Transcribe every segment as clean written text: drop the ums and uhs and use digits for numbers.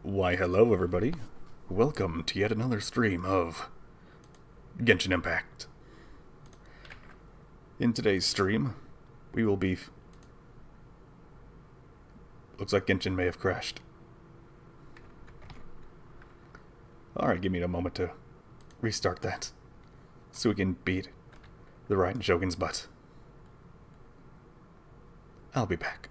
Why hello everybody, welcome to yet another stream of Genshin Impact. In today's stream, we will be... Looks like Genshin may have crashed. Alright, give me a moment to restart that, so we can beat the Raiden Shogun's butt. I'll be back.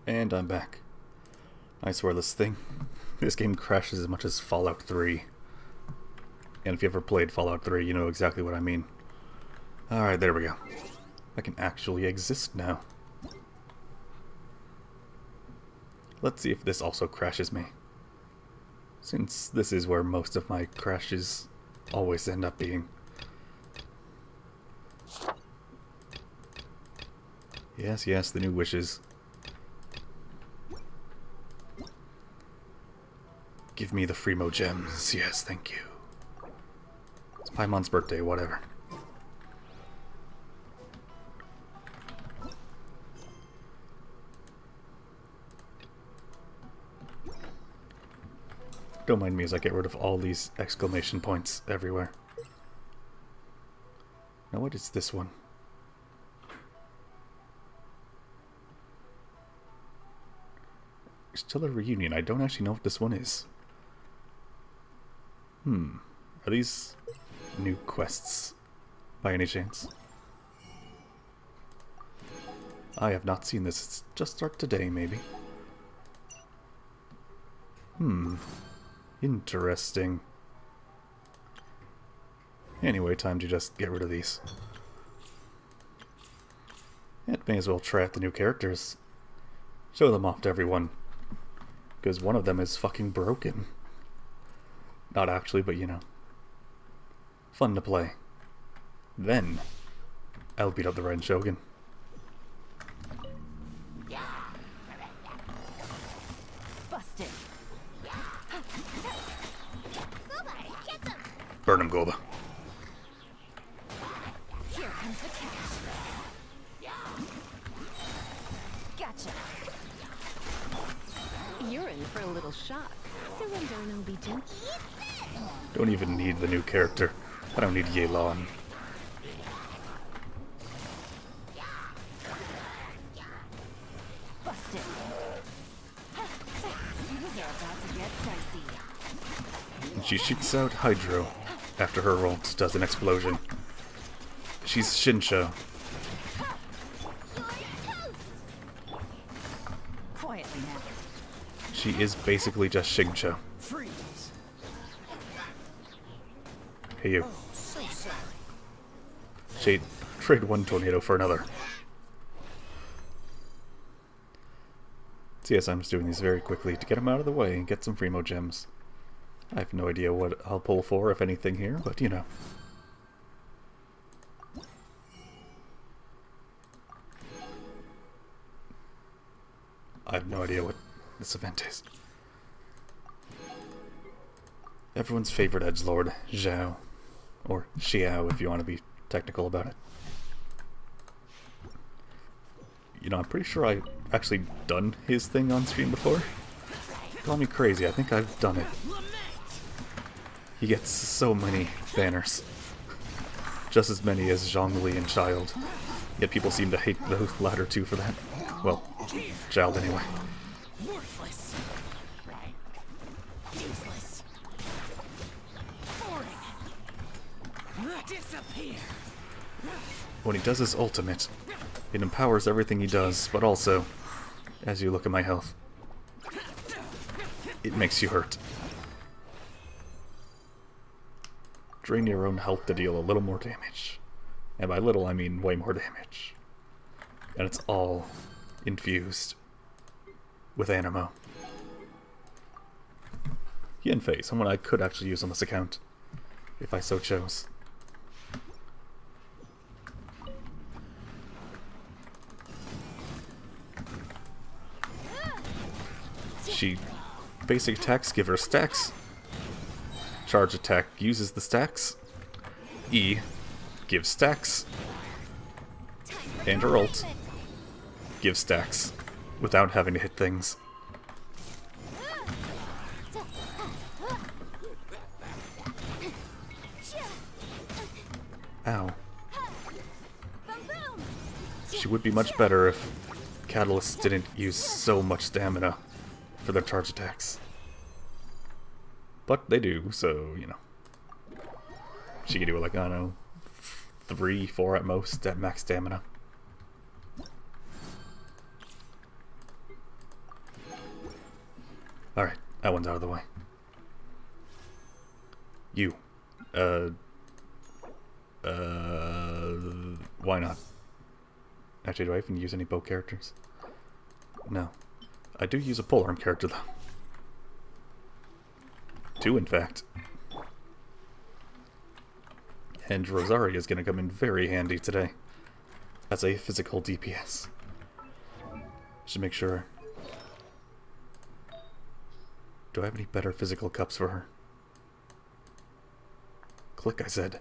And I'm back. I swear this game crashes as much as Fallout 3. And if you ever played Fallout 3, you know exactly what I mean. Alright, there we go. I can actually exist now. Let's see if this also crashes me. Since this is where most of my crashes always end up being. Yes, yes, the new wishes. Give me the Fremo gems. Yes, thank you. It's Paimon's birthday, whatever. Don't mind me as I get rid of all these exclamation points everywhere. Now what is this one? Still a reunion. I don't actually know what this one is. Are these new quests by any chance? I have not seen this. It's just start today, maybe. Interesting. Anyway, time to just get rid of these. It may as well try out the new characters. Show them off to everyone. Because one of them is fucking broken. Not actually, but you know. Fun to play. Then, I'll beat up the Raiden Shogun. Busted. Burn him, Goba. Here comes the cash. Gotcha. You're in for a little shock. Surrender and I'll be gentle. Don't even need the new character. I don't need Yelan. Busted. Things are about to get dicey. And she shoots out Hydro after her ult does an explosion. She's Shinsha. Quietly now. She is basically just Xingqiu. Hey you. Shade, trade one tornado for another. So yes, I'm just doing these very quickly to get them out of the way and get some Fremo gems. I have no idea what I'll pull for, if anything, here, but you know. I have no idea what this event is. Everyone's favorite edgelord, Zhao. Or Xiao, if you want to be technical about it. You know, I'm pretty sure I've actually done his thing on stream before. Call me crazy, I think I've done it. He gets so many banners. Just as many as Zhongli and Child. Yet people seem to hate the latter two for that. Well, Child anyway. Worthless. Useless. Boring. Disappear. When he does his ultimate, it empowers everything he does, but also, as you look at my health, it makes you hurt. Drain your own health to deal a little more damage. And by little, I mean way more damage. And it's all infused with Animo. Yanfei, someone I could actually use on this account, if I so chose. She basic attacks give her stacks. Charge attack uses the stacks. E gives stacks. And her ult gives stacks without having to hit things. Ow. She would be much better if Catalysts didn't use so much stamina for their charge attacks. But they do, so, you know. She can do, like, I don't know, 3, 4 at most at max stamina. Alright, that one's out of the way. You. Why not? Actually, do I even use any bow characters? No. I do use a polearm character, though. 2, in fact. And Rosaria is going to come in very handy today. As a physical DPS. Should make sure. Do I have any better physical cups for her? Click, I said.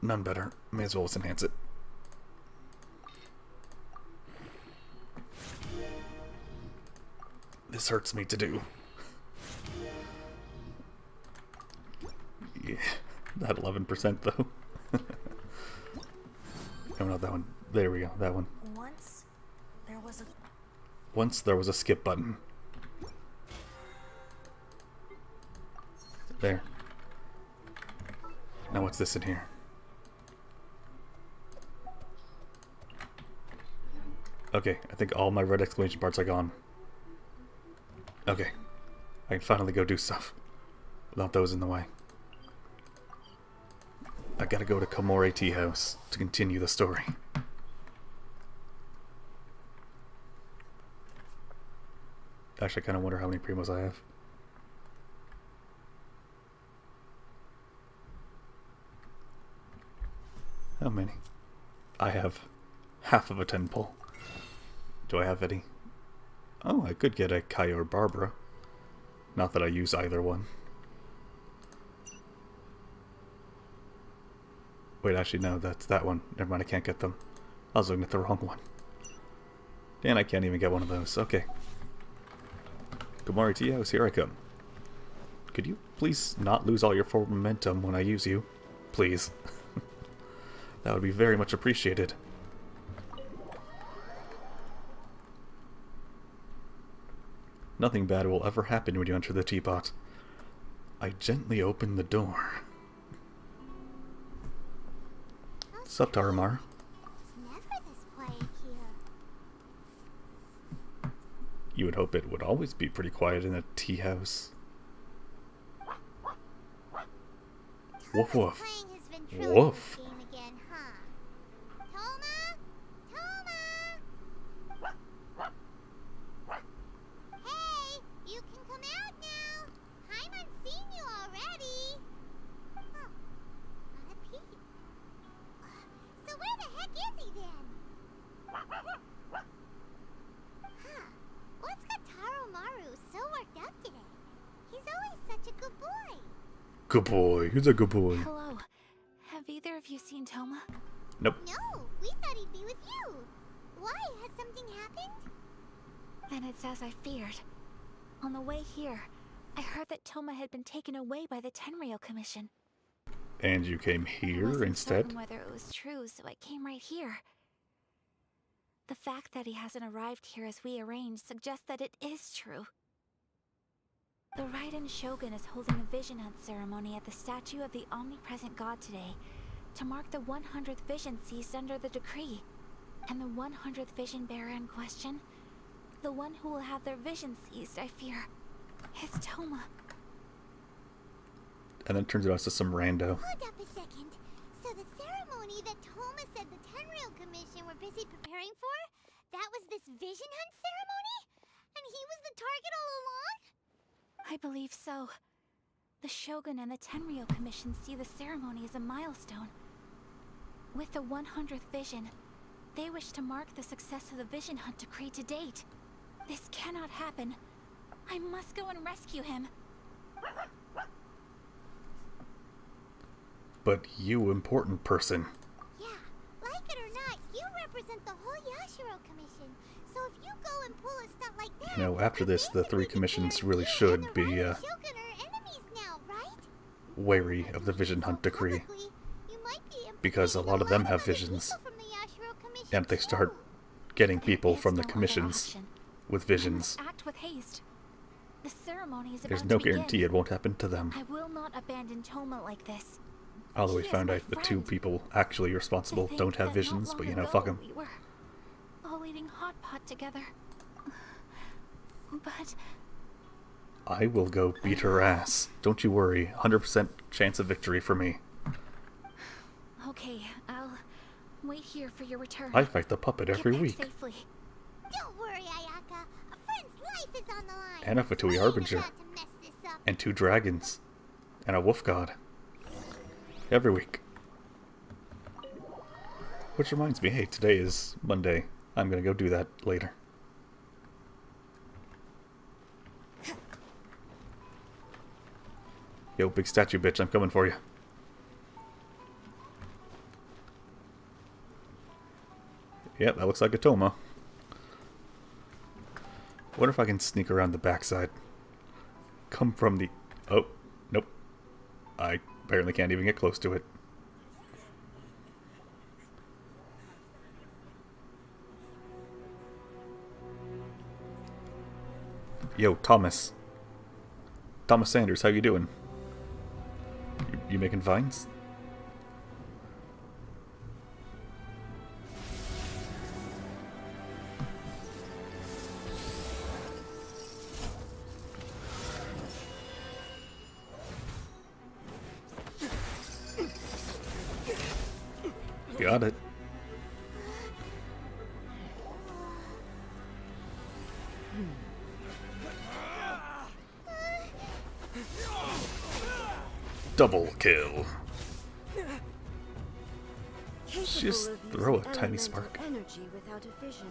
None better. May as well just enhance it. This hurts me to do. Yeah, that 11% though. No, not that one. There we go, that one. Once there was a skip button. There. Now what's this in here? Okay, I think all my red exclamation parts are gone. Okay. I can finally go do stuff. Without those in the way. I gotta go to Komore Tea House to continue the story. Actually, I kinda wonder how many primos I have. How many? I have half of a 10 pull. Do I have any? Oh, I could get a Kai or Barbara. Not that I use either one. Wait, actually, no, that's that one. Never mind, I can't get them. I was looking at the wrong one. And I can't even get one of those. Okay. Komore Tea House, here I come. Could you please not lose all your forward momentum when I use you? Please. That would be very much appreciated. Nothing bad will ever happen when you enter the teapot. I gently open the door. Sup, Taramar? You would hope it would always be pretty quiet in a tea house. Woof woof. Woof. Good boy. He's a good boy. Hello. Have either of you seen Toma? Nope. No, we thought he'd be with you. Why? Has something happened? Then it's as I feared. On the way here, I heard that Toma had been taken away by the Tenryou Commission. And you came I here wasn't instead? certain whether it was true, so I came right here. The fact that he hasn't arrived here as we arranged suggests that it is true. The Raiden Shogun is holding a vision hunt ceremony at the statue of the omnipresent god today to mark the 100th vision seized under the decree. And the 100th vision bearer in question, the one who will have their vision seized, I fear, is Toma. And then turns out it's just some rando. Hold up a second. So the ceremony that Toma said the Tenryou Commission were busy preparing for, that was this vision hunt ceremony? And he was the target all along? I believe so. The Shogun and the Tenryou Commission see the ceremony as a milestone. With the 100th vision, they wish to mark the success of the vision hunt decree to date. This cannot happen. I must go and rescue him. But you, important person. Yeah, like it or not, you represent the whole Yashiro Commission. So if you go and pull a stunt like that, You know, after you're this, the three basically commissions declaring really you should and the be, Raiden Shogun are enemies now, right? wary of the vision hunt decree. Publicly, you might be Because a lot of them have other visions. people from the Yashiro Commission And they start too. getting people There from is the no other commissions option. with I visions. must act with haste. The ceremony is There's about no to begin. guarantee it won't happen to them. I will not abandon Toma like this. Although we He is found my out the two friend. people actually To responsible think don't have that not visions, long but you know, ago fuck them. We were all eating hot pot together. But I will go beat her ass. Don't you worry. 100% chance of victory for me. okay, I'll wait here for your return. I fight the puppet Get every back week. safely. Don't worry, Ayaka. A friend's life is on the line. And a Fatui We ain't Harbinger. about to mess this up. And 2 dragons. And a wolf god. Every week. Which reminds me, hey, today is Monday. I'm gonna go do that later. Yo, big statue bitch, I'm coming for you. Yep, that looks like a Toma. Wonder if I can sneak around the backside. Come from the... Oh, nope. I apparently can't even get close to it. Yo, Thomas. Thomas Sanders, how you doing? You making vines? Got it. Double kill. Just throw a tiny spark. Energy without a vision.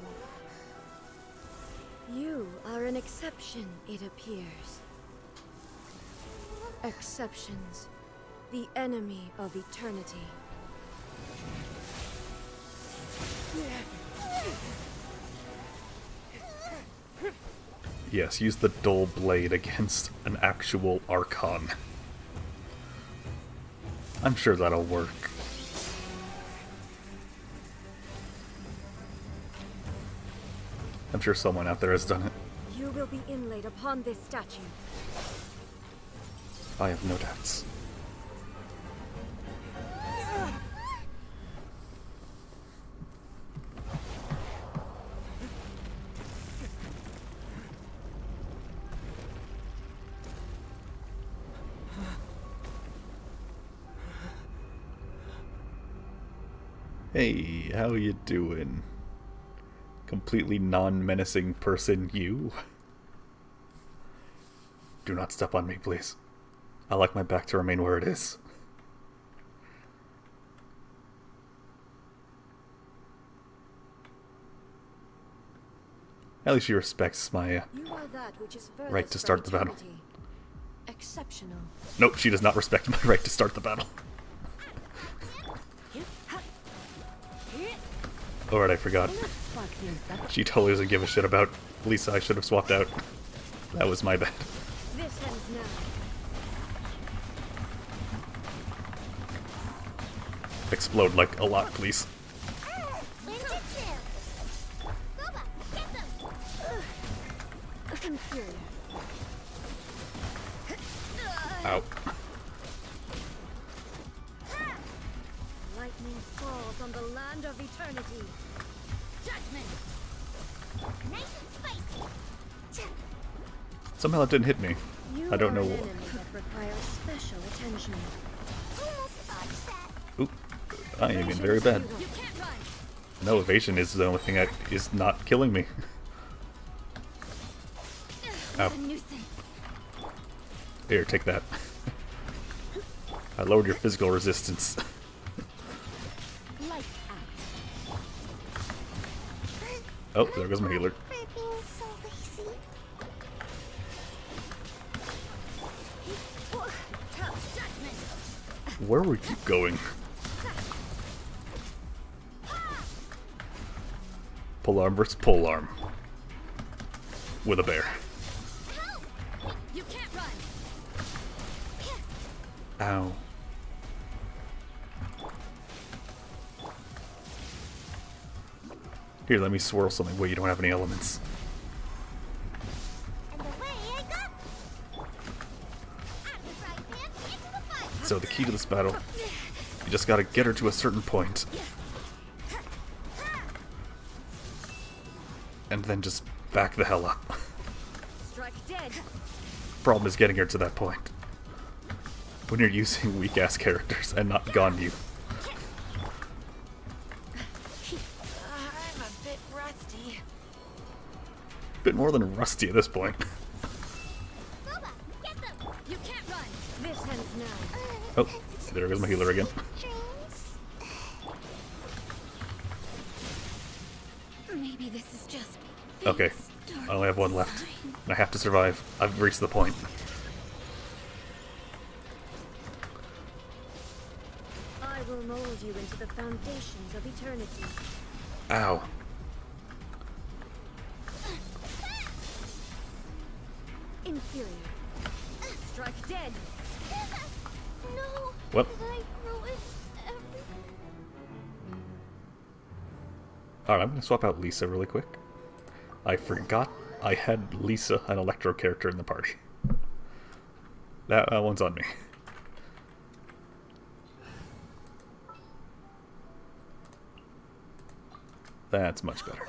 You are an exception, it appears. Exceptions, the enemy of eternity. Yes, use the dull blade against an actual Archon. I'm sure that'll work. I'm sure someone out there has done it. You will be inlaid upon this statue. I have no doubts. Hey, how you doing? Completely non-menacing person, you? Do not step on me, please. I like my back to remain where it is. At least she respects my You are that which is furthest right to from start the battle. eternity. Exceptional. Nope, she does not respect my right to start the battle. Alright, I forgot. Let's spark things up. She totally doesn't give a shit about Lisa. I should have swapped out. That was my bad. This ends now. Explode like a lot, please. Ninjutsu! Boba, get them! Inferior. Ow. Lightning falls on the land of eternity. Judgment! Nice and spicy! Somehow it didn't hit me. You I don't know are an what. enemy that requires special attention. Almost dodged that. Oop. I am in very bad. You Can't run! No, evasion is the only thing that is not killing me. Ow. What a nuisance. Here, take that. I lowered your physical resistance. Lights out. Oh, there goes my healer. For being so lazy. Judgment! Where we keep going? Polearm versus polearm. With a bear. Help! You can't run! Ow. Here, let me swirl something. Wait, you don't have any elements. And away I go! Out the frying pan, into the fire! So the key to this battle, you just gotta get her to a certain point. And then just back the hell up. strike dead. Problem is getting her to that point. When you're using weak-ass characters and not Ganyu. I'm a bit rusty. Bit more than rusty at this point. Boba, get them! You can't run! This ends now. Oh, there goes my healer again. Maybe this is just Okay, I only have one left. I have to survive. I've reached the point. I will mold you into the foundations of eternity. Ow. Inferior. Strike dead. No! What? I ruined everything. Alright, I'm gonna swap out Lisa really quick. I forgot I had Lisa, an Electro character, in the party. That one's on me. That's much better.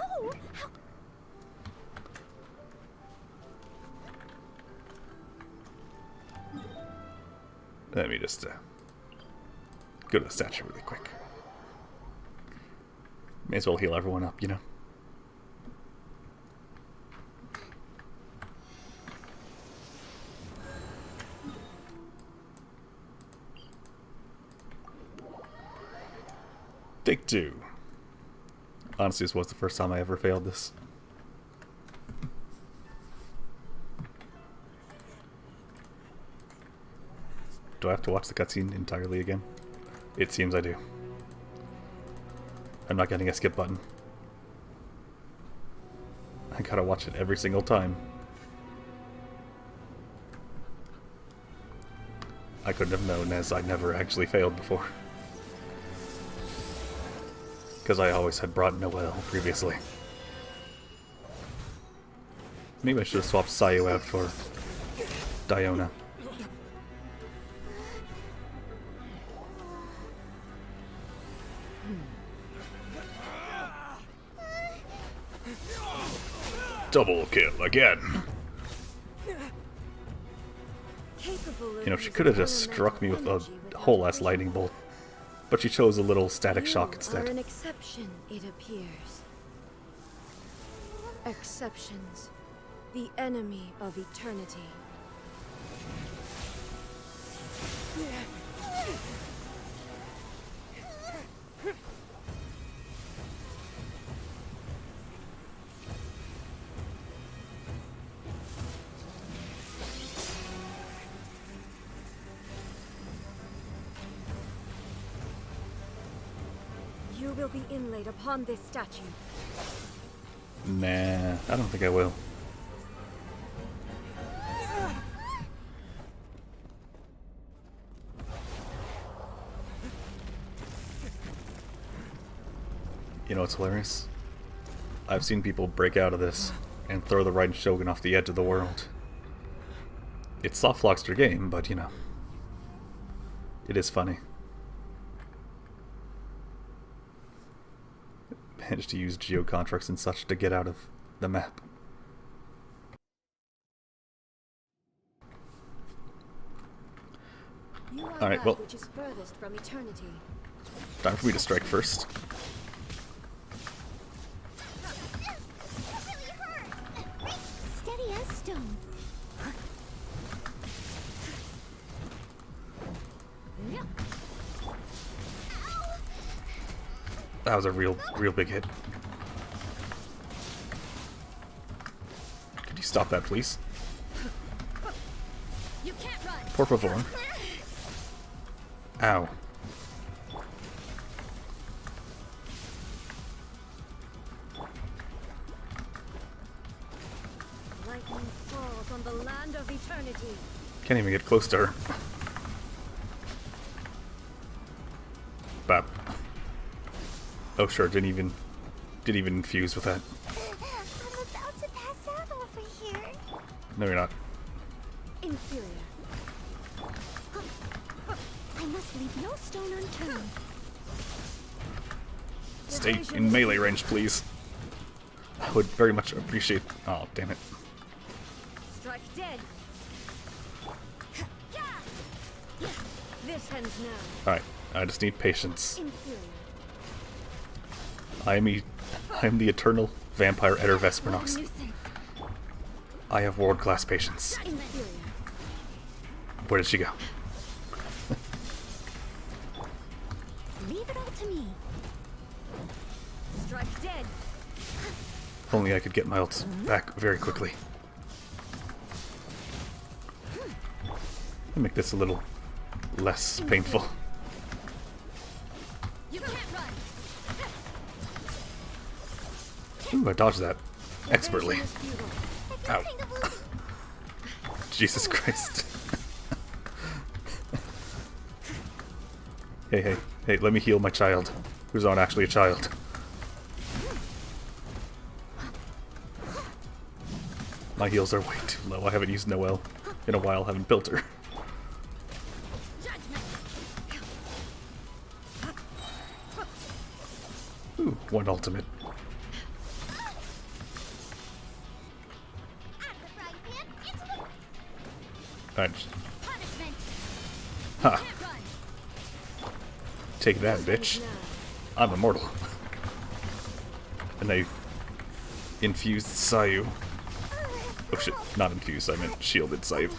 Let me just go to the statue really quick. May as well heal everyone up, you know? Take two. Honestly, this was the first time I ever failed this. Do I have to watch the cutscene entirely again? It seems I do. I'm not getting a skip button. I gotta watch it every single time. I couldn't have known, as I never actually failed before. Because I always had brought Noelle previously. Maybe I should have swapped Sayu out for Diona. Double kill again. You know, she could have just struck me with a whole ass lightning bolt, but she chose a little static shock Are instead. an exception, it appears. Exceptions. The enemy of eternity. You will be inlaid upon this statue. Nah, I don't think I will. You know what's hilarious? I've seen people break out of this and throw the Raiden Shogun off the edge of the world. It's soft locked your game, but you know, it is funny. Managed to use geo contracts and such to get out of the map. Alright, well, Which is furthest from eternity. time for me to strike first. Steady as stone. That was a real big hit. Could you stop that, please? You can't run. Por favor. Ow. Lightning falls on the land of eternity. Can't even get close to her. Bap. Oh sure, didn't even infuse with that. I'm about to pass out over here. No, you're not. Inferior. I must leave no stone unturned. Stay in melee range, please. I would very much appreciate. Oh, damn it. Strike dead. This ends now. Alright, I just need patience. Inferior. I am the eternal vampire Eder Vespernox. I have world-class patience. Inferior. Where did she go? Leave it all to me. Strike dead. If only I could get my ults back very quickly. Make this a little less painful. You can't run. Ooh, I dodged that expertly. Ow. Jesus Christ. Hey, let me heal my child, who's not actually a child. My heals are way too low. I haven't used Noelle in a while, haven't built her. Ooh, one ultimate. Alright. Ha. Take that, bitch. I'm immortal. And I infused Sayu. Oh shit, not infused, I meant shielded Sayu.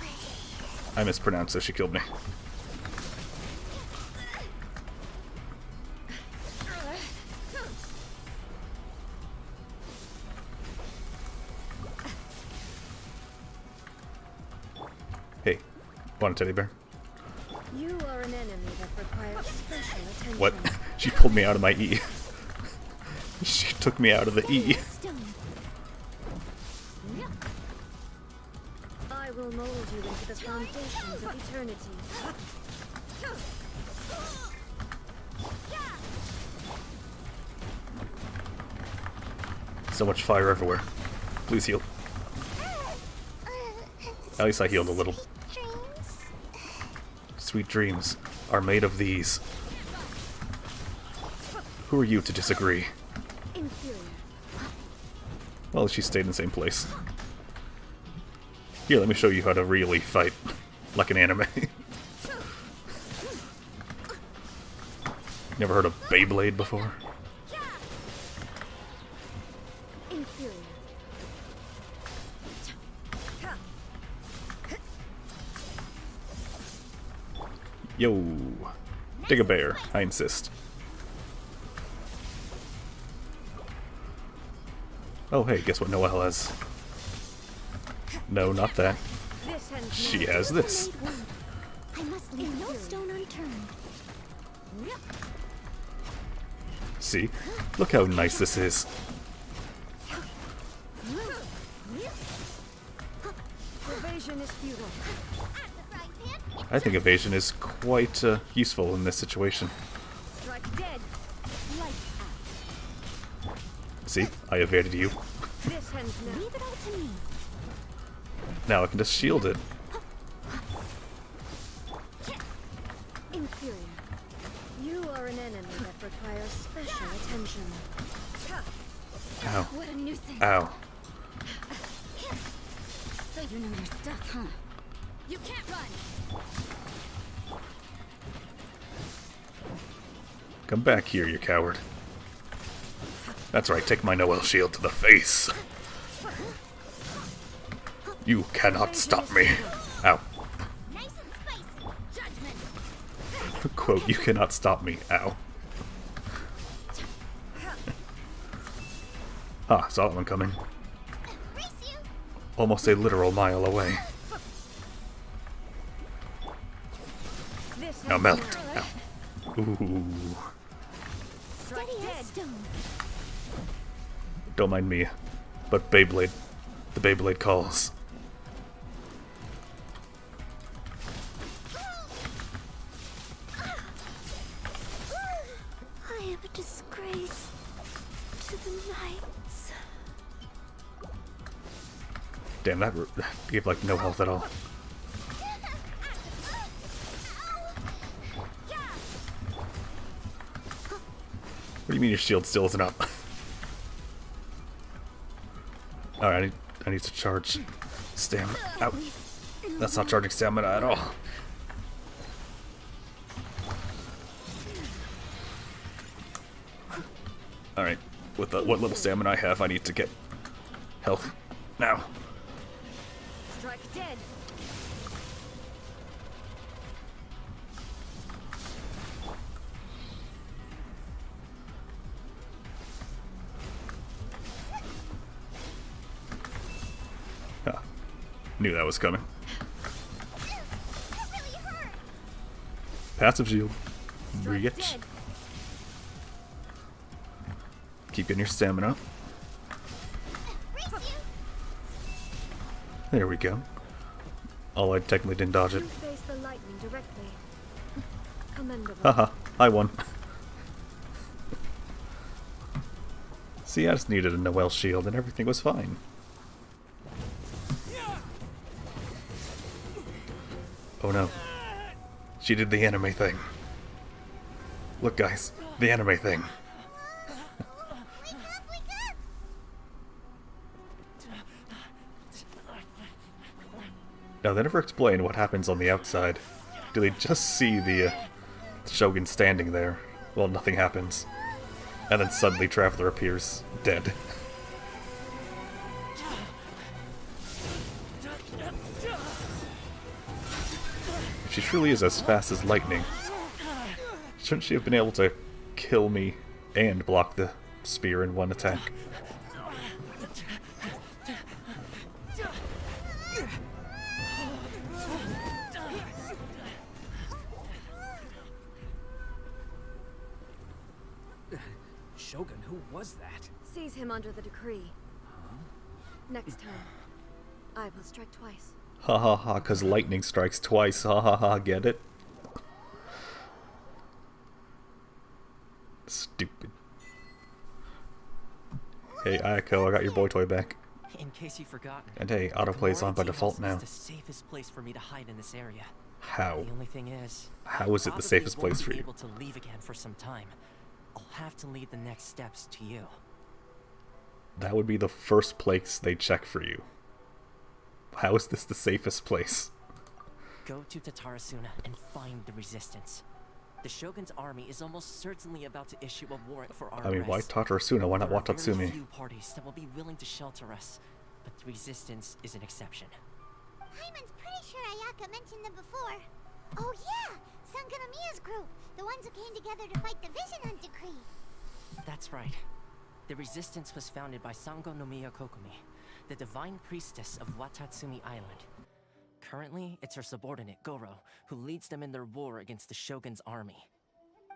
I mispronounced, so she killed me. Hey, want a teddy bear? You are an enemy that requires special attention. What? She pulled me out of my E. She took me out of the E. I will mold you into the foundations of eternity. So much fire everywhere. Please heal. At least I healed a little. Sweet dreams are made of these. Who are you to disagree? Inferior. Well, she stayed in the same place. Here, let me show you how to really fight like an anime. Never heard of Beyblade before? Inferior. Yo, dig a bear, I insist. Oh hey, guess what Noelle has? No, not that. This ends She now. has this. I must leave no stone unturned. See? Look how nice this is. Evasion is futile. I think evasion is quite useful in this situation. Strike dead. Lights out. See? I evaded you. This ends now. Leave it all to me. Now I can just shield it. Inferior. You are an enemy that requires special attention. Ow. What a nuisance. Ow. So you know your stuff, huh? You can't run. Come back here, you coward. That's right, take my Noel shield to the face. You cannot stop me. Ow. Nice and spicy. Judgment. Quote, you cannot stop me. Ow. Ah, saw that one coming. Race you. Almost a literal mile away. This Now ends melt. now. Ow. Ooh. Strike Steady dead. as stone. Don't mind me. But Beyblade. The Beyblade calls. I am a disgrace to the knights. Damn, that gave like no health at all. What do you mean your shield still isn't up? Alright, I need to charge stamina. Ow. That's not charging stamina at all. Alright, with what little stamina I have, I need to get health now. Strike dead. Ah, knew that was coming. That really hurt. Passive shield. Strike Reach. dead. Keep getting your stamina. Race you. There we go. Oh, I technically didn't dodge it. You face the lightning directly. Commendable. Haha, I won. See, I just needed a Noel shield and everything was fine. Oh no. She did the anime thing. Look guys, the anime thing. Wake up, wake up. Now they never explain what happens on the outside. Do they just see the Shogun standing there while nothing happens? And then suddenly Traveler appears, dead. If she truly is as fast as lightning, shouldn't she have been able to kill me and block the spear in one attack? Shogun, who was that? Seize him under the decree. Next time, I will strike twice. Ha ha ha, cause lightning strikes twice, ha ha ha, get it? Stupid. Hey Ayako, I got your boy toy back. In case you forgot. And hey, autoplay's on by default now. It's the safest place for me to hide in this area. How? The only thing is, How is it the probably safest won't place for be you? able to leave again for some time. I'll have to leave the next steps to you. That would be the first place they check for you. How is this the safest place? Go to Tatarasuna and find the resistance. The Shogun's army is almost certainly about to issue a warrant for our I mean, why arrest. Tatarasuna? Why not There are very Watatsumi? few parties that will be willing to shelter us, but the resistance is an exception. Hyman's pretty sure Ayaka mentioned them before. Oh yeah, Sangonomiya's group. The ones who came together to fight the Vision Hunt decree. That's right. The resistance was founded by Sango no Miya Kokomi, the divine priestess of Watatsumi Island. Currently, it's her subordinate, Goro, who leads them in their war against the Shogun's army.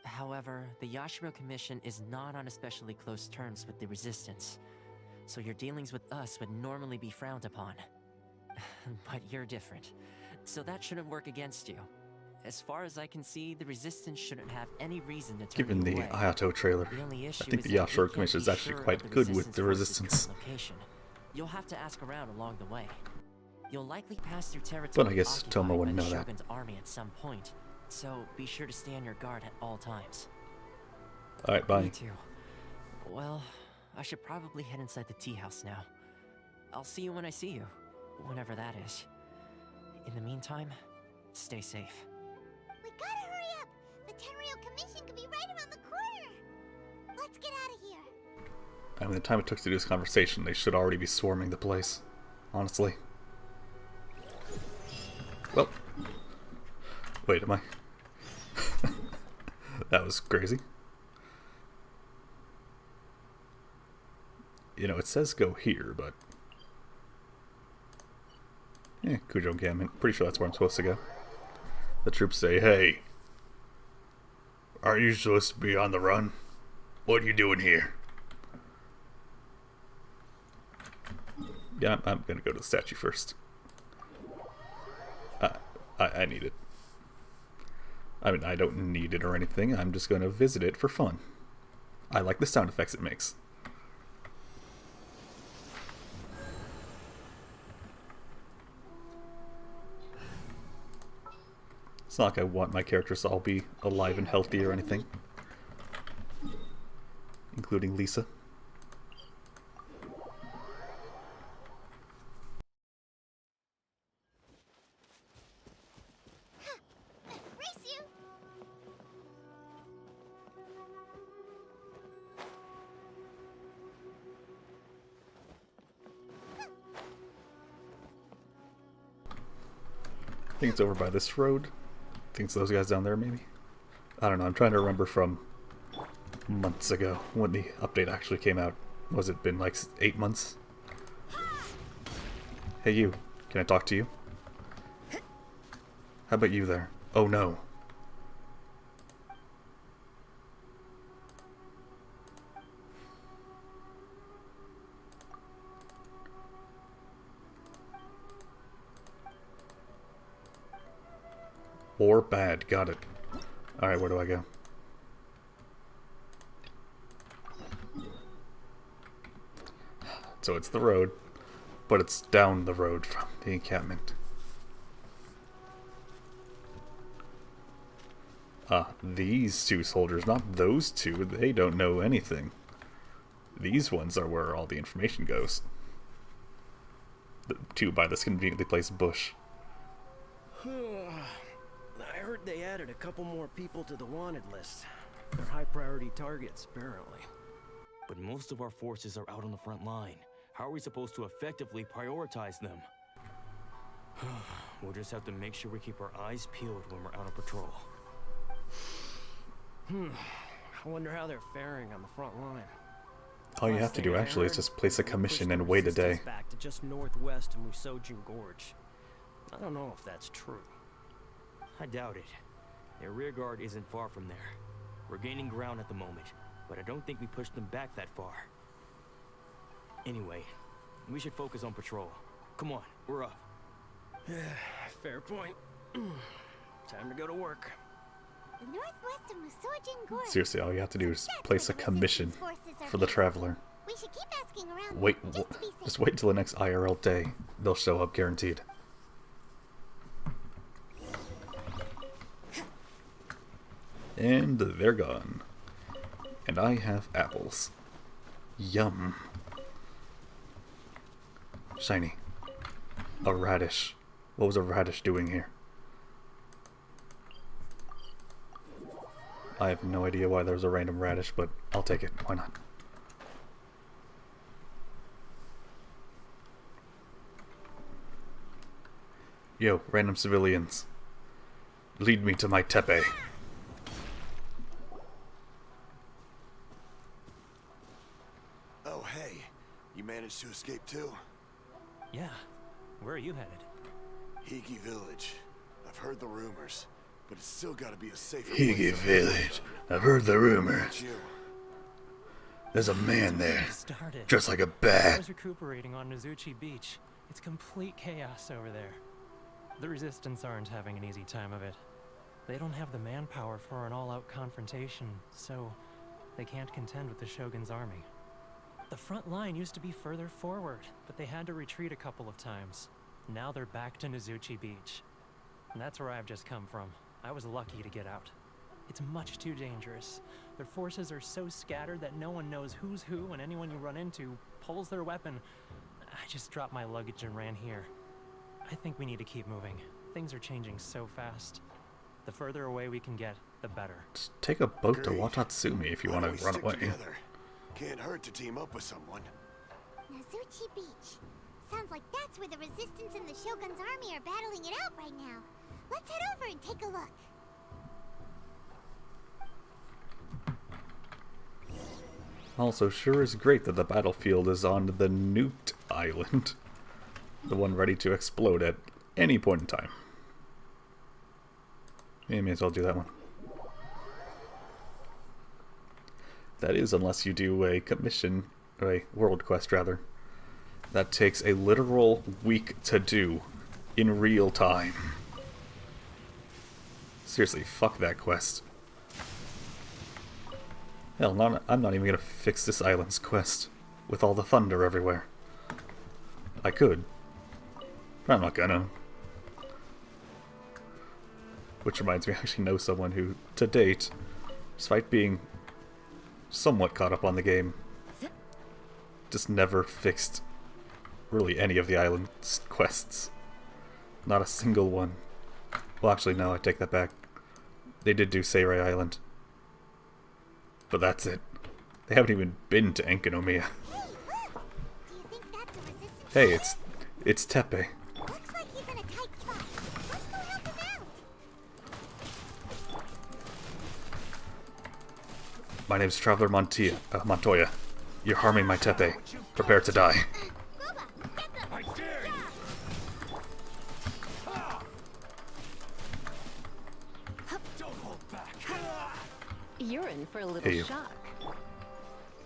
However, the Yashiro Commission is not on especially close terms with the Resistance, so your dealings with us would normally be frowned upon. But you're different, so that shouldn't work against you. As far as I can see, the Resistance shouldn't have any reason to turn Given you the away. Ayato trailer, The only issue I think is the that we Yashiro can't Commission is be actually sure quite of good with the force's Resistance. current location. You'll have to ask around along the way. You'll likely pass through But territory I guess Toma occupied wouldn't by know the that. Shogun's army at some point, so be sure to stay on your guard at all times. Alright, Me bye. too. Well, I should probably head inside the tea house now. I'll see you when I see you, whenever that is. In the meantime, stay safe. We gotta hurry up! The Tenryou Commission could be right around the corner! Let's get out of here! I mean, the time it took to do this conversation, they should already be swarming the place. Honestly. Well. Wait, am I? That was crazy. You know, it says go here, but... Yeah, Kujo encampment. Pretty sure that's where I'm supposed to go. The troops say, hey, are you supposed to be on the run? What are you doing here? Yeah, I'm gonna go to the statue first. I need it. I mean, I don't need it or anything. I'm just gonna visit it for fun. I like the sound effects it makes. It's not like I want my characters to all be alive and healthy or anything. Including Lisa. Race you! I think it's over by this road. I think it's those guys down there, maybe? I don't know, I'm trying to remember from months ago when the update actually came out. Was it been like 8 months? Hey you, can I talk to you? How about you there? Oh no. Or bad, got it. Alright, where do I go? So it's the road, but it's down the road from the encampment. These two soldiers, not those two, they don't know anything. These ones are where all the information goes. The two by this conveniently placed bush. I heard they added a couple more people to the wanted list. They're high priority targets, apparently. But most of our forces are out on the front line. How are we supposed to effectively prioritize them? We'll just have to make sure we keep our eyes peeled when we're out on patrol. I wonder how they're faring on the front line. All you Last have to thing do I actually is heard, just place a they commission pushed and the wait a resistance day. back to just northwest of Musojin Gorge. I don't know if that's true. I doubt it. Their rear guard isn't far from there. We're gaining ground at the moment, but I don't think we pushed them back that far. Anyway, we should focus on patrol. Come on, we're up. Fair point. Time to go to work. The northwest of Musojin Gorge. Seriously, all you have to do is That's place a where the commission resistance forces are for the based. traveler. We should keep asking around. Wait, just to be safe. just wait till the next IRL day. They'll show up guaranteed. And they're gone. And I have apples. Yum. Shiny. A radish. What was a radish doing here? I have no idea why there was a random radish, but I'll take it. Why not? Yo, random civilians. Lead me to my tepe. Oh, hey. You managed to escape too? Yeah. Where are you headed? Hiki Village. I've heard the rumors. but it's still gotta be a safer Higi place. Village. I've heard the rumor. It's you. There's a man there, Started. dressed like a I bat. was recuperating on Nizuchi Beach. It's complete chaos over there. The Resistance aren't having an easy time of it. They don't have the manpower for an all-out confrontation, so they can't contend with the Shogun's army. The front line used to be further forward, but they had to retreat a couple of times. Now they're back to Nizuchi Beach. And that's where I've just come from. I was lucky to get out. It's much too dangerous. Their forces are so scattered that no one knows who's who, and anyone you run into pulls their weapon. I just dropped my luggage and ran here. I think we need to keep moving. Things are changing so fast. The further away we can get, the better. Just take a boat to Agreed. Watatsumi if you Why want don't to we run stick away. together? Can't hurt to team up with someone. Nazuchi Beach. Sounds like that's where the Resistance and the Shogun's army are battling it out right now. Let's head over and take a look. Also, sure is great that the battlefield is on the nuked island. The one ready to explode at any point in time. Yeah, may as well do that one. That is, unless you do a commission, or a world quest rather. That takes a literal week to do in real time. Seriously, fuck that quest. Hell, I'm not even gonna fix this island's quest with all the thunder everywhere. I could, but I'm not gonna. Which reminds me, I actually know someone who, to date, despite being somewhat caught up on the game, just never fixed really any of the island's quests. Not a single one. Well, actually, no, I take that back. They did do Seirai Island. But that's it. They haven't even been to Enkanomiya. Do you think that's a Resistance? Hey, it's Tepe. Looks like he's in a tight spot. Let's go help him out. My name's Traveler Montoya. You're harming my Tepe. Prepare to die. Boba, get them. I dare you! Don't hold back! You're in for a little Hey, you. shock.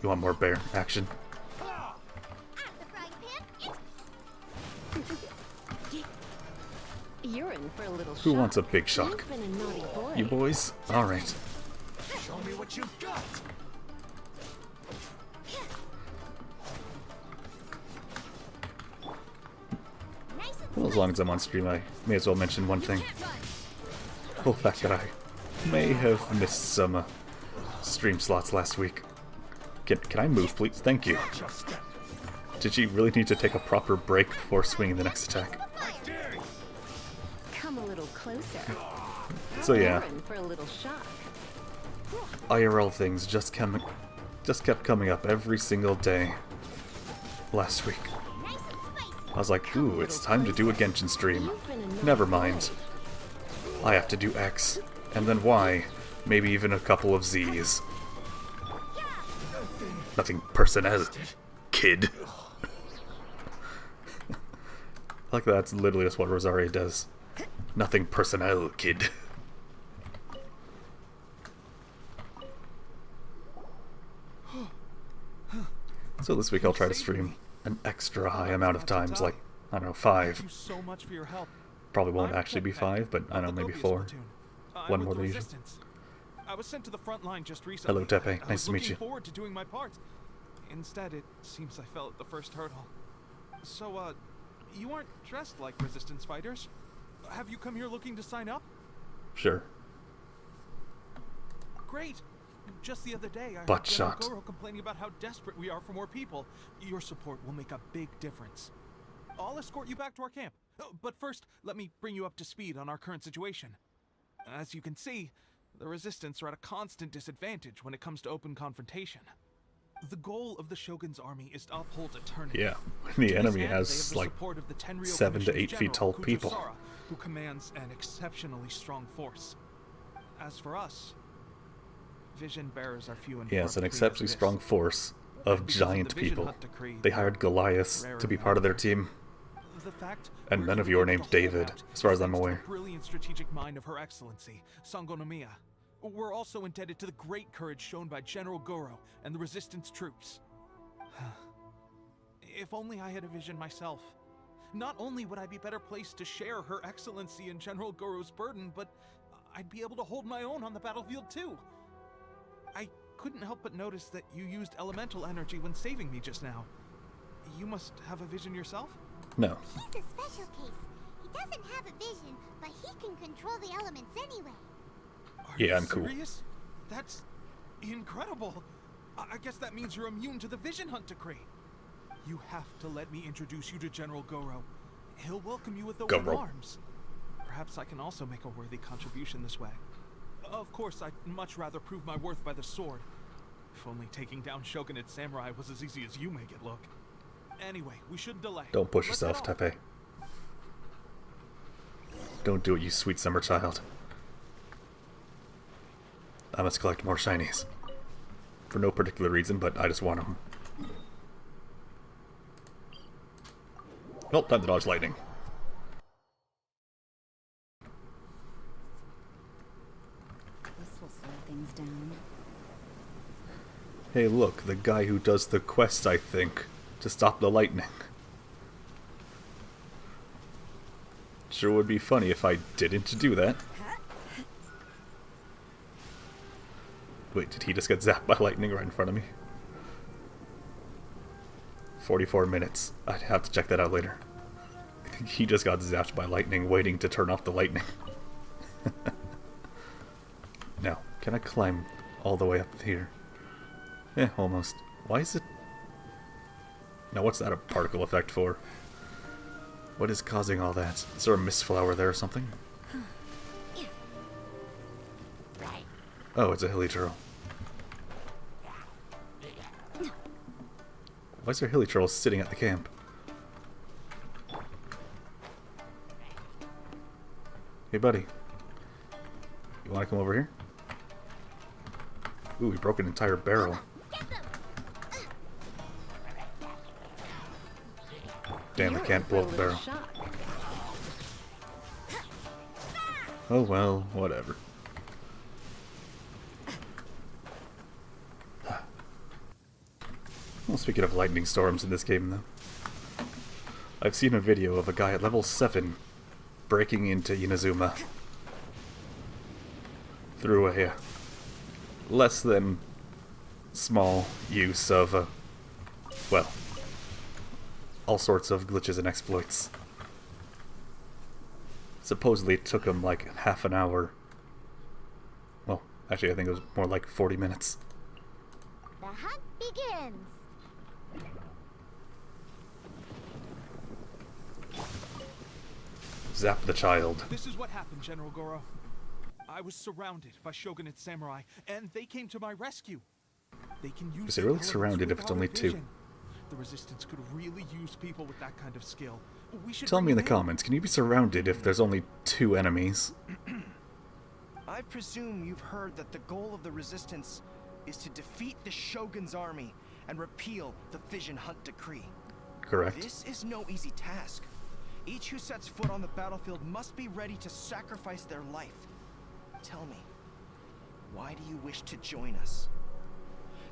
You want more bear action? Out the frying pan. It's You're in for a little shock. Who wants a big shock? You've been a naughty boy. You boys? Alright. Show me what you've got! nice and Well, as long as I'm on stream, I may as well mention one thing. can't run. The whole fact that I may have missed some stream slots last week. Can I move, please? Thank you. Just step. Did you really need to take a proper break before swinging the next attack? I dare you! Come a little closer. So yeah, You're in for a little shock. IRL things just kept coming up every single day last week. Nice and spicy. I was like, ooh, it's time to do a Genshin stream. You've been a naughty Never boy. mind. I have to do X, and then Y, maybe even a couple of Z's. Nothing personnel, kid. Like that's literally just what Rosaria does. Nothing personnel, kid. So this week I'll try to stream an extra high amount of times, like, I don't know, 5. Thank you so much for your help. Probably won't I'm actually be Tech 5, but I of don't know, the maybe Gobius 4. platoon. I'm One with more the than usual. Resistance. I was sent to the front line just recently. Hello, Tepe. I Nice was to meet looking you. forward to doing my part. Instead, it seems I fell at the first hurdle. So, you aren't dressed like Resistance fighters. Have you come here looking to sign up? Sure. Great. Just the other day, I Butt heard General shot. Goro complaining about how desperate we are for more people. Your support will make a big difference. I'll escort you back to our camp. But first, let me bring you up to speed on our current situation. As you can see, the Resistance are at a constant disadvantage when it comes to open confrontation. The goal of the Shogun's army is to uphold eternity. Yeah, when To the this enemy end, they have has, the like, support of the Tenryou 7 to Commission's 8 feet tall General, people. Kujusara, who commands an exceptionally strong force. As for us, vision bearers are few and Yes, far an between as exceptionally it is. strong force of And because of giant the Vision people. Hunt decree, They hired Goliaths rarer to be than part of their ever. team. The fact And we're none of gonna you are be able named to hold David, out as far as is I'm thanks to aware. the brilliant strategic mind of Her Excellency, Sangonomiya. We're also indebted to the great courage shown by General Goro and the Resistance troops. If only I had a vision myself. Not only would I be better placed to share Her Excellency and General Goro's burden, but I'd be able to hold my own on the battlefield too. I couldn't help but notice that you used elemental energy when saving me just now. You must have a vision yourself? No. He's a special case. He doesn't have a vision, but he can control the elements anyway. Yeah, I'm cool. Serious? That's incredible. I guess that means you're immune to the Vision Hunt decree. You have to let me introduce you to General Goro. He'll welcome you with open arms. Perhaps I can also make a worthy contribution this way. Of course, I'd much rather prove my worth by the sword. If only taking down Shogunate Samurai was as easy as you make it look. Anyway, we shouldn't delay. Don't push yourself, Tepe. Don't do it, you sweet summer child. I must collect more shinies. For no particular reason, but I just want them. Nope, time to dodge lightning. This will slow things down. Hey look, the guy who does the quest, I think, to stop the lightning. Sure would be funny if I didn't do that. Wait, did he just get zapped by lightning right in front of me? 44 minutes. I'd have to check that out later. I think he just got zapped by lightning waiting to turn off the lightning. Now, can I climb all the way up here? Eh, almost. Why is it... Now, what's that a particle effect for? What is causing all that? Is there a mist flower there or something? Oh, it's a hilly turtle. Why is there hilly turtle sitting at the camp? Hey, buddy. You want to come over here? Ooh, we broke an entire barrel. Damn, I can't blow up the barrel. Oh well, whatever. Well, speaking of lightning storms in this game, though, I've seen a video of a guy at level 7 breaking into Inazuman through a less than small use of, well, all sorts of glitches and exploits. Supposedly it took him like half an hour. Well, actually I think it was more like 40 minutes. The hunt begins. Zap the child. This is what happened, General Goro. I was surrounded by Shogunate Samurai, and they came to my rescue. They can use Is it really surrounded if it's only 2? The Resistance could really use people with that kind of skill. We should Tell me in the bring them comments, can you be surrounded if there's only 2 enemies? I presume you've heard that the goal of the Resistance is to defeat the Shogun's army and repeal the Vision Hunt decree. Correct. This is no easy task. Each who sets foot on the battlefield must be ready to sacrifice their life. Tell me, why do you wish to join us?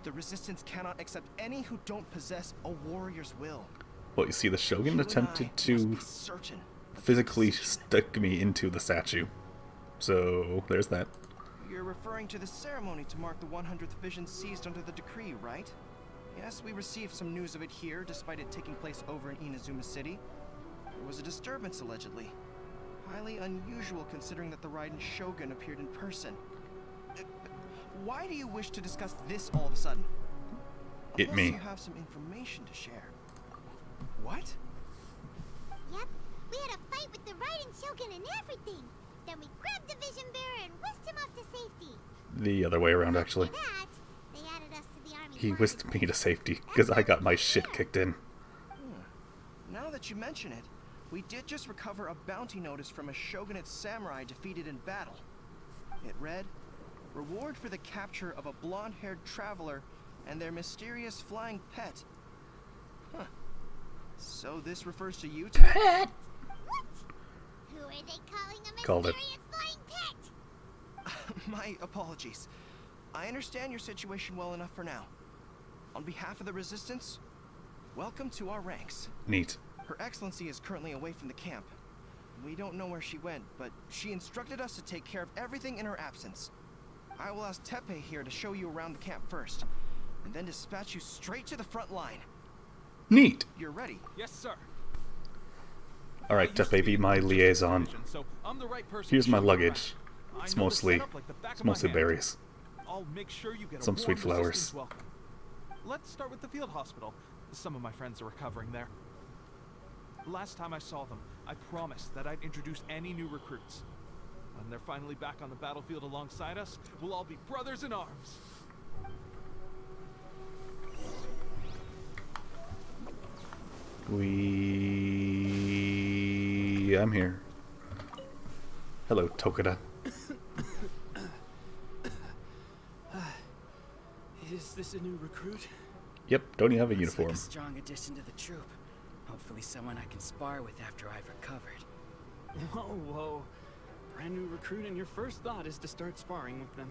The Resistance cannot accept any who don't possess a warrior's will. Well, you see, the Shogun attempted to physically stick me into the statue. So, there's that. You're referring to the ceremony to mark the 100th Vision seized under the decree, right? Yes, we received some news of it here, despite it taking place over in Inazuma City. There was a disturbance, allegedly. Highly unusual considering that the Raiden Shogun appeared in person. Why do you wish to discuss this all of a sudden? Unless you have some information to share. What? Yep, we had a fight with the Raiden Shogun and everything. Then we grabbed the Vision Bearer and whisked him off to safety. The other way around, actually. After that, they added us to the army. He whisked me to safety, because I got my shit kicked in. Now that you mention it, we did just recover a bounty notice from a Shogunate samurai defeated in battle. It read, "Reward for the capture of a blonde-haired traveler and their mysterious flying pet." Huh. So this refers to you? What? Who are they calling a Called it. mysterious flying pet? My apologies. I understand your situation well enough for now. On behalf of the Resistance, welcome to our ranks. Neat. Her Excellency is currently away from the camp. We don't know where she went, but she instructed us to take care of everything in her absence. I will ask Tepe here to show you around the camp first, and then dispatch you straight to the front line. Neat. You're ready. Yes, sir. Alright, Tepe, be my liaison. So I'm the right person Here's to my show you luggage. around. I It's know the mostly, setup like the back it's of my mostly hand. berries. I'll make sure you get Some a sweet warm flowers. Resistance welcome. Let's start with the field hospital. Some of my friends are recovering there. Last time I saw them, I promised that I'd introduce any new recruits. When they're finally back on the battlefield alongside us, we'll all be brothers in arms. I'm here. Hello, Tokada. Is this a new recruit? Yep, don't you have a Looks uniform? like a strong addition to the troop. Hopefully someone I can spar with after I've recovered. Whoa, whoa. Brand new recruit and your first thought is to start sparring with them.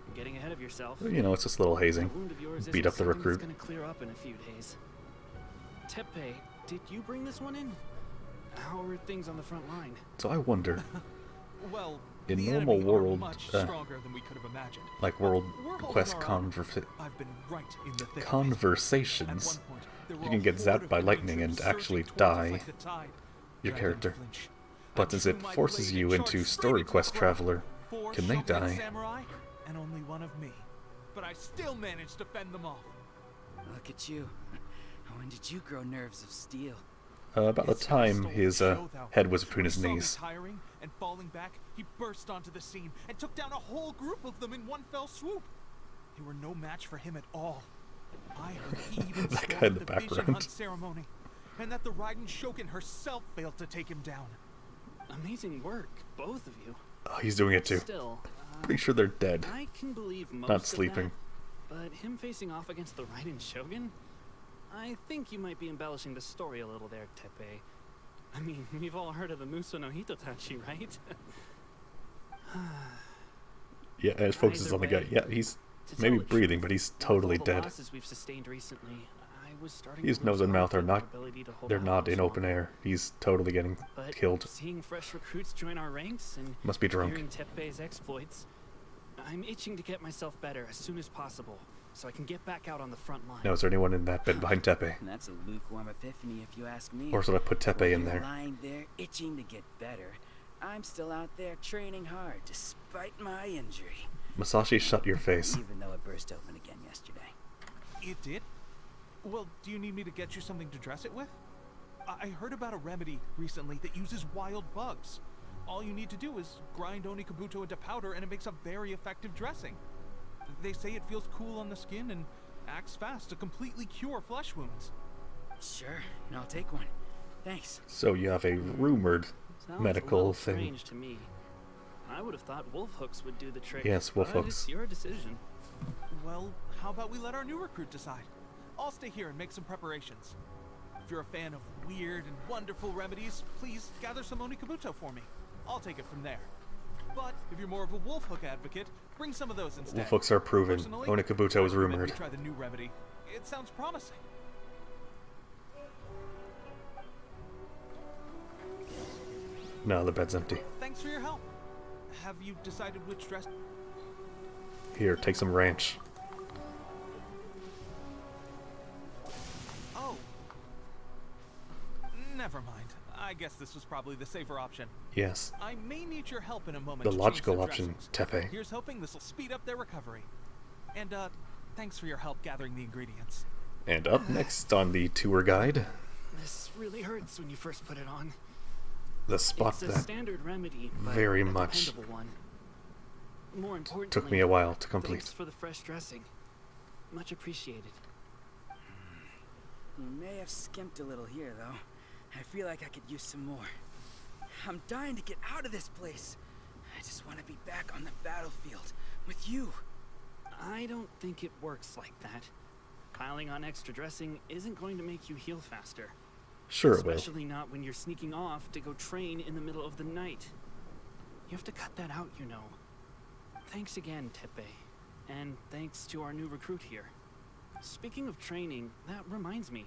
You're getting ahead of yourself. You know, it's just a little hazing. That wound of yours Beat isn't up the something recruit. that's gonna clear up in a few days. Tepe, did you bring this one in? How are things on the front line? So I wonder, Well, in the normal enemy are world, much stronger than we could have imagined. like world We're holding quest our own. I've been right in the thick of it. conversations, At one point, there you were can a get horde zapped of by enemy lightning troops and actually surging towards us die like the tide. your But I character. didn't flinch. But I since drew it my forces blade you and into charged Story straight into Quest the crowd. Traveler, 4 can they Shogun die? samurai and only one of me. But I still managed to fend them off. Look at you. When did you grow nerves of steel? About the His time stole the his show, though. head was between When his he saw me knees. tiring and falling back, he burst onto the scene and took down a whole group of them in one fell swoop. They were no match for him at all. I heard he even That spoke guy in at the the Vision background. Hunt ceremony, and that the Raiden Shogun herself failed to take him down. Amazing work, both of you. Oh, he's doing it too. Still, Pretty sure they're dead. I can believe most Not of sleeping. that, but him facing off against the Raiden Shogun? I think you might be embellishing the story a little there, Tepe. I mean, we've all heard of the Muso no Hitotachi, right? Yeah, it focuses Either on the guy. way, Yeah, he's to maybe tell the breathing, truth, but he's with totally all the dead. losses we've sustained recently, I was starting His to nose lose and mouth are confidence in our not, ability to hold they're out not in much open longer. air. He's totally getting But killed. seeing fresh recruits join our ranks and Must be drunk. hearing Tepe's exploits, I'm itching to get myself better as soon as possible, so I can get back out on the front line. Now, is there anyone in that bed behind Tepe? That's a lukewarm epiphany if you ask me. Or should I put Tepe in While there? you're lying there itching to get better, I'm still out there training hard despite my injury. Masashi, shut your face. Even though it burst open again yesterday. It did? Well, do you need me to get you something to dress it with? I heard about a remedy recently that uses wild bugs. All you need to do is grind Onikabuto into powder and it makes a very effective dressing. They say it feels cool on the skin and acts fast to completely cure flesh wounds. Sure, and I'll take one. Thanks. So you have a rumored Sounds medical a little thing. strange to me. I would have thought wolf hooks would do the trick. Yes, wolf but hooks. It's your decision. Well, how about we let our new recruit decide? I'll stay here and make some preparations. If you're a fan of weird and wonderful remedies, please gather some Onikabuto for me. I'll take it from there. But if you're more of a wolf hook advocate, bring some of those instead. Wolf hooks are proven. Personally, Onikabuto is I recommend rumored. we try the new remedy. It sounds promising. No, the bed's empty. Thanks for your help. Have you decided which dress? Here, take some ranch. Oh. Never mind. I guess this was probably the safer option. Yes. I may need your help in a moment. The to change logical their option, dressings. Tepe. Here's hoping this will speed up their recovery. And thanks for your help gathering the ingredients. And up next on the tour guide, This really hurts when you first put it on. the spot It's a that standard remedy, but very a much dependable one. More importantly, took me a while to complete. Thanks for the fresh dressing. Much appreciated. You may have skimped a little here, though. I feel like I could use some more. I'm dying to get out of this place. I just want to be back on the battlefield with you. I don't think it works like that. Piling on extra dressing isn't going to make you heal faster. Sure it will. Especially not when you're sneaking off to go train in the middle of the night. You have to cut that out, you know. Thanks again, Tepe. And thanks to our new recruit here. Speaking of training, that reminds me.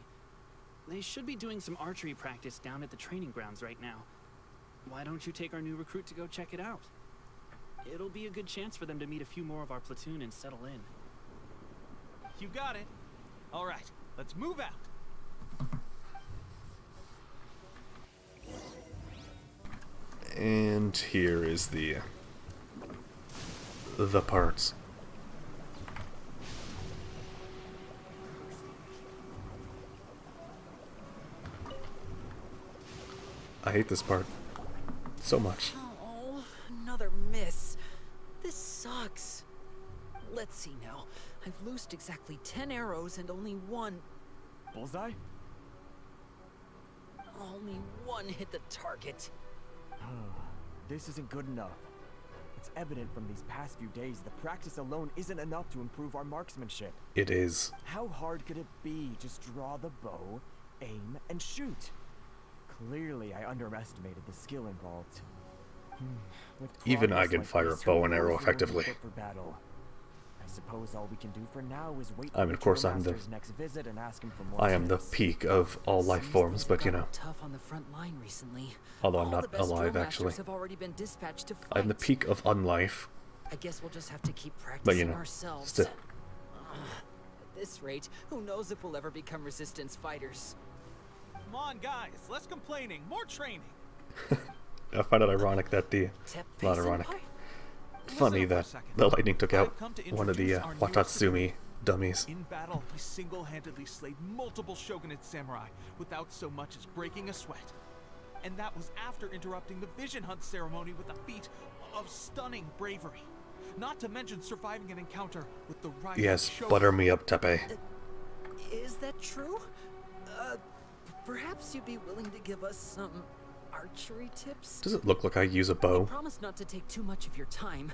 They should be doing some archery practice down at the training grounds right now. Why don't you take our new recruit to go check it out? It'll be a good chance for them to meet a few more of our platoon and settle in. You got it. All right, let's move out. And here is the parts. I hate this part so much. Oh, another miss. This sucks. Let's see now. I've loosed exactly 10 arrows and only one... Bullseye? Only one hit the target. This isn't good enough. It's evident from these past few days the practice alone isn't enough to improve our marksmanship. It is. How hard could it be? Just draw the bow, aim, and shoot. Clearly, I underestimated the skill involved. Even I can fire a bow and arrow effectively. For battle. I suppose all we can do for now is wait. I mean, of course, I'm the next visit and ask him for more I am the peak of all life forms, but you know. Tough on the front line recently. Although I'm not alive, actually. I'm the peak of unlife. I guess we'll just have to keep practicing but you know, ourselves. still. At this rate, who knows if we'll ever become resistance fighters. Come on, guys, less complaining, more training. I find it ironic that not ironic. Funny that the lightning took out one of the Watatsumi dummies. In battle, he single-handedly slayed multiple shogunate samurai without so much as breaking a sweat. And that was after interrupting the vision hunt ceremony with a feat of stunning bravery. Not to mention surviving an encounter with the rising Yes, shogun. butter me up, Tepe. Is that true? Perhaps you'd be willing to give us some archery tips? Does it look like I use a bow? I promise not to take too much of your time.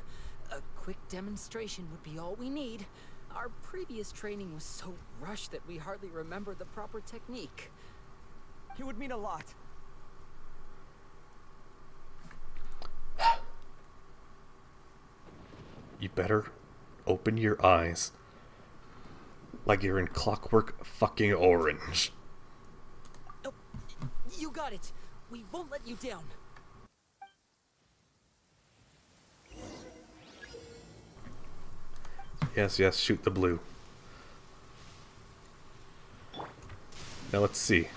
A quick demonstration would be all we need. Our previous training was so rushed that we hardly remember the proper technique. It would mean a lot. You better open your eyes like you're in Clockwork fucking Orange. Oh, you got it. We won't let you down. Yes, yes, shoot the blue. Now let's see.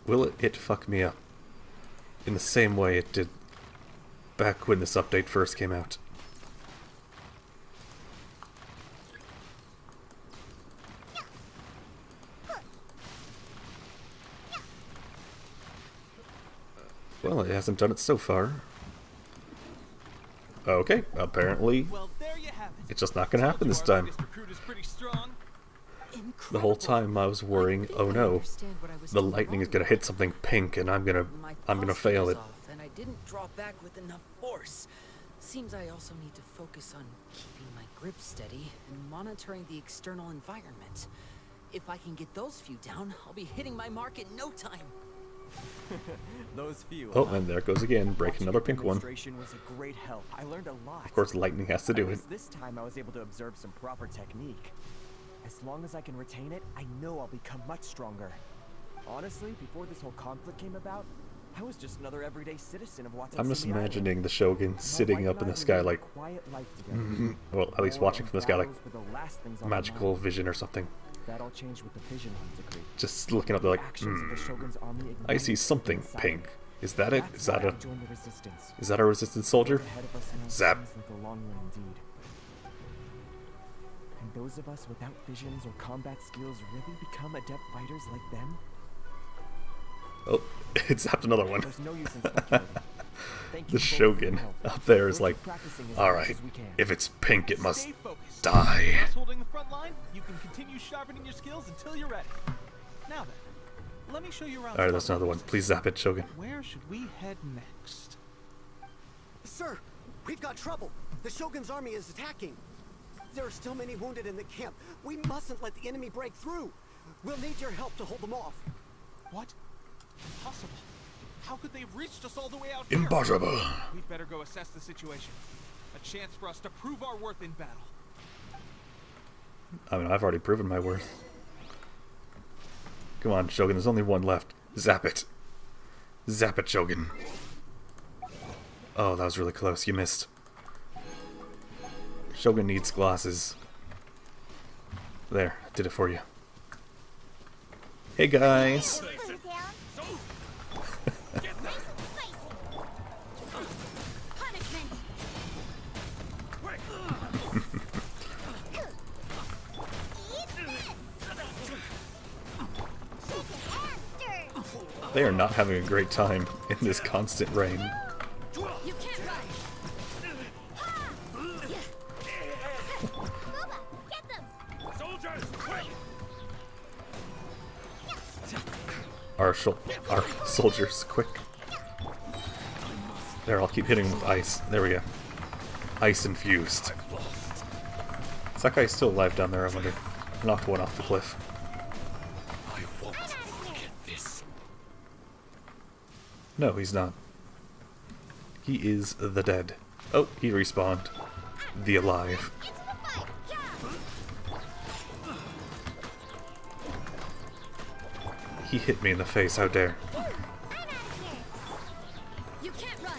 Will it fuck me up in the same way it did back when this update first came out? Well, it hasn't done it so far. Okay, apparently it's just not gonna happen this time. The whole time I was worrying, oh no, the lightning is gonna hit something pink and I'm gonna fail it. And I didn't draw back with enough force. Seems I also need to focus on keeping my grip steady and monitoring the external environment. If I can get those few down, I'll be hitting my mark in no time. Those few. Oh, and there it goes again, break another pink one. Was a great help. I learned a lot. Of course, lightning has to do it. This time I was able to observe some proper technique. As long as I can retain it, I know I'll become much stronger. Honestly, before this whole conflict came about, I was just another everyday citizen of Watatsumi I'm just Island. imagining the Shogun sitting up in the sky like, well, at least watching from the sky like magical vision or something. That all changed with the vision hunt decree. Just looking up there like, I see something pink. Is that it? Is that a resistance soldier? Zap. And those of us without visions or combat skills really become adept fighters like them? Oh, it zapped another one. There's no use in speculating. The Shogun up there is like, alright, if it's pink it must die. Holding the front line, you can continue sharpening your skills until you're ready. Now then, let me show you around. Alright, that's another one. Please zap it, Shogun. Where should we head next? Sir, we've got trouble. The Shogun's army is attacking. There are still many wounded in the camp. We mustn't let the enemy break through. We'll need your help to hold them off. What? Impossible. How could they have reached us all the way out here? Impossible. We'd better go assess the situation. A chance for us to prove our worth in battle. I mean, I've already proven my worth. Come on, Shogun, there's only one left. Zap it. Zap it, Shogun. Oh, that was really close. You missed. Shogun needs glasses. There, did it for you. Hey, guys. They are not having a great time in this constant rain. You can't run. Get them. Soldiers, quick! Our soldiers, quick. There, I'll keep hitting them with ice. There we go. Ice infused. Is that guy still alive down there, I wonder? Knocked one off the cliff. I won't forget this. No, he's not. He is the dead. Oh, he respawned. The alive. He hit me in the face, how dare. You can't run.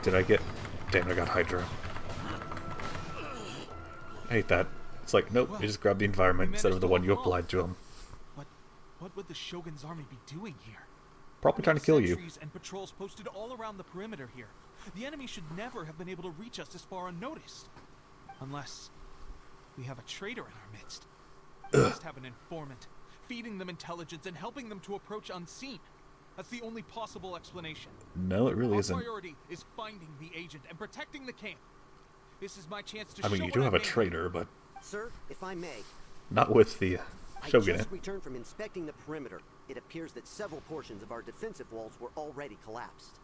Did I get... Damn, I got Hydro. I hate that. It's like, nope, you just grab the environment instead of the one you applied to him. What would the Shogun's army be doing here? Probably trying to kill you. Sentries and patrols posted all around the perimeter here. The enemy should never have been able to reach us this far unnoticed. Unless we have a traitor in our midst. We must have an informant, feeding them intelligence and helping them to approach unseen. That's the only possible explanation. No, it really isn't. Our priority is finding the agent and protecting the camp. This is my chance to I mean, show you do what have I a made. traitor, but Sir, if I may, not with the Shogun. I just returned from inspecting the perimeter. It appears that several portions of our defensive walls were already collapsed.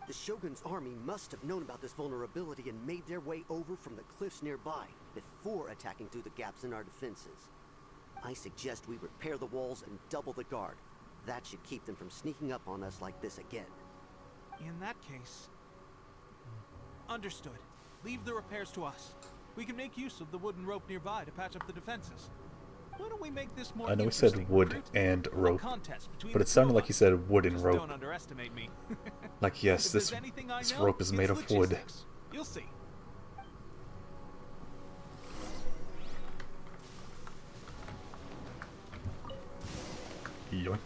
The Shogun's army must have known about this vulnerability and made their way over from the cliffs nearby before attacking through the gaps in our defenses. I suggest we repair the walls and double the guard. That should keep them from sneaking up on us like this again. In that case... Understood. Leave the repairs to us. We can make use of the wooden rope nearby to patch up the defenses. Why don't we make this more I know he interesting, said wood Recruit? and A rope, contest between but the it sounded two like of he us. said wood and Just rope. Don't underestimate me. Like, yes, If this there's anything I know, rope is made it's of wood. logistics. You'll see. Yoink.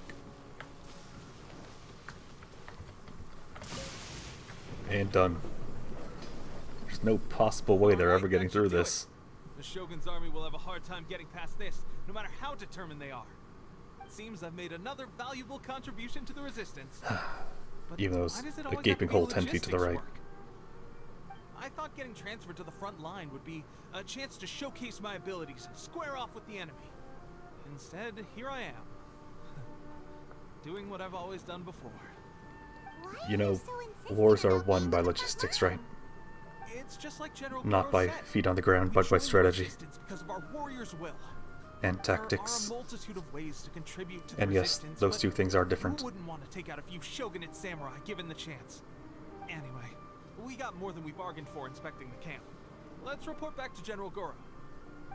And done. There's no possible way they're ever getting through this. The Shogun's army will have a hard time getting past this, no matter how determined they are. It seems I've made another valuable contribution to the resistance. But Even though why it's does it a always have gaping to be hole 10 feet to the logistics right. work? I thought getting transferred to the front line would be a chance to showcase my abilities and square off with the enemy. Instead, here I am. Doing what I've always done before. You know, wars are won by logistics, right? It's just like General Not Goro by said. feet on the ground, We but by join strategy resistance because of our warriors' will. and tactics. There are a multitude of ways to contribute to the And yes, resistance, those but two things are different. Who wouldn't want to take out a few shogunate samurai given the chance? Anyway, we got more than we bargained for inspecting the camp. Let's report back to General Goro.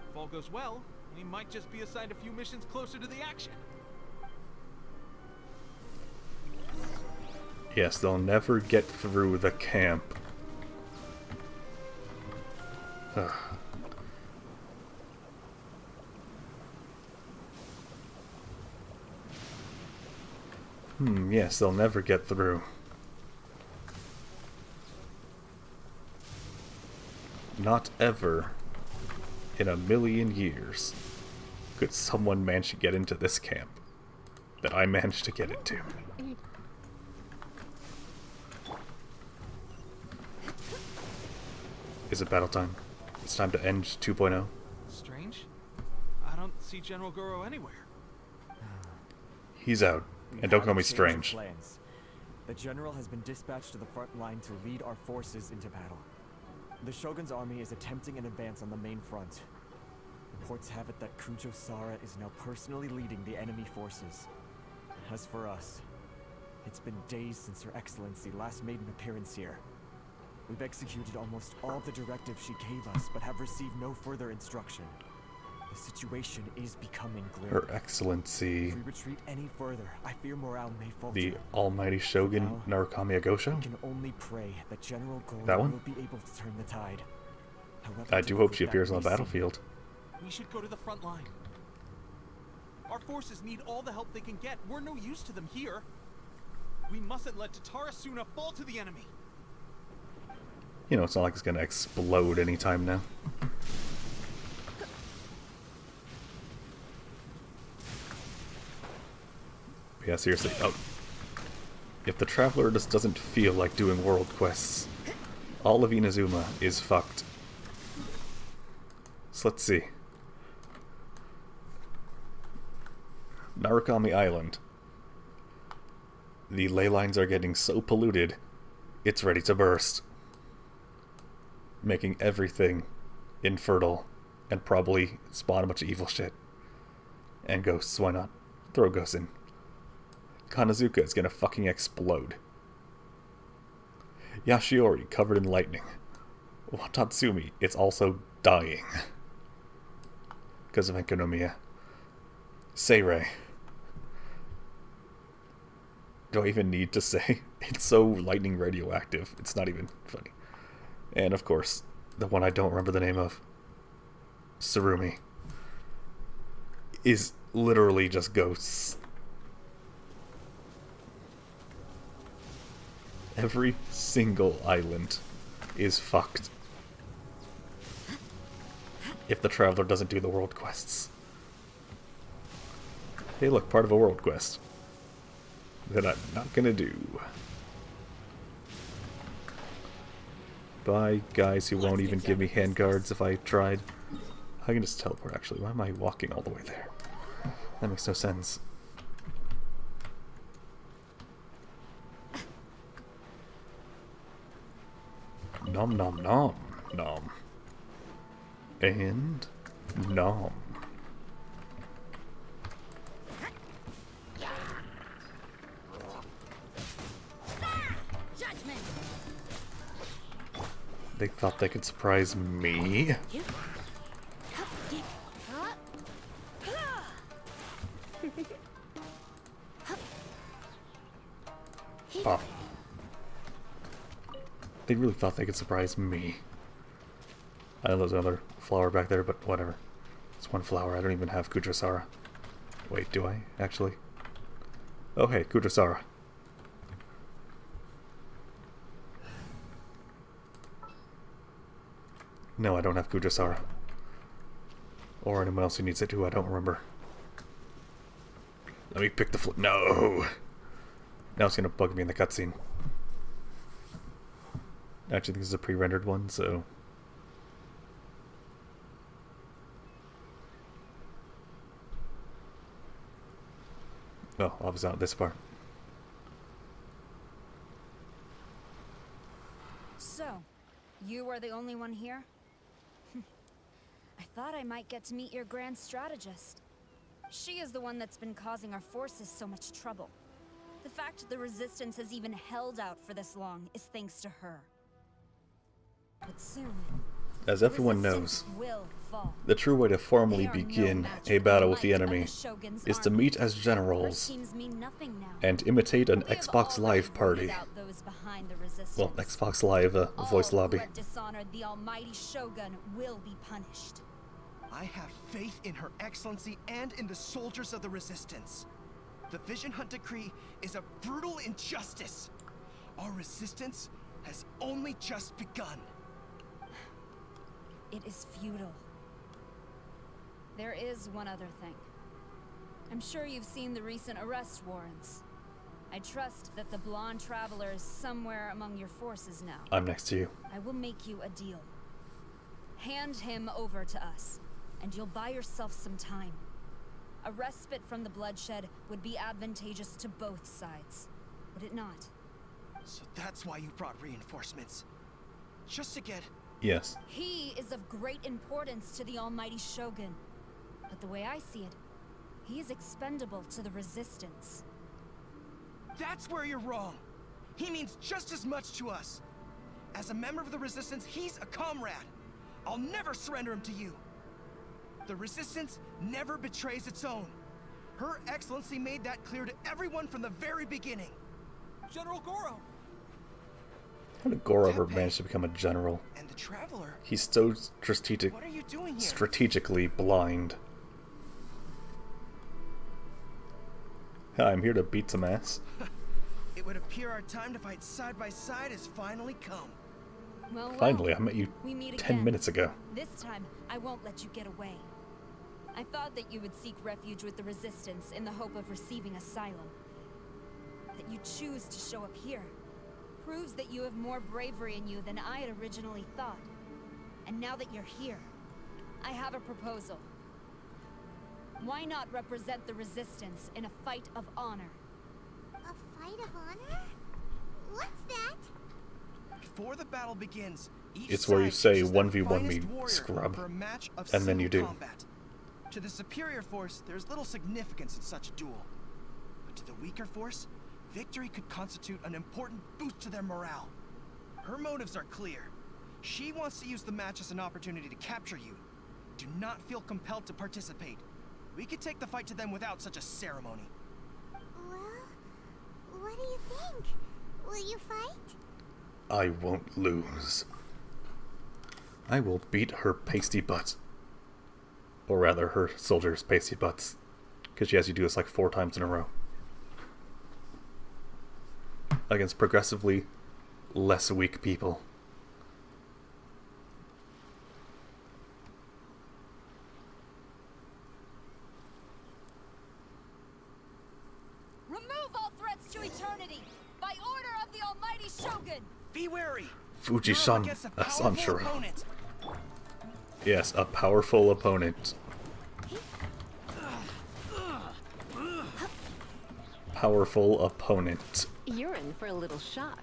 If all goes well, we might just be assigned a few missions closer to the action. Yes, they'll never get through the camp. Ugh. Yes, they'll never get through. Not ever in a million years could someone manage to get into this camp that I managed to get into. Is it battle time? It's time to end 2.0. Strange. I don't see General Goro anywhere. He's out. And don't call me strange. The general has been dispatched to the front line to lead our forces into battle. The Shogun's army is attempting an advance on the main front. Reports have it that Kujo Sara is now personally leading the enemy forces. As for us, it's been days since Her Excellency last made an appearance here. We've executed almost all the directives she gave us, but have received no further instruction. The situation is becoming grim. Her Excellency. If we retreat any further, I fear morale may falter. The Almighty Shogun Narukami Agosho? We can only pray that General Goro That one? will be able to turn the tide. However, I do hope she difficult appears that on the may seem. battlefield. We should go to the front line. Our forces need all the help they can get. We're no use to them here. We mustn't let Tatara Suna fall to the enemy. You know, it's not like it's gonna explode anytime now. But yeah, seriously. Oh. If the Traveler just doesn't feel like doing world quests, all of Inazuma is fucked. So let's see. Narukami Island. The ley lines are getting so polluted, it's ready to burst. Making everything infertile and probably spawn a bunch of evil shit. And ghosts, why not? Throw ghosts in. Kanazuka is gonna fucking explode. Yashiori covered in lightning. Watatsumi is also dying. Because of Enkanomiya. Seirei. Do I even need to say? It's so lightning radioactive. It's not even funny. And of course, the one I don't remember the name of, Tsurumi, is literally just ghosts. Every single island is fucked. If the Traveler doesn't do the world quests. Hey look, part of a world quest that I'm not gonna do. Bye, guys who won't even give me handguards if I tried. I can just teleport, actually. Why am I walking all the way there? That makes no sense. Nom nom nom. Nom. And nom. They thought they could surprise me. Pop. They really thought they could surprise me. I know there's another flower back there, but whatever. It's one flower. I don't even have Kudrasara. Wait, do I? Actually? Oh, hey, Kudrasara. No, I don't have Kudrasara. Or anyone else who needs it who I don't remember. Let me pick the No! Now it's gonna bug me in the cutscene. Actually, this is a pre-rendered one, so... Oh, obviously not this part. So, you are the only one here? I thought I might get to meet your grand strategist. She is the one that's been causing our forces so much trouble. The fact the Resistance has even held out for this long is thanks to her. But soon, as everyone knows, the true way to formally begin a battle with the enemy is to meet as generals and imitate an Xbox Live party. Well, Xbox Live voice lobby. The almighty Shogun will be punished. I have faith in Her Excellency and in the soldiers of the Resistance. The Vision Hunt Decree is a brutal injustice. Our resistance has only just begun. It is futile. There is one other thing. I'm sure you've seen the recent arrest warrants. I trust that the blonde traveler is somewhere among your forces now. I'm next to you. I will make you a deal. Hand him over to us, and you'll buy yourself some time. A respite from the bloodshed would be advantageous to both sides, would it not? So that's why you brought reinforcements. Just to get... Yes. He is of great importance to the almighty Shogun. But the way I see it, he is expendable to the Resistance. That's where you're wrong. He means just as much to us. As a member of the Resistance, he's a comrade. I'll never surrender him to you. The Resistance never betrays its own. Her Excellency made that clear to everyone from the very beginning. General Goro! How did Goro ever manage to become a general? And the Traveler. He's so What are you doing here? strategically blind. I'm here to beat some ass. It would appear our time to fight side by side has finally come. Well, Finally, I met you we meet 10 again. minutes ago. This time, I won't let you get away. I thought that you would seek refuge with the Resistance in the hope of receiving asylum. That you choose to show up here proves that you have more bravery in you than I had originally thought. And now that you're here, I have a proposal. Why not represent the Resistance in a fight of honor? A fight of honor? What's that? Before the battle begins, each It's where you side say chooses their 1v1 me, finest warrior scrub. for a match of And then you single do. combat. To the superior force, there's little significance in such a duel. But to the weaker force, victory could constitute an important boost to their morale. Her motives are clear. She wants to use the match as an opportunity to capture you. Do not feel compelled to participate. We could take the fight to them without such a ceremony. Well, what do you think? Will you fight? I won't lose. I will beat her pasty butt. Or rather, her soldiers' pasty butts. Because she has you do this like 4 times in a row. Against progressively less weak people. Remove all threats to eternity by order of the almighty Shogun. Be wary. Fuji-san, Against a a powerful Sanshiro. opponent. Yes, a powerful opponent. Powerful opponent. You're in for a little shock.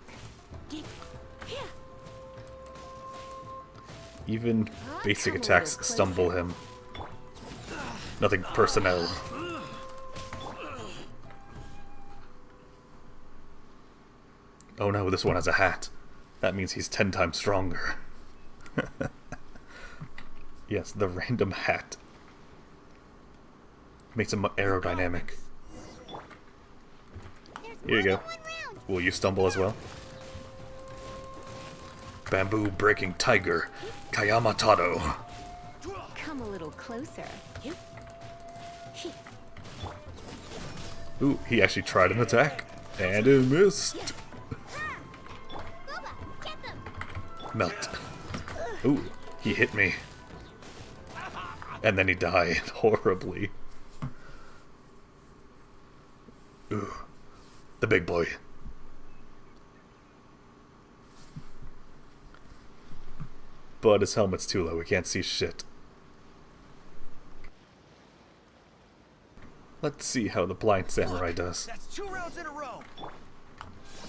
Even basic attacks stumble him. Nothing personnel. Oh no, this one has a hat. That means he's 10 times stronger. Yes, the random hat. Makes him aerodynamic. Here you go. Will you stumble as well? Bamboo breaking tiger, Kayama Tado. Come a little closer. Ooh, he actually tried an attack, and it missed. Melt. Ooh, he hit me. And then he died horribly. Ooh, the big boy. But his helmet's too low, we can't see shit. Let's see how the blind samurai does. That's 2 rounds in a row.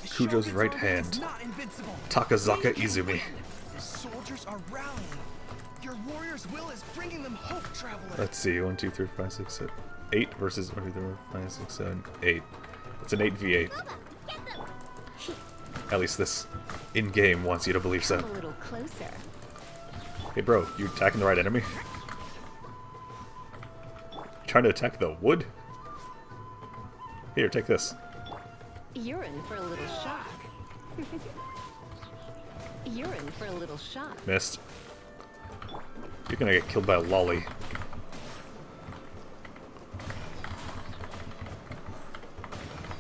Kujo's right hand. Not invincible. Takazaka Izumi. The soldiers are rallying. Your warrior's will is bringing them hope, traveler. Let's see, 1, 2, 3, 4, 5, 6, 7, 8 versus 1, 2, 3, 4, 5, 6, 7, 8. It's an 8v8. At least this in-game wants you to believe so. Come a little closer. Hey bro, you attacking the right enemy? Trying to attack the wood? Here, take this. You're in for a little shock. You're in for a little shock. Missed. You're gonna get killed by a lolly.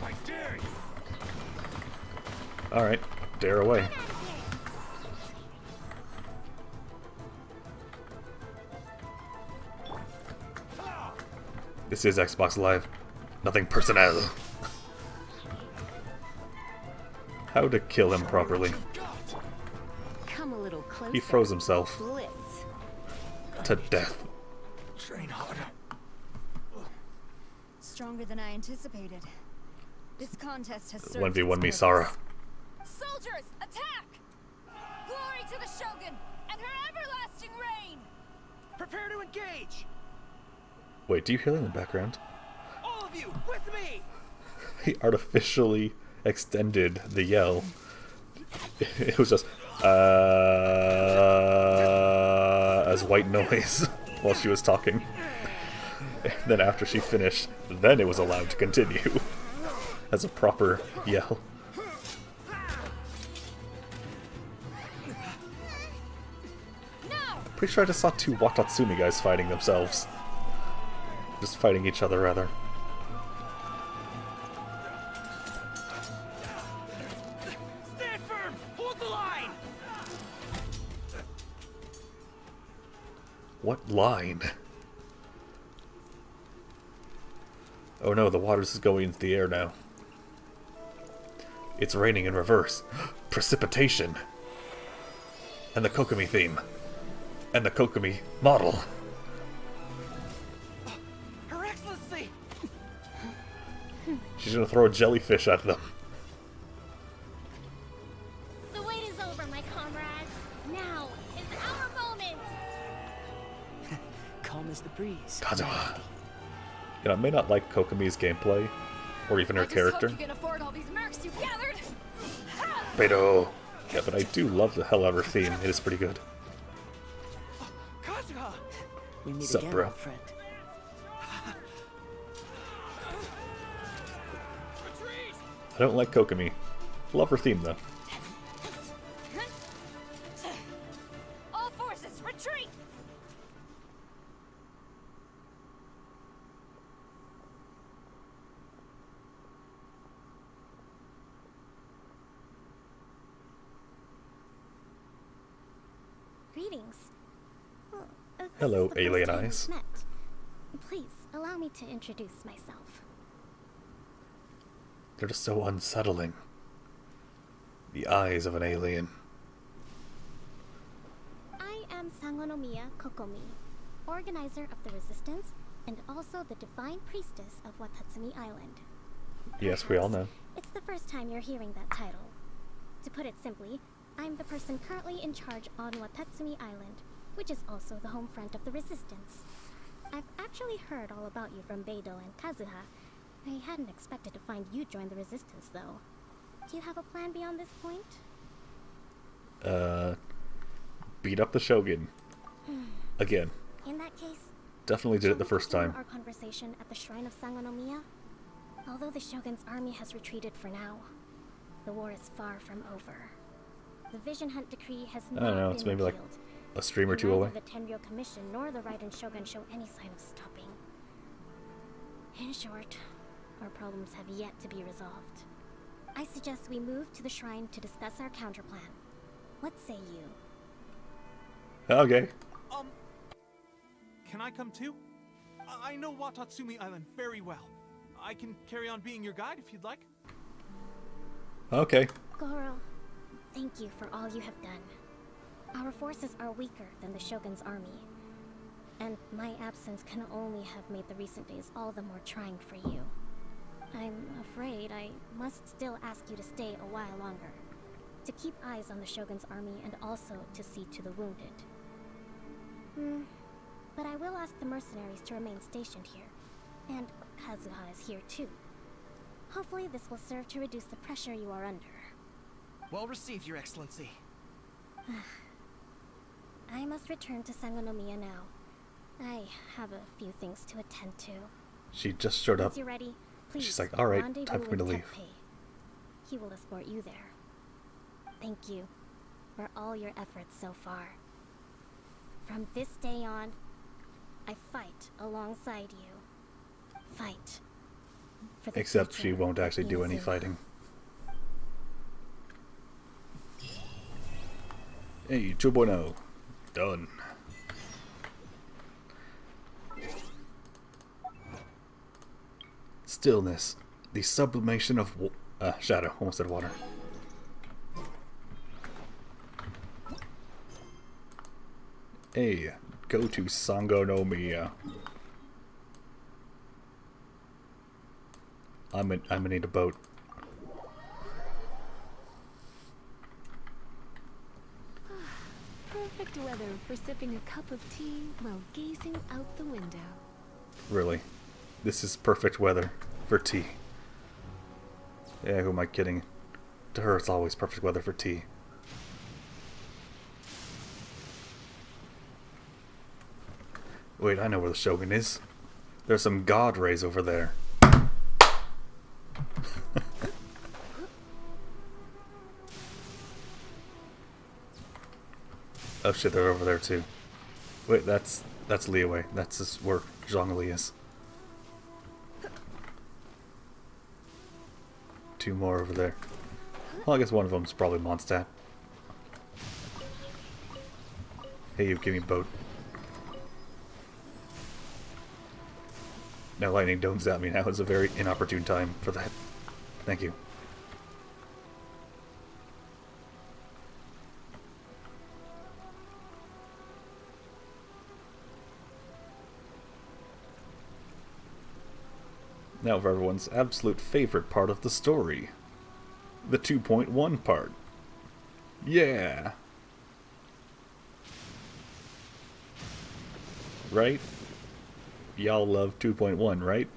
I dare you. Alright, dare away. This is Xbox Live. Nothing personnel. How to kill him properly. Come a little closer. He froze himself Blitz. to death. Train harder. Stronger than I anticipated. This contest has served 1v1 its me, purpose. Sara. Soldiers, attack! Glory to the Shogun and her everlasting reign! Prepare to engage! Wait, do you hear that in the background? All of you, with me! He artificially extended the yell. It was just as white noise while she was talking. And then after she finished, then it was allowed to continue as a proper yell. Pretty sure I just saw two Watatsumi guys fighting themselves. Just fighting each other, rather. Stand firm! Hold the line! What line? Oh no, the waters is going into the air now. It's raining in reverse. Precipitation! And the Kokomi theme. And the Kokomi model. Her Excellency! She's gonna throw a jellyfish at them. The wait is over, my comrades. Now is our moment. Calm as the breeze. Kazuha. You know, I may not like Kokomi's gameplay, or even her character. You can afford all these mercs you've gathered. Beto! Yeah, but I do love the hell out of her theme. It is pretty good. Kazuha! We meet Sup, again, bro? old friend. I don't like Kokomi. Love her theme, though. All forces, retreat! Greetings. Well, this Hello, is the first alien time we've eyes. met. Please, allow me to introduce myself. They're just so unsettling. The eyes of an alien. I am Sangonomiya Kokomi, organizer of the Resistance, and also the Divine Priestess of Watatsumi Island. Yes, we all know. It's the first time you're hearing that title. To put it simply, I'm the person currently in charge on Watatsumi Island, which is also the home front of the Resistance. I've actually heard all about you from Beidou and Kazuha. I hadn't expected to find you join the Resistance, though. Do you have a plan beyond this point? Beat up the Shogun. Again. In that case, Definitely did it the first shall we time. continue our conversation at the Shrine of Sangonomiya? Although the Shogun's army has retreated for now, the war is far from over. The Vision Hunt decree has I not don't know, been it's maybe like repealed. a stream or And two neither away. the Tenryou Commission nor the Raiden Shogun show any sign of stopping. In short, our problems have yet to be resolved. I suggest we move to the shrine to discuss our counterplan. What say you? Okay. Can I come too? I know Watatsumi Island very well. I can carry on being your guide if you'd like. Okay. Goro, thank you for all you have done. Our forces are weaker than the Shogun's army, and my absence can only have made the recent days all the more trying for you. I'm afraid I must still ask you to stay a while longer, to keep eyes on the Shogun's army and also to see to the wounded. But I will ask the mercenaries to remain stationed here, and Kazuha is here too. Hopefully this will serve to reduce the pressure you are under. Well received, Your Excellency. I must return to Sangonomiya now. I have a few things to attend to. She just showed up. Once you're ready, please She's like, alright, rendezvous time for me to with leave. Teppei. He will escort you there. Thank you for all your efforts so far. From this day on, I fight alongside you. Fight. For the Except she future won't of actually do any Inazuma. fighting. Hey, Chubono. Done. Stillness. The sublimation of shadow. Almost said water. Hey, go to Sangonomiya. I'm gonna need a boat. perfect weather for sipping a cup of tea while gazing out the window. Really? This is perfect weather for tea. Yeah, who am I kidding? To her, it's always perfect weather for tea. Wait, I know where the Shogun is. There's some god rays over there. Oh shit, they're over there too. Wait, that's Liyue. That's just where Zhongli is. Two more over there. Well, I guess one of them's probably Mondstadt. Hey, you, give me a boat. Now lightning domes at me. Now is a very inopportune time for that. Thank you. Now for everyone's absolute favorite part of the story. The 2.1 part. Yeah! Right? Y'all love 2.1, right?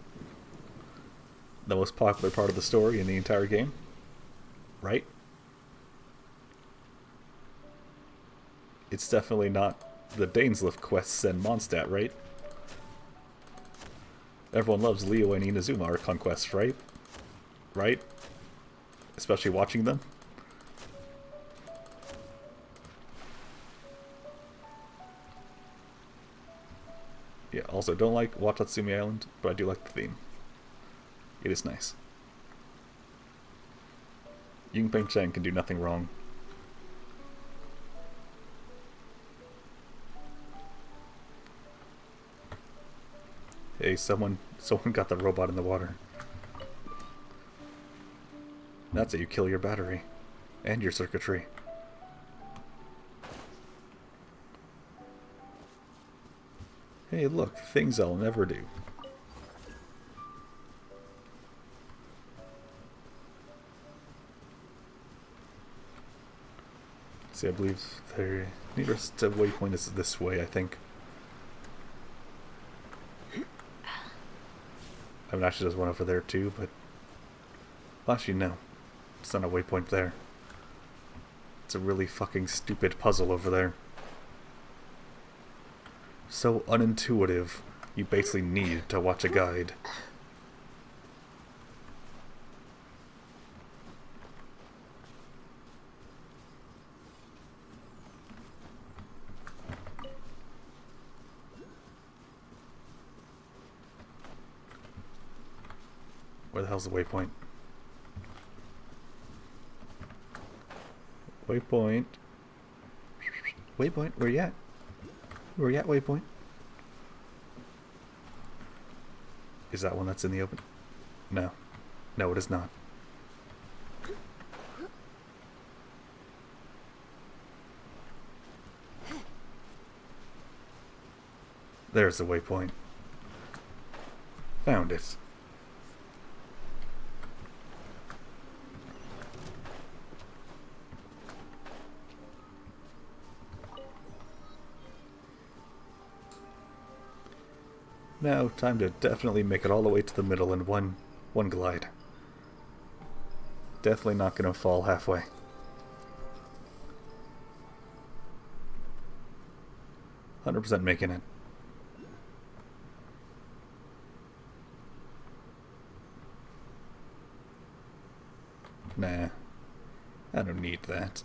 The most popular part of the story in the entire game? Right? It's definitely not the Dainslift quests and Mondstadt, right? Everyone loves Liyue and Inazuma Archon quests, right? Right? Especially watching them. Yeah, also don't like Watatsumi Island, but I do like the theme. It is nice. Yunpeng Chang can do nothing wrong. Hey, someone got the robot in the water. That's how you kill your battery. And your circuitry. Hey, look, things I'll never do. See, I believe the nearest waypoint is this way, I think. I mean, actually there's one over there too, but... Well, actually, no. It's not a waypoint there. It's a really fucking stupid puzzle over there. So unintuitive, you basically need to watch a guide. Where the hell's the waypoint? Waypoint. Waypoint, where you at? Where you at, waypoint? Is that one that's in the open? No. No, it is not. There's the waypoint. Found it. Now, time to definitely make it all the way to the middle in one glide. Definitely not gonna fall halfway. %100% making it. Nah, I don't need that.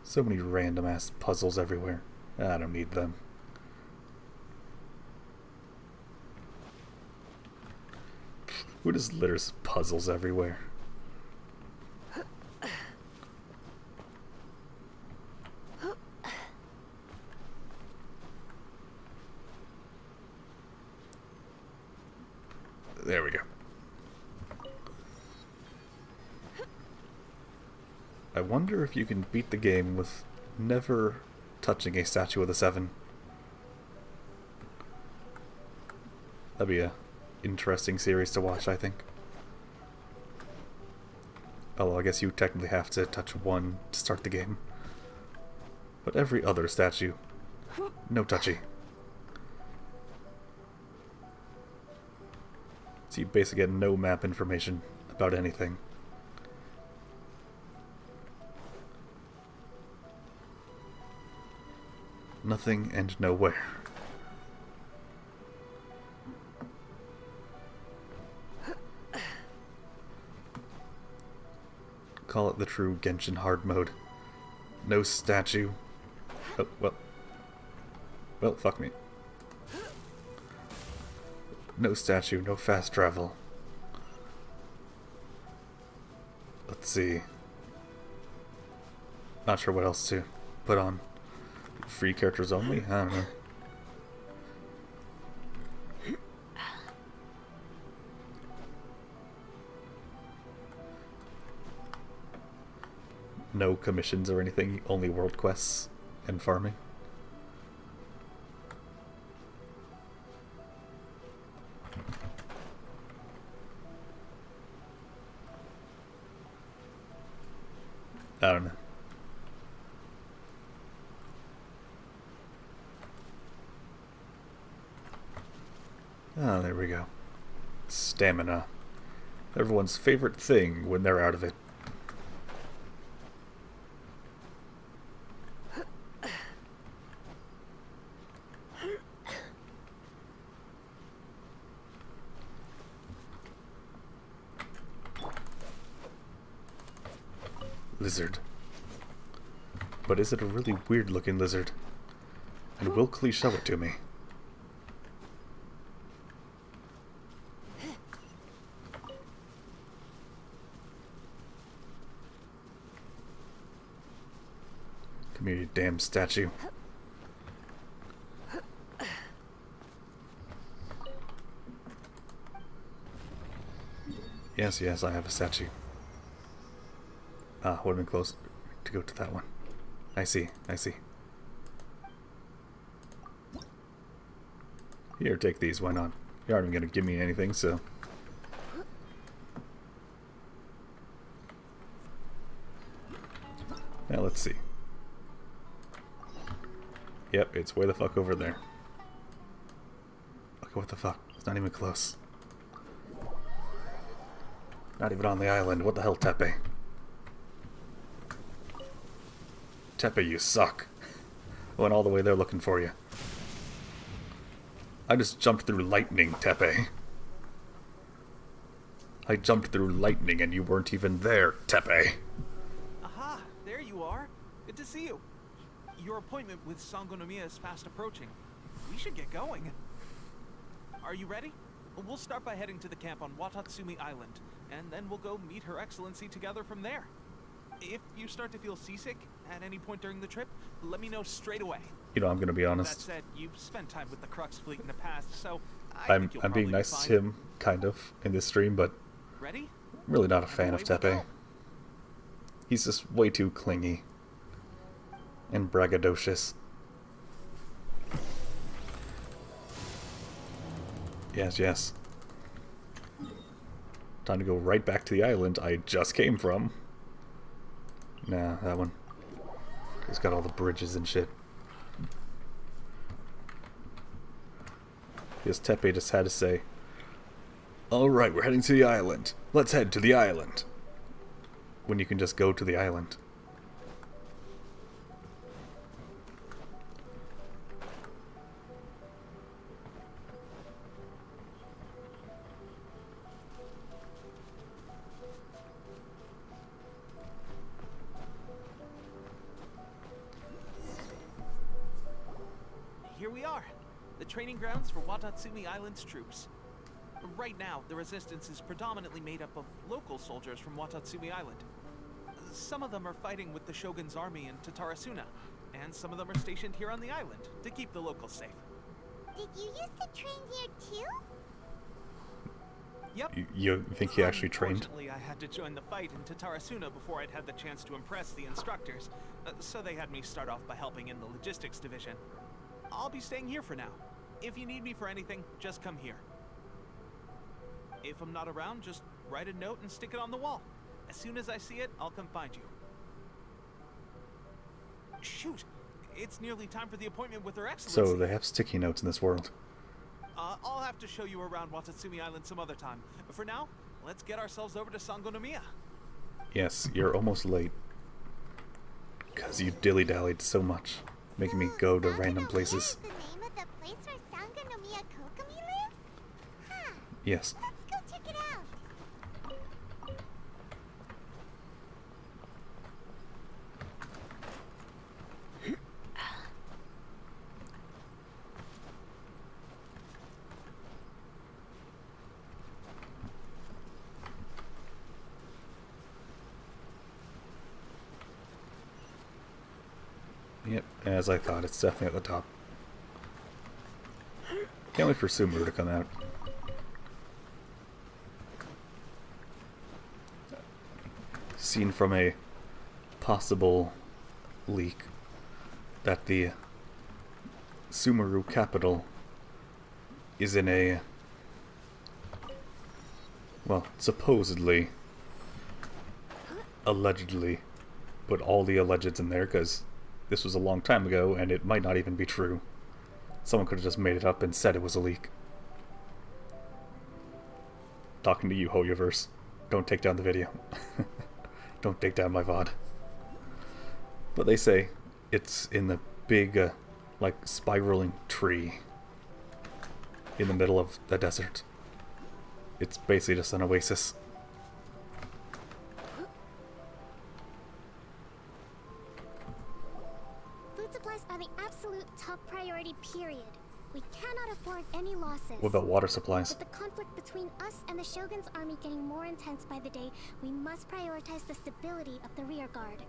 So many random ass puzzles everywhere. I don't need them. Who just litters puzzles everywhere? There we go. I wonder if you can beat the game with never touching a statue of the Seven. That'd be a interesting series to watch, I think. Although I guess you technically have to touch one to start the game. But every other statue, no touchy. So you basically get no map information about anything. Nothing and nowhere. Call it the true Genshin hard mode. No statue. Oh, well. Well, fuck me. No statue, no fast travel. Let's see. Not sure what else to put on. Free characters only? I don't know. No commissions or anything, only world quests and farming. I don't know. Oh, there we go. Stamina. Everyone's favorite thing when they're out of it. Lizard. But is it a really weird looking lizard? And will Klee show it to me? Come here, you damn statue. Yes, yes, I have a statue. Ah, would have been close to go to that one. I see, I see. Here, take these, why not? You aren't even gonna give me anything, so... Now let's see. Yep, it's way the fuck over there. Okay, what the fuck? It's not even close. Not even on the island. What the hell, Tepe? Tepe, you suck. I went all the way there looking for you. I just jumped through lightning, Tepe. I jumped through lightning and you weren't even there, Tepe. Aha, there you are. Good to see you. Your appointment with Sangonomiya is fast approaching. We should get going. Are you ready? We'll start by heading to the camp on Watatsumi Island, and then we'll go meet Her Excellency together from there. If you start to feel seasick at any point during the trip, let me know straight away. You know, I'm gonna be honest. That said, you've spent time with the Crux fleet in the past, so I'm being nice to him, kind of, in this stream, but ready? I'm really not a fan of Tepe. He's just way too clingy and braggadocious. Yes, yes. Time to go right back to the island I just came from. Nah, that one. It's got all the bridges and shit. Because Tepe just had to say, alright, we're heading to the island. Let's head to the island. When you can just go to the island. Here we are, the training grounds for Watatsumi Island's troops. Right now, the resistance is predominantly made up of local soldiers from Watatsumi Island. Some of them are fighting with the Shogun's army in Tatarasuna, and some of them are stationed here on the island to keep the locals safe. Did you used to train here too? Yep. You think he actually trained? Unfortunately, I had to join the fight in Tatarasuna before I'd had the chance to impress the instructors, so they had me start off by helping in the logistics division. I'll be staying here for now. If you need me for anything, just come here. If I'm not around, just write a note and stick it on the wall. As soon as I see it, I'll come find you. Shoot! It's nearly time for the appointment with Her Excellency. So they have sticky notes in this world. I'll have to show you around Watatsumi Island some other time. But for now, let's get ourselves over to Sangonomiya. Yes, you're almost late. Because you dilly-dallied so much, making me go to random places. The name of the place where Sangonomiya Kokomi lives? Huh. Yes. Let's go check it out. Yep, as I thought, it's definitely at the top. Can't wait for Sumeru to come out. Seen from a possible leak that the Sumeru capital is in a, well, supposedly, allegedly, put all the allegeds in there because this was a long time ago and it might not even be true. Someone could have just made it up and said it was a leak. Talking to you, Hoyoverse. Don't take down the video. Don't take down my VOD. But they say it's in the big, like, spiraling tree in the middle of the desert. It's basically just an oasis. Food supplies are the absolute top priority, period. We cannot afford any losses. What about water supplies? With the conflict between us and the Shogun's army getting more intense by the day, we must prioritize the stability of the rear guard.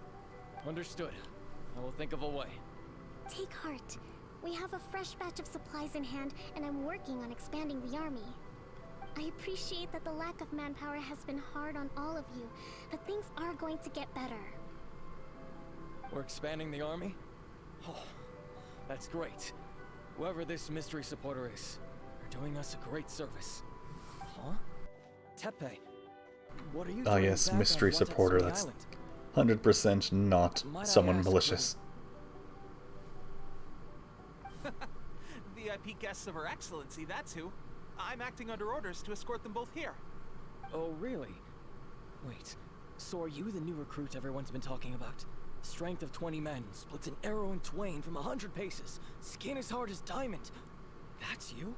Understood. I will think of a way. Take heart. We have a fresh batch of supplies in hand, and I'm working on expanding the army. I appreciate that the lack of manpower has been hard on all of you, but things are going to get better. We're expanding the army? Oh, that's great. Whoever this mystery supporter is, they're doing us a great service. Huh? Tepe, what are you doing? Ah yes, back mystery on supporter. Watatsumi That's Island? 100% not Might I someone ask malicious. VIP guests of Her Excellency, that's who. I'm acting under orders to escort them both here. Oh, really? Wait, so are you the new recruit everyone's been talking about? Strength of 20 men, splits an arrow in twain from 100 paces, skin as hard as diamond. That's you?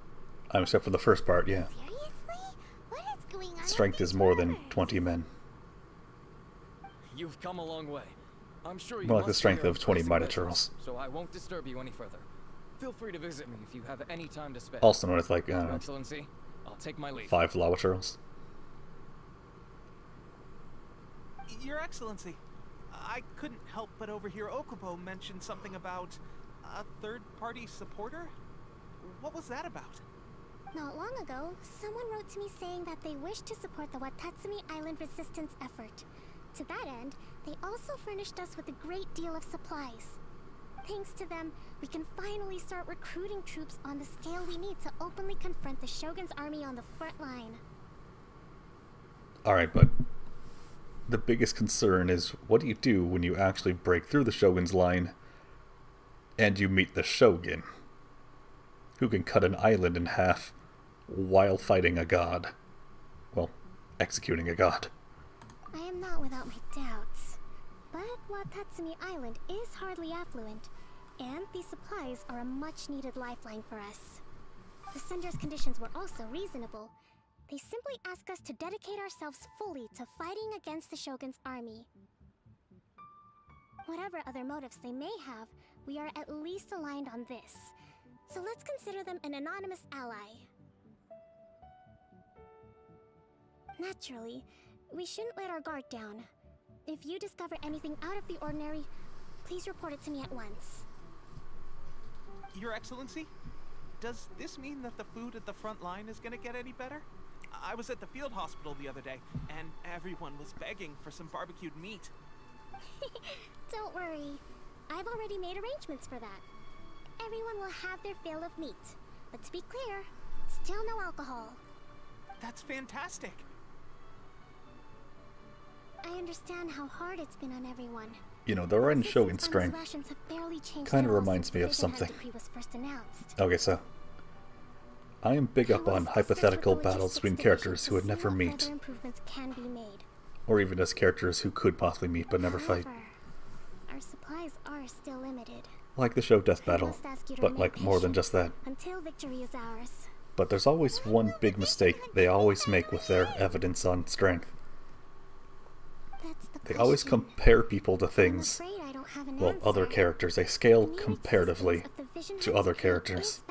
Except for the first part, yeah. Seriously? What is going on? Strength is more than 20 men. You've come a long way. I'm sure you More like the must be strength here of on 20 pressing Mighty business, Turtles. So I won't disturb you any further. Feel free to visit me if you have any time to spare. Also known as, like, I don't Your know, Excellency, I'll take my leave. 5 Lava Turtles. Your Excellency, I couldn't help but overhear Okubo mention something about a third-party supporter? What was that about? Not long ago, someone wrote to me saying that they wish to support the Watatsumi Island resistance effort. To that end, they also furnished us with a great deal of supplies. Thanks to them, we can finally start recruiting troops on the scale we need to openly confront the Shogun's army on the front line. Alright, but the biggest concern is, what do you do when you actually break through the Shogun's line and you meet the Shogun, who can cut an island in half while fighting a god? Well, executing a god. I am not without my doubts, but Watatsumi Island is hardly affluent, and these supplies are a much-needed lifeline for us. The sender's conditions were also reasonable. They simply ask us to dedicate ourselves fully to fighting against the Shogun's army. Whatever other motives they may have, we are at least aligned on this. So let's consider them an anonymous ally. Naturally, we shouldn't let our guard down. If you discover anything out of the ordinary, please report it to me at once. Your Excellency, does this mean that the food at the front line is gonna get any better? I was at the field hospital the other day, and everyone was begging for some barbecued meat. Don't worry. I've already made arrangements for that. Everyone will have their fill of meat. But to be clear, still no alcohol. That's fantastic. I understand how hard it's been on everyone. You know, the Raiden Shogun strength kind of reminds me of something. Okay, so I am big up on hypothetical battles between characters who would never meet, or even as characters who could possibly meet but never fight. Our supplies are still limited. Like the show Death Battle, but like more than just that. Until victory is ours. But there's always one big mistake they always make with their evidence on strength. They always compare people to things, well, other characters. They scale comparatively to other characters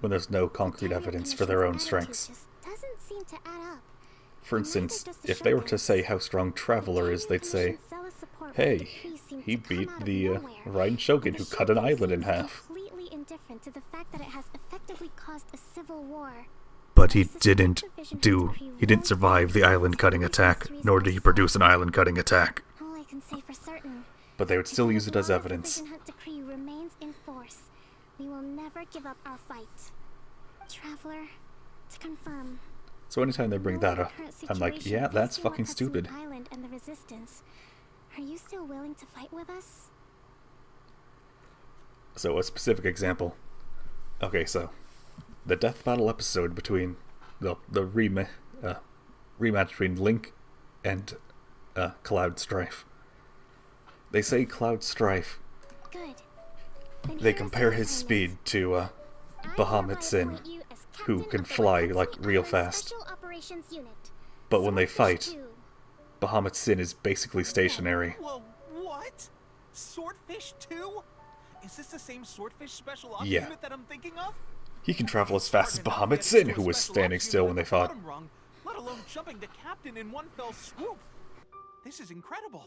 when there's no concrete evidence for their own strengths. For instance, if they were to say how strong Traveler is, they'd say, hey, he beat the Raiden Shogun who cut an island in half. But he didn't survive the island cutting attack, nor did he produce an island cutting attack. But they would still use it as evidence. We will never give up our fight. Traveler, to confirm. So anytime they bring that up, I'm like, yeah, that's fucking stupid. Island and the Resistance. Are you still willing to fight with us? So a specific example. Okay, so the Death Battle episode between the rematch between Link and Cloud Strife. They say Cloud Strife. They compare his speed to Bahamut Sin, who can fly like real fast. But when they fight, Bahamut Sin is basically stationary. Whoa, what? Swordfish 2? Is this the same Swordfish special ops Yeah. unit that I'm thinking of? He can travel as fast as Bahamut Sin, who was standing still when they fought. Let alone jumping to captain in one fell swoop. This is incredible.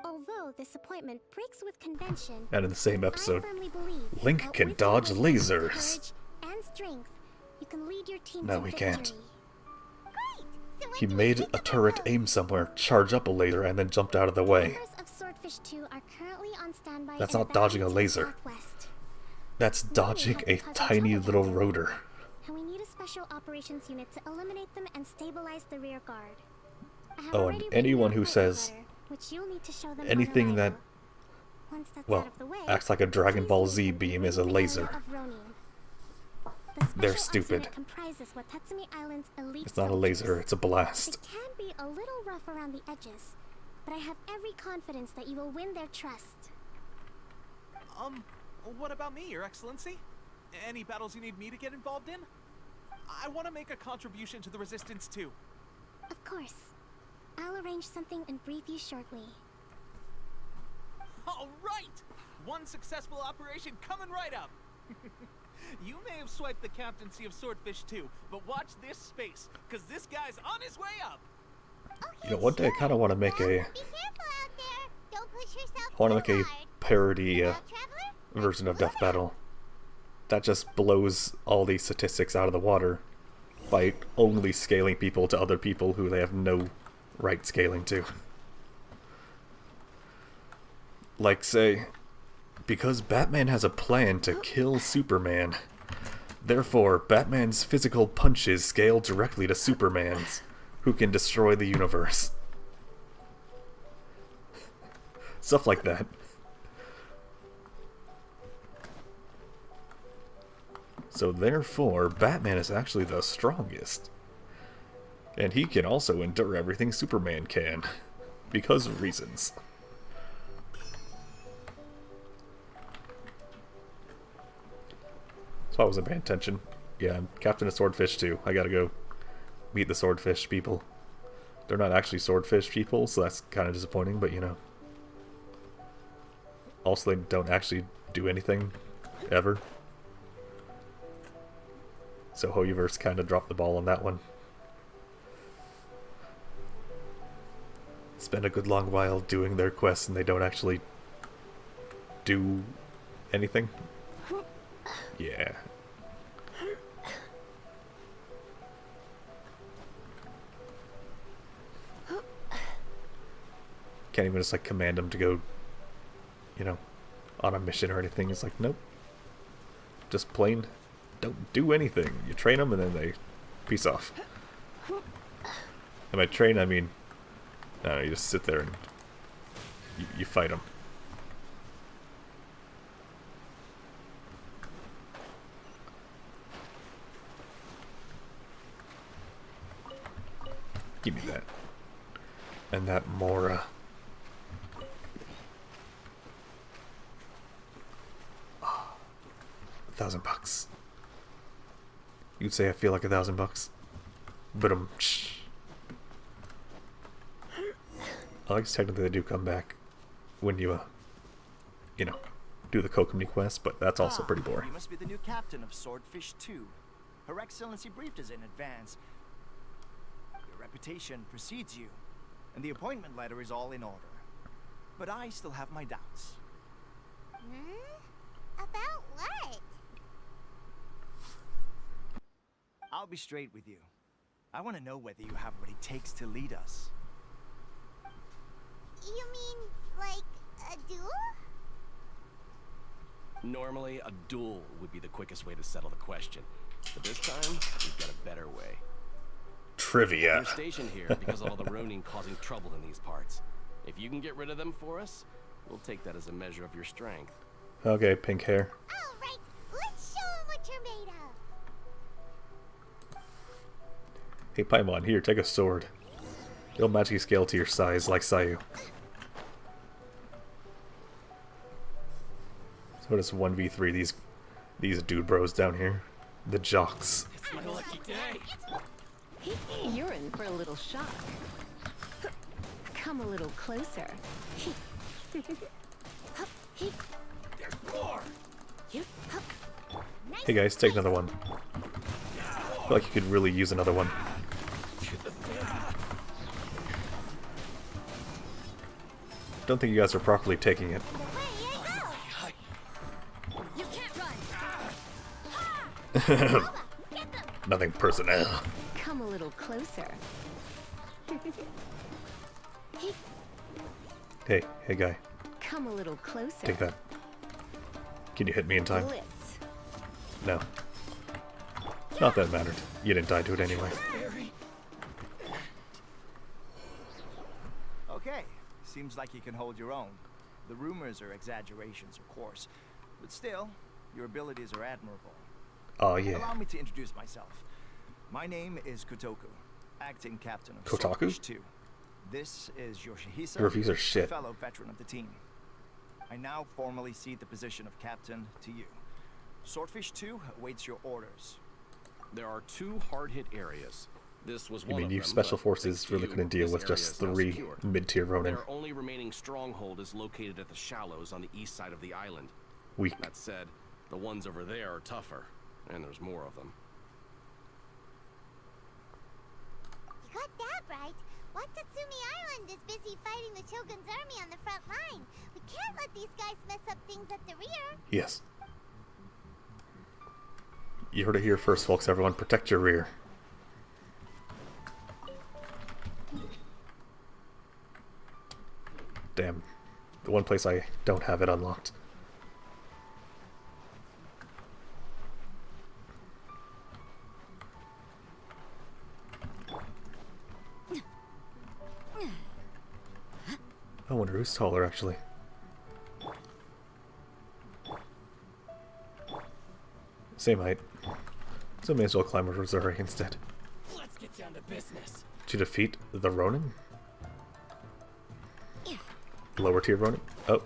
Although this appointment breaks with convention, And in the same episode, I firmly believe Link that can with dodge your lasers. courage and strength, you can lead your team No, to he victory. can't. He made a turret aim somewhere, charge up a laser, and then jumped out of the way. Members of Swordfish 2 are currently on standby That's in not the dodging a valley to the laser. southwest. That's dodging a tiny little rotor. And we need a special operations unit to eliminate them and stabilize the rear guard. I have Oh, already and written anyone you a who appointment says letter, which you'll need to show them on anything that, arrival. Once that's well, out of the way, acts like a Dragon Ball Z beam is a laser. of Ronin. The They're special ops stupid. unit comprises Watatsumi Island's elite It's not a soldiers. laser, it's a blast. It can be a little rough around the edges, but I have every confidence that you will win their trust. What about me, Your Excellency? Any battles you need me to get involved in? I want to make a contribution to the Resistance too. Of course. I'll arrange something and brief you shortly. All right! One successful operation coming right up. You may have swiped the captaincy of Swordfish 2, but watch this space, because this guy's on his way up. You know, one day I kind of want to make a parody version of Death Battle that just blows all these statistics out of the water by only scaling people to other people who they have no right scaling to. Like, say, because Batman has a plan to kill Superman, therefore Batman's physical punches scale directly to Superman's, who can destroy the universe. Stuff like that. So therefore, Batman is actually the strongest. And he can also endure everything Superman can. Because of reasons. So I wasn't paying attention. Yeah, I'm Captain of Swordfish too. I gotta go meet the Swordfish people. They're not actually Swordfish people, so that's kind of disappointing, but you know. Also, they don't actually do anything, ever. So Hoyoverse kind of dropped the ball on that one. Spend a good long while doing their quests and they don't actually do anything. Yeah. Can't even just like command them to go, you know, on a mission or anything. It's like, nope. Just plain don't do anything. You train them and then they peace off. And by train, I mean No, you just sit there and you fight them. Give me that. And that Mora. Oh, $1,000. You'd say I feel like $1,000. But I guess technically they do come back when you, you know, do the Kokomi quest, but that's also pretty boring. You must be the new captain of Swordfish 2. Her Excellency briefed us in advance. Your reputation precedes you, and the appointment letter is all in order. But I still have my doubts. About what? I'll be straight with you. I want to know whether you have what it takes to lead us. You mean, like, a duel? Normally, a duel would be the quickest way to settle the question. But this time, we've got a better way. Trivia. We're stationed here because of all the Ronin causing trouble in these parts. If you can get rid of them for us, we'll take that as a measure of your strength. Okay, pink hair. Alright, let's show them what you're made of. Hey Paimon, here, take a sword. It'll magically scale to your size, like Sayu. So it's 1v3 these dude bros down here. The jocks. It's my lucky day. You're in for a little shock. Come a little closer. There's more. Hey guys, take another one. I feel like you could really use another one. Don't think you guys are properly taking it. You can't run. Nothing personnel. Come a little closer. Hey guy. Come a little closer. Take that. Can you hit me in time? Blitz. No. Not that it mattered. You didn't die to it anyway. Okay, seems like you can hold your own. The rumors are exaggerations, of course, but still, your abilities are admirable. Oh yeah. Allow me to introduce myself. My name is Kotoku, acting captain of Kotaku? Swordfish 2. This is Yoshihisa, Your reviews are a shit. fellow veteran of the team. I now formally cede the position of captain to you. Swordfish 2 awaits your orders. There are 2 hard-hit areas. This was I one mean, of you them, special but forces thanks to really you, couldn't deal this with area just is now 3 secured. mid-tier Ronin. Their only remaining stronghold is located at the shallows on the east side of the island. Weak. That said, the ones over there are tougher, and there's more of them. You got that right. Watatsumi Island is busy fighting the Shogun's army on the front line. We can't let these guys mess up things at the rear. Yes. You heard it here first, folks. Everyone, protect your rear. Damn. The one place I don't have it unlocked. I wonder who's taller, actually. Same height. So may as well climb over Zuri instead. Let's get down to business. To defeat the Ronin? Lower tier Ronin? Oh,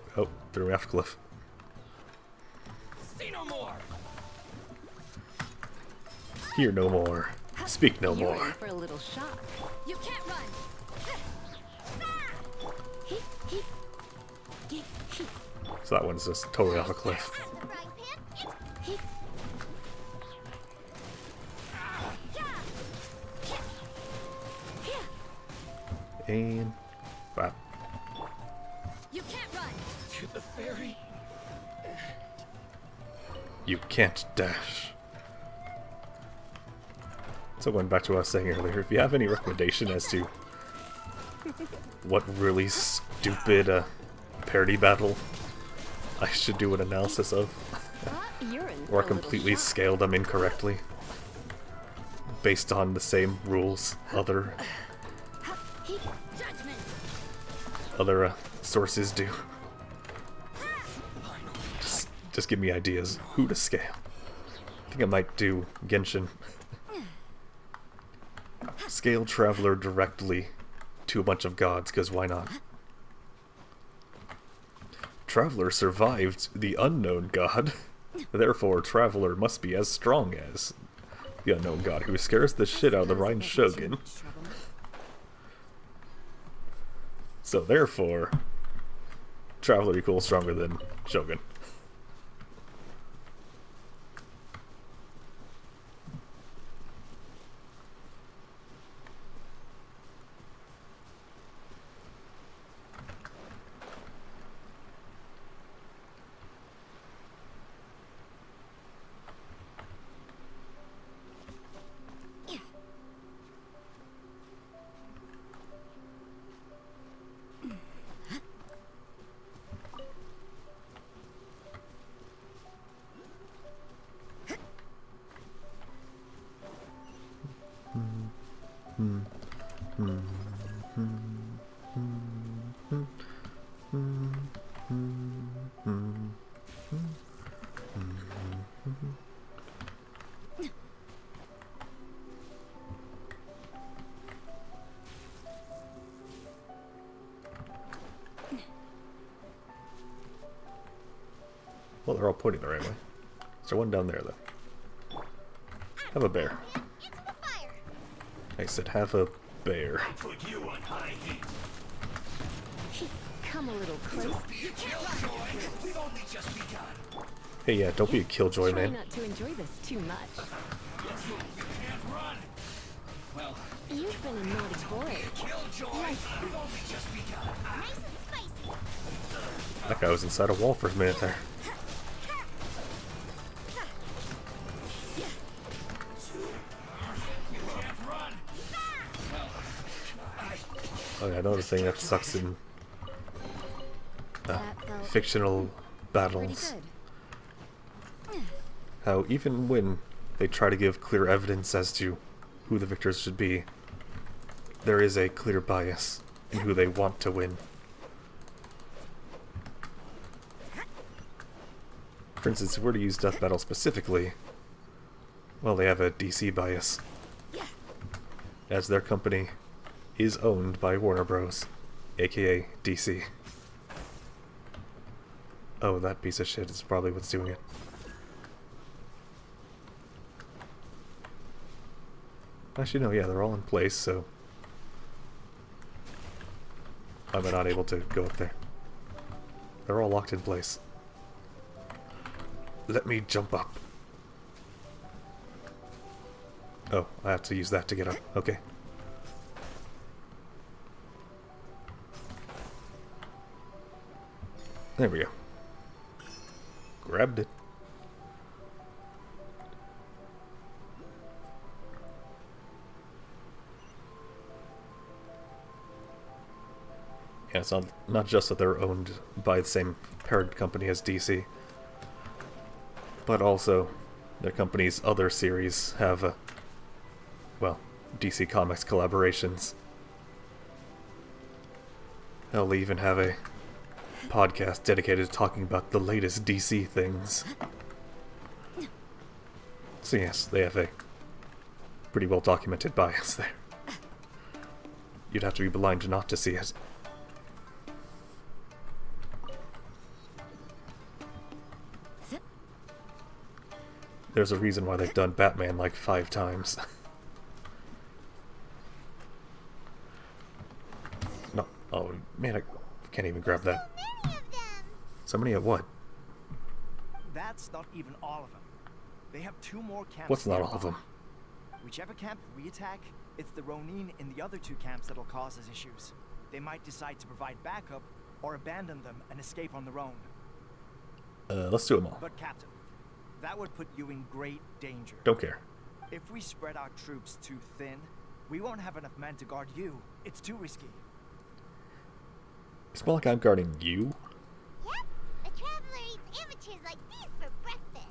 threw me off a cliff. See no more. Hear no more. Speak no You're more. in for a little shock. You can't run. So that one's just totally off a cliff. And bap. You can't run. To the ferry. You can't dash. So going back to what I was saying earlier, if you have any recommendation as to what really stupid parody battle I should do an analysis of, or completely scale them incorrectly based on the same rules other other sources do. Just give me ideas who to scale. I think I might do Genshin. Scale Traveler directly to a bunch of gods, because why not? Traveler survived the unknown god. Therefore, Traveler must be as strong as the unknown god who scares the shit out of the Rhine Shogun. So therefore, Traveler equals stronger than Shogun. Well, they're all pointing the right way. Is there one down there, though? Have a bear. I said have a bear. Put you on high heat. Come a little close. We've only just begun. Hey, yeah, don't be a killjoy, Try man. not to enjoy this too much. Can't run. Well, You've been a naughty boy. killjoy. We've only just begun. Nice and spicy. That guy was inside a wall for a minute there. Oh yeah, another thing that sucks in fictional battles. How even when they try to give clear evidence as to who the victors should be, there is a clear bias in who they want to win. For instance, if we're to use Death Battle specifically, well, they have a DC bias, as their company is owned by Warner Bros., aka DC. Oh, that piece of shit is probably what's doing it. Actually, no, yeah, they're all in place, so I'm not able to go up there. They're all locked in place. Let me jump up. Oh, I have to use that to get up. Okay. There we go. Grabbed it. Yeah, it's not just that they're owned by the same parent company as DC, but also their company's other series have, well, DC Comics collaborations. Hell, they even have a podcast dedicated to talking about the latest DC things. So yes, they have a pretty well documented bias there. You'd have to be blind not to see it. There's a reason why they've done Batman like 5 times. No, oh man, I can't even grab that. So many of what? That's not even all of them. They have 2 more camps. What's not nearby. all of them? Whichever camp we attack, it's the Ronin in the other 2 camps that'll cause us issues. They might decide to provide backup or abandon them and escape on their own. Let's do them all. But Captain, that would put you in great danger. Don't care. If we spread our troops too thin, we won't have enough men to guard you. It's too risky. It's more like I'm guarding you. A traveler eats amateurs like these for breakfast.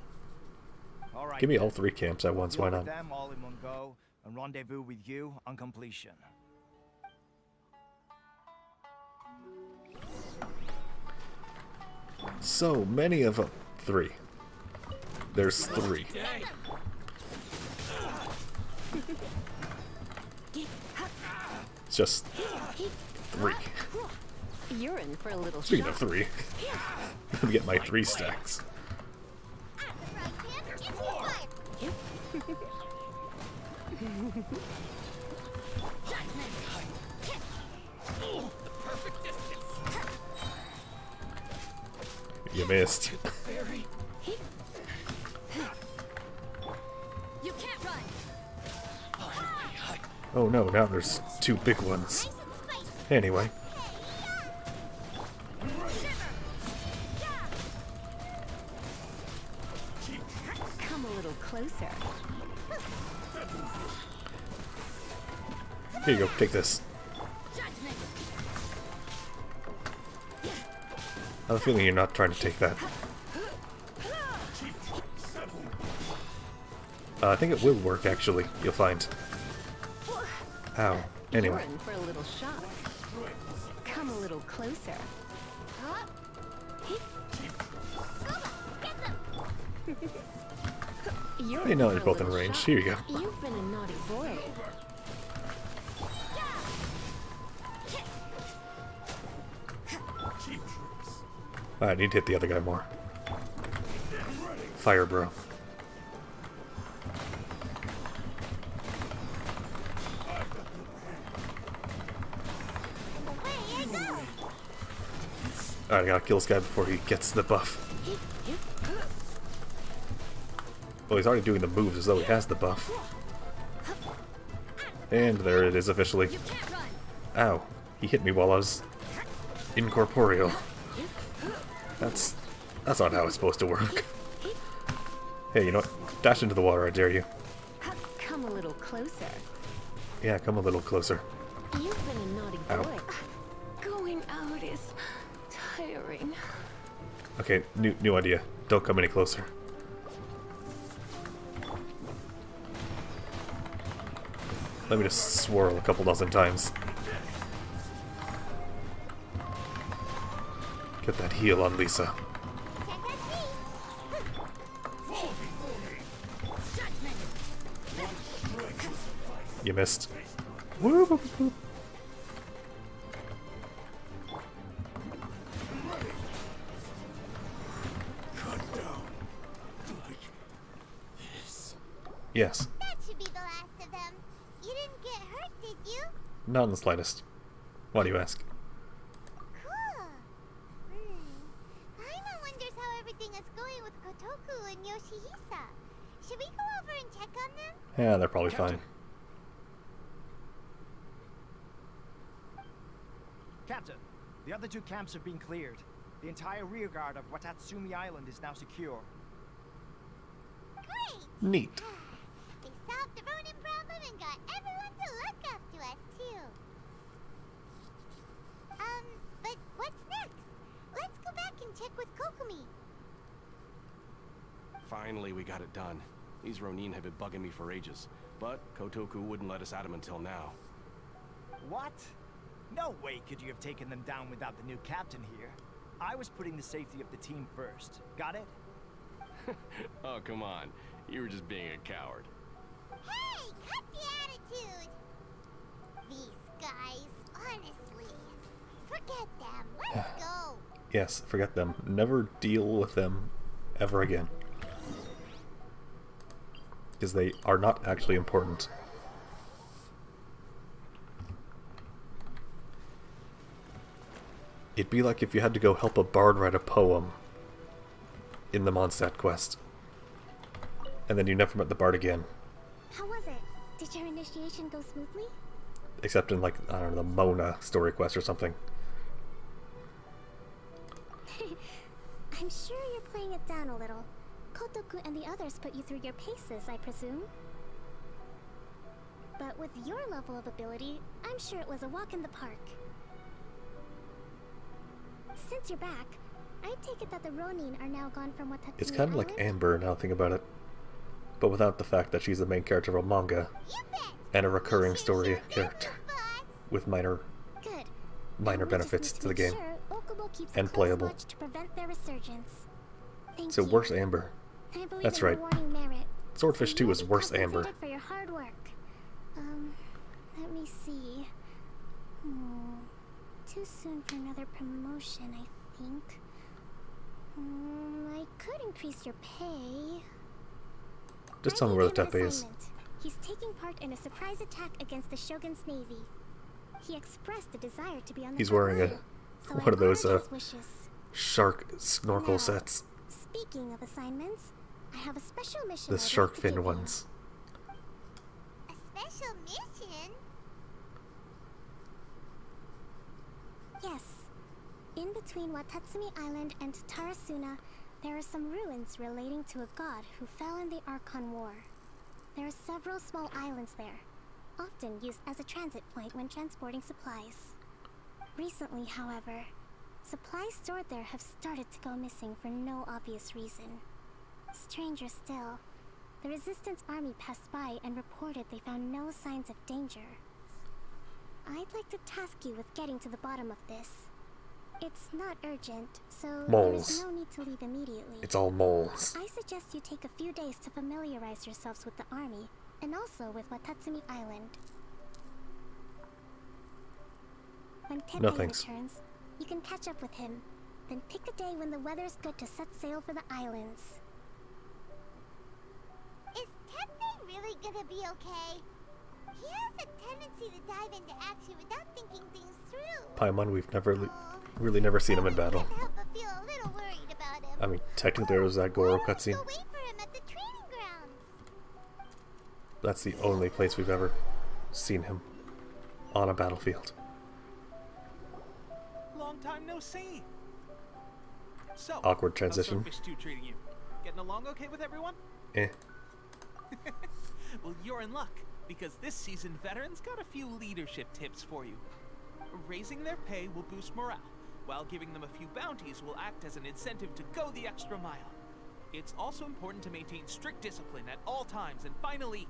All right. Give me all 3 camps at once, why Deal not? with them all in one go and rendezvous with you on completion. so many of them. 3. There's 3. It's just 3. You're in for a little Speaking shock. of 3, let me get my 3 stacks. You missed. You can't run. Oh no, now there's 2 big ones. Anyway. Come a little closer. Here you go, take this. I have a feeling you're not trying to take that. I think it will work, actually. You'll find. Ow. Anyway. You're in for a little shock. Come a little closer. You know they're both in range. Here you go. You've been a naughty boy. I need to hit the other guy more. Fire, bro. Alright, I gotta kill this guy before he gets the buff. Well, he's already doing the moves as though he has the buff. And there it is officially. Ow. He hit me while I was incorporeal. That's not how it's supposed to work. Hey, you know what? Dash into the water, I dare you. Come a little closer. Yeah, come a little closer. You've been a naughty Ow. boy. Going out is tiring. Okay, new idea. Don't come any closer. Let me just swirl a couple dozen times. Get that heal on Lisa. You missed. Woo, boop, boop, boop. Yes. That should be the last of them. You didn't get hurt, did you? Not in the slightest. Why do you ask? Cool. Paimon wonders how everything is going with Kotoku and Yoshihisa. Should we go over and check on them? Yeah, they're probably fine. Captain, the other 2 camps have been cleared. The entire rearguard of Watatsumi Island is now secure. Great! Neat. They solved the Ronin problem and got everyone to look up to us, too. But what's next? Let's go back and check with Kokumi. Finally, we got it done. These Ronin have been bugging me for ages, but Kotoku wouldn't let us at them until now. What? No way could you have taken them down without the new captain here. I was putting the safety of the team first. Got it? Oh, come on. You were just being a coward. Hey, cut the attitude! These guys, honestly. Forget them. Let's go. Yes, forget them. Never deal with them ever again. Because they are not actually important. It'd be like if you had to go help a bard write a poem in the Mondstadt quest. And then you never met the bard again. How was it? Did your initiation go smoothly? Except in, like, I don't know, the Mona story quest or something. I'm sure you're playing it down a little. Kotoku and the others put you through your paces, I presume. But with your level of ability, I'm sure it was a walk in the park. Since you're back, I take it that the Ronin are now gone from Watatsumi It's kind of like Island? Amber, now I think about it. But without the fact that she's the main character of a manga. And a recurring story character. With minor Good. benefits Just to the need to game. make sure Okubo Council keeps and close playable. watch to prevent their resurgence. Thank So you. worse Amber. I believe That's in right. rewarding merit. Swordfish 2 is worse Amber. For your hard work. Let me see. Too soon for another promotion, I think. I could increase your pay. Just tell me where the Gave him tepe an is. assignment. He's taking part in a surprise attack against the Shogun's navy. He expressed a desire to be on the He's front wearing line, so one of those honored his wishes. shark snorkel Now, sets. Speaking of assignments, I have a special mission. The shark fin ones. A special mission? Yes. In between Watatsumi Island and Tarasuna, there are some ruins relating to a god who fell in the Archon War. There are several small islands there, often used as a transit point when transporting supplies. Recently, however, supplies stored there have started to go missing for no obvious reason. Stranger still, the Resistance Army passed by and reported they found no signs of danger. I'd like to task you with getting to the bottom of this. It's not urgent, so there Moles. is no need to leave immediately. It's all moles. I suggest you take a few days to familiarize yourselves with the army, and also with Watatsumi Island. When Tepe No thanks. returns, you can catch up with him, then pick a day when the weather's good to set sail for the islands. Is Tepe really gonna be okay? He has a tendency to dive into action without thinking things through. Paimon, we've really never seen him in battle. Can't help but feel a little worried about him. I mean, technically there was that Goro cutscene. Go wait for him at the training grounds. That's the only place we've ever seen him on a battlefield. Long time no see. So, Awkward transition. how's Swordfish 2 treating you? Getting along okay with everyone? Eh. Well, you're in luck, because this seasoned veterans got a few leadership tips for you. Raising their pay will boost morale, while giving them a few bounties will act as an incentive to go the extra mile. It's also important to maintain strict discipline at all times, and finally...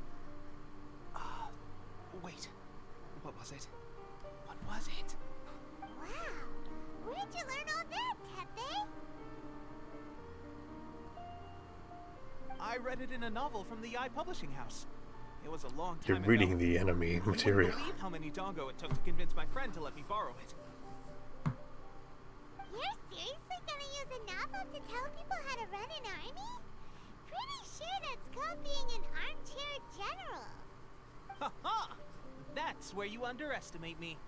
wait. What was it? What was it? Wow, where'd you learn all that, Tepe? I read it in a novel from the I Publishing House. It was a long time You're ago. reading the enemy You material. wouldn't believe how many dongo it took to convince my friend to let me borrow it. You're seriously gonna use a novel to tell people how to run an army? Pretty sure that's called being an armchair general. Ha ha! That's where you underestimate me.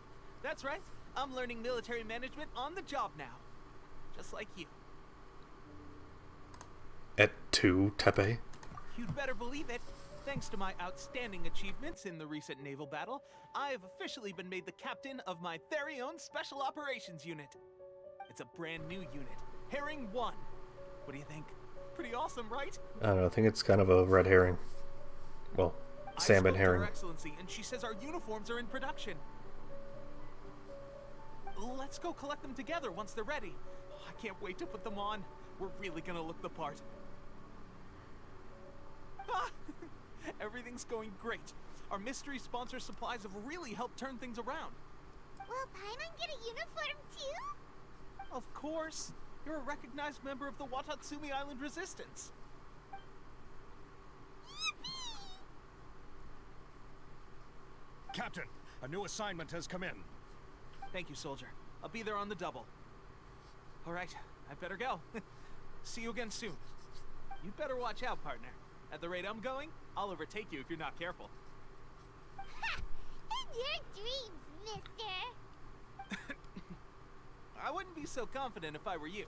That's right. I'm learning military management on the job now. Just like you. At 2, Tepe. You'd better believe it. Thanks to my outstanding achievements in the recent naval battle, I have officially been made the captain of my very own Special Operations Unit. It's a brand new unit, Herring 1. What do you think? Pretty awesome, right? I don't know, I think it's kind of a red herring. Well, salmon I spoke to herring. Her Excellency, and she says our uniforms are in production. Let's go collect them together once they're ready. I can't wait to put them on. We're really gonna look the part. Everything's going great. Our mystery sponsor supplies have really helped turn things around. Will Paimon get a uniform too? Of course. You're a recognized member of the Watatsumi Island Resistance. Captain, a new assignment has come in. Thank you, soldier. I'll be there on the double. All right, I better go. See you again soon. You'd better watch out, partner. At the rate I'm going, I'll overtake you if you're not careful. Ha! In your dreams, mister! I wouldn't be so confident if I were you.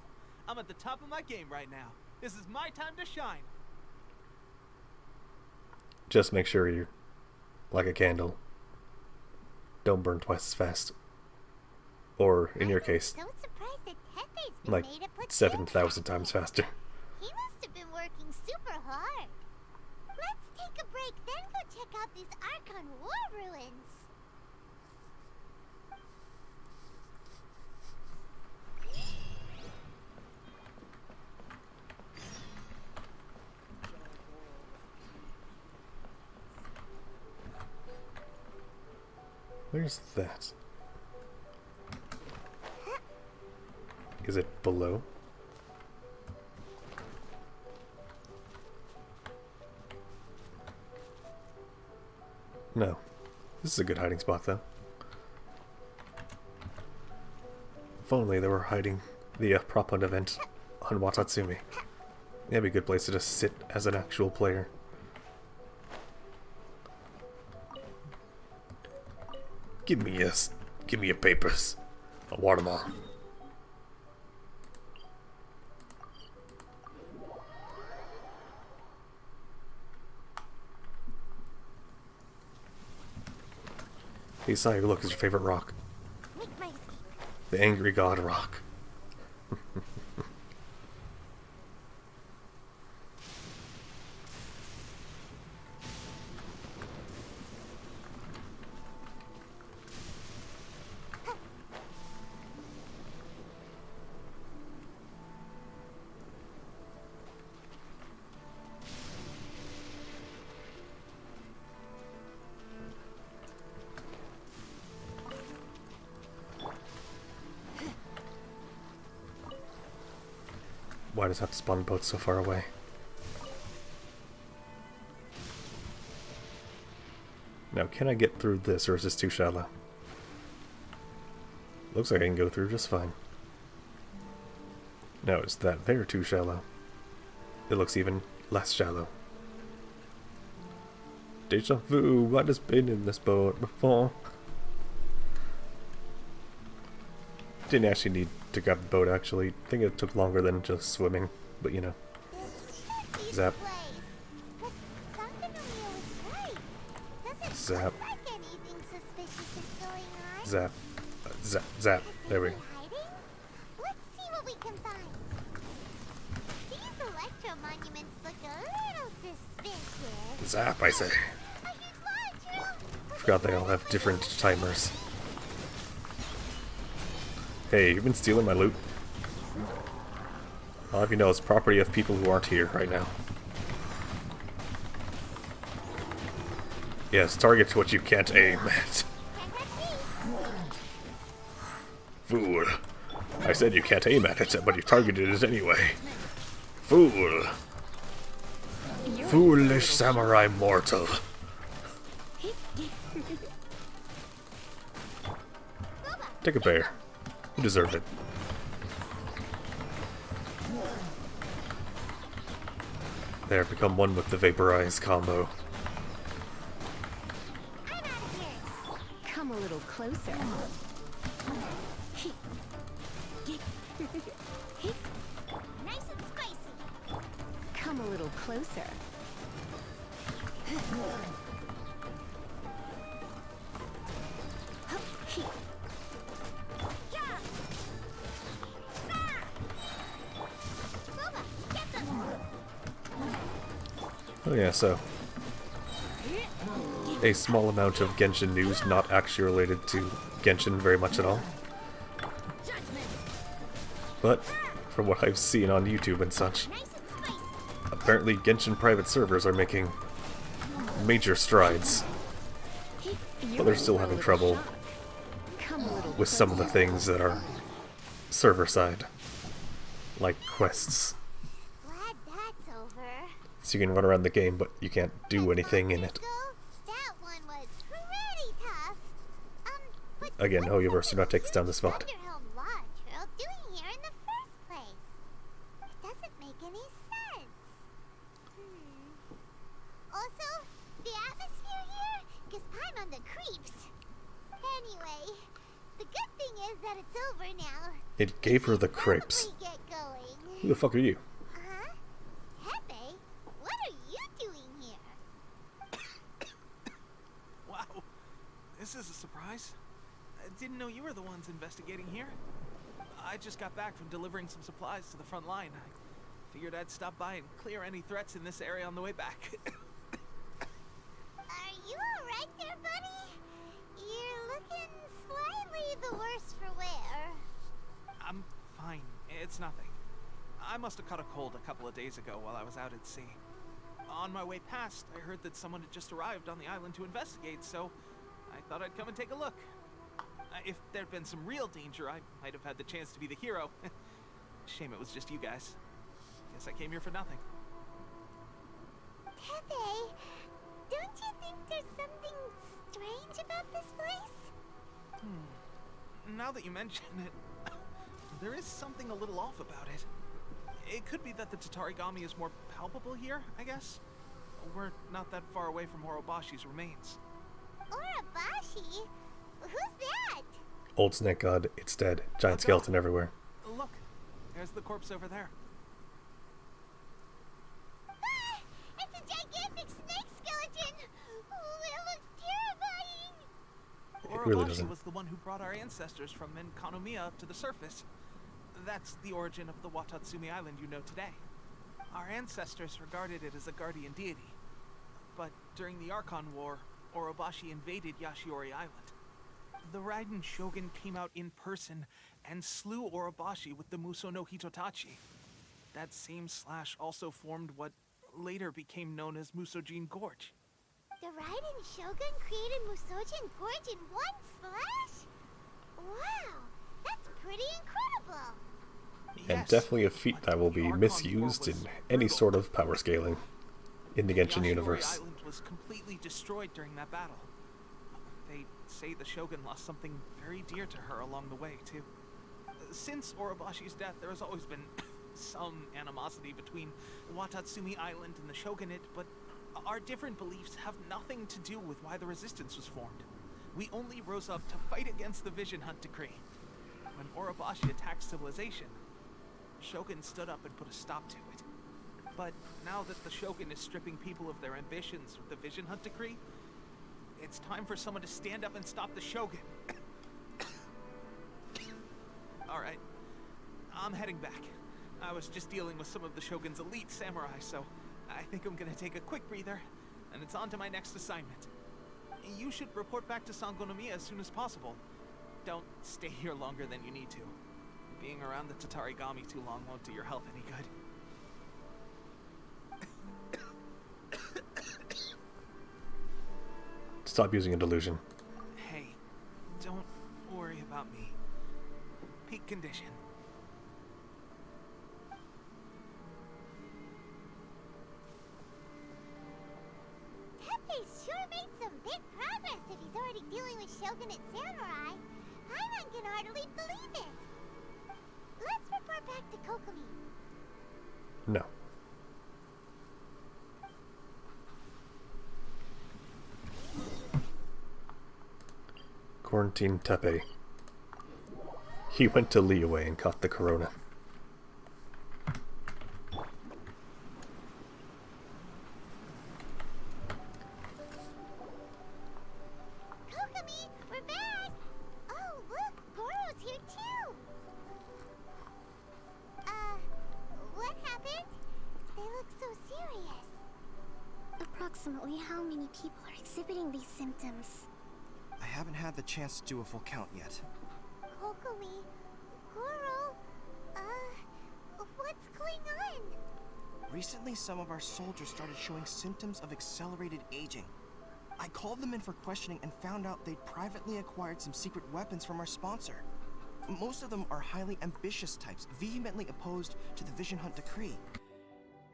I'm at the top of my game right now. This is my time to shine. Just make sure you're like a candle. Don't burn twice as fast. Or, in your case, So surprised that Tepe's been like made to put 7,000 times faster. He must have been working super hard. Let's take a break, then go check out these Archon War ruins. Where's that? Is it below? No. This is a good hiding spot, though. If only they were hiding the prop hunt event on Watatsumi. That'd be a good place to just sit as an actual player. Give me your papers. I'll water them all. Hey, Sire, look, is your favorite rock. The Angry God Rock. Why does it have to spawn boats so far away? Now, can I get through this, or is this too shallow? Looks like I can go through just fine. No, is that there too shallow? It looks even less shallow. Deja vu, I've just been in this boat before. Didn't actually need to grab the boat, actually. I think it took longer than just swimming, but you know. Zap. Zap. Zap. Zap. Zap. There we go. Let's see what we can find. These electro monuments look a little suspicious. Zap, I say. Forgot they all have different timers. Hey, you've been stealing my loot. I'll have you know it's property of people who aren't here right now. Yes, target what you can't aim at. Fool. I said you can't aim at it, but you targeted it anyway. Fool. Foolish samurai mortal. Take a bear. You deserve it. There, become one with the Vaporize combo. Come a little closer. Nice and spicy. Come a little closer. Oh yeah, so a small amount of Genshin news, not actually related to Genshin very much at all. But from what I've seen on YouTube and such, apparently Genshin private servers are making major strides. But they're still having trouble with some of the things that are server side, like quests. Glad that's over. So you can run around the game, but you can't do anything in it. That one was pretty tough. But Again, Hoyoverse, do not take this down this VOD. Underhelm Lodge Trail doing here in the first place? It doesn't make any sense. Also, the atmosphere here gives Paimon the creeps. Anyway, the good thing is that it's over now. It gave her the crepes. Get going. Who the fuck are you? Pepe, what are you doing here? Wow, this is a surprise. I didn't know you were the ones investigating here. I just got back from delivering some supplies to the front line. I figured I'd stop by and clear any threats in this area on the way back. Are you alright there, buddy? You're looking slightly the worse for wear. I'm fine. It's nothing. I must have caught a cold a couple of days ago while I was out at sea. On my way past, I heard that someone had just arrived on the island to investigate, so I thought I'd come and take a look. If there'd been some real danger, I might have had the chance to be the hero. Shame it was just you guys. Guess I came here for nothing. Tepe, don't you think there's something strange about this place? Now that you mention it, there is something a little off about it. It could be that the Tatarigami is more palpable here, I guess. We're not that far away from Orobashi's remains. Urabashi? Who's that? Old snake god, it's dead. Giant skeleton everywhere. Look, there's the corpse over there. Ah, it's a gigantic snake skeleton! Oh, it looks terrifying! It really Urabashi doesn't. was the one who brought our ancestors from Enkanomiya up to the surface. That's the origin of the Watatsumi Island you know today. Our ancestors regarded it as a guardian deity. But during the Archon War, Orobashi invaded Yashiori Island. The Raiden Shogun came out in person and slew Orobashi with the Muso no Hitotachi. That same slash also formed what later became known as Musojin Gorge. The Raiden Shogun created Musojin Gorge in one slash? Wow, that's pretty incredible! And definitely a feat that will be misused in any sort of power scaling in the Genshin universe. Island was completely destroyed during that battle. They say the Shogun lost something very dear to her along the way, too. Since Orobashi's death, there has always been some animosity between Watatsumi Island and the Shogunate, but our different beliefs have nothing to do with why the resistance was formed. We only rose up to fight against the Vision Hunt Decree. When Orobashi attacked civilization, Shogun stood up and put a stop to it. But now that the Shogun is stripping people of their ambitions with the Vision Hunt Decree, it's time for someone to stand up and stop the Shogun. Alright, I'm heading back. I was just dealing with some of the Shogun's elite samurai, so I think I'm gonna take a quick breather, and it's on to my next assignment. You should report back to Sangonomiya as soon as possible. Don't stay here longer than you need to. Being around the Tatarigami too long won't do your health any good. Stop using a delusion. Hey, don't worry about me. Peak condition. Tepe sure made some big progress if he's already dealing with Shogunate samurai. Paimon can hardly believe it. Let's report back to Kokomi. No. Quarantine Tepe. He went to Liyue and caught the corona. Kokomi, we're back! Oh, look, Goro's here too! What happened? They look so serious. Approximately how many people are exhibiting these symptoms? I haven't had the chance to do a full count yet. Kokomi, Goro, what's going on? Recently, some of our soldiers started showing symptoms of accelerated aging. I called them in for questioning and found out they'd privately acquired some secret weapons from our sponsor. Most of them are highly ambitious types, vehemently opposed to the Vision Hunt Decree.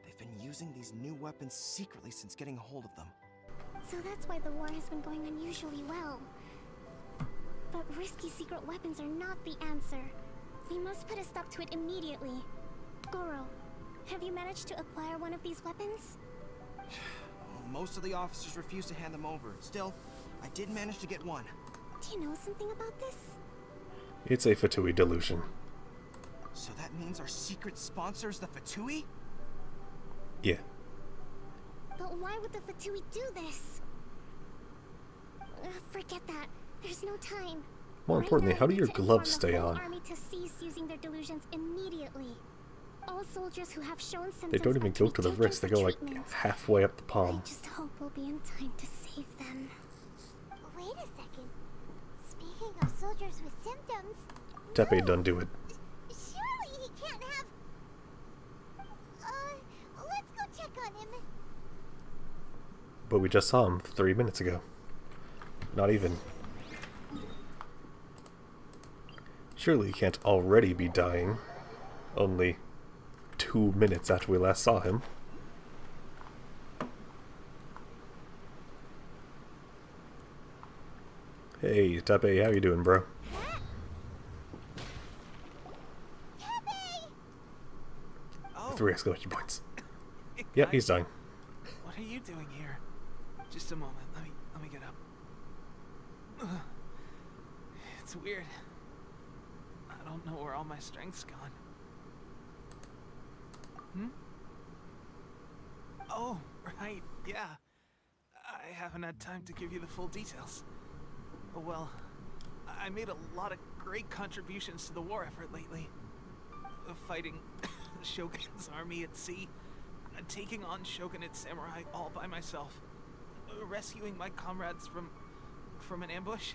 They've been using these new weapons secretly since getting a hold of them. So that's why the war has been going unusually well. But risky secret weapons are not the answer. We must put a stop to it immediately. Goro, have you managed to acquire one of these weapons? Most of the officers refuse to hand them over. Still, I did manage to get one. Do you know something about this? It's a Fatui delusion. So that means our secret sponsor's the Fatui? Yeah. But why would the Fatui do this? Forget that. There's no time. More importantly, how do your gloves stay The whole on? army to cease using their delusions immediately. All soldiers who have shown symptoms They don't even are go be to the taken wrist, they for go like treatment. halfway up the palm. I just hope we'll be in time to save them. Wait a second. Speaking of soldiers with symptoms... Tepe done do it. Surely he can't have... let's go check on him. But we just saw him 3 minutes ago. Not even. Surely he can't already be dying. only 2 minutes after we last saw him. Hey, Tepe, how you doing, bro? Oh. 3 exclamation points. Yep, he's dying. What are you doing here? Just a moment. Let me get up. Ugh. It's weird. I don't know where all my strength's gone. Oh, right. Yeah. I haven't had time to give you the full details. Well, I made a lot of great contributions to the war effort lately. Fighting the Shogun's army at sea, taking on Shogunate samurai all by myself, rescuing my comrades from an ambush.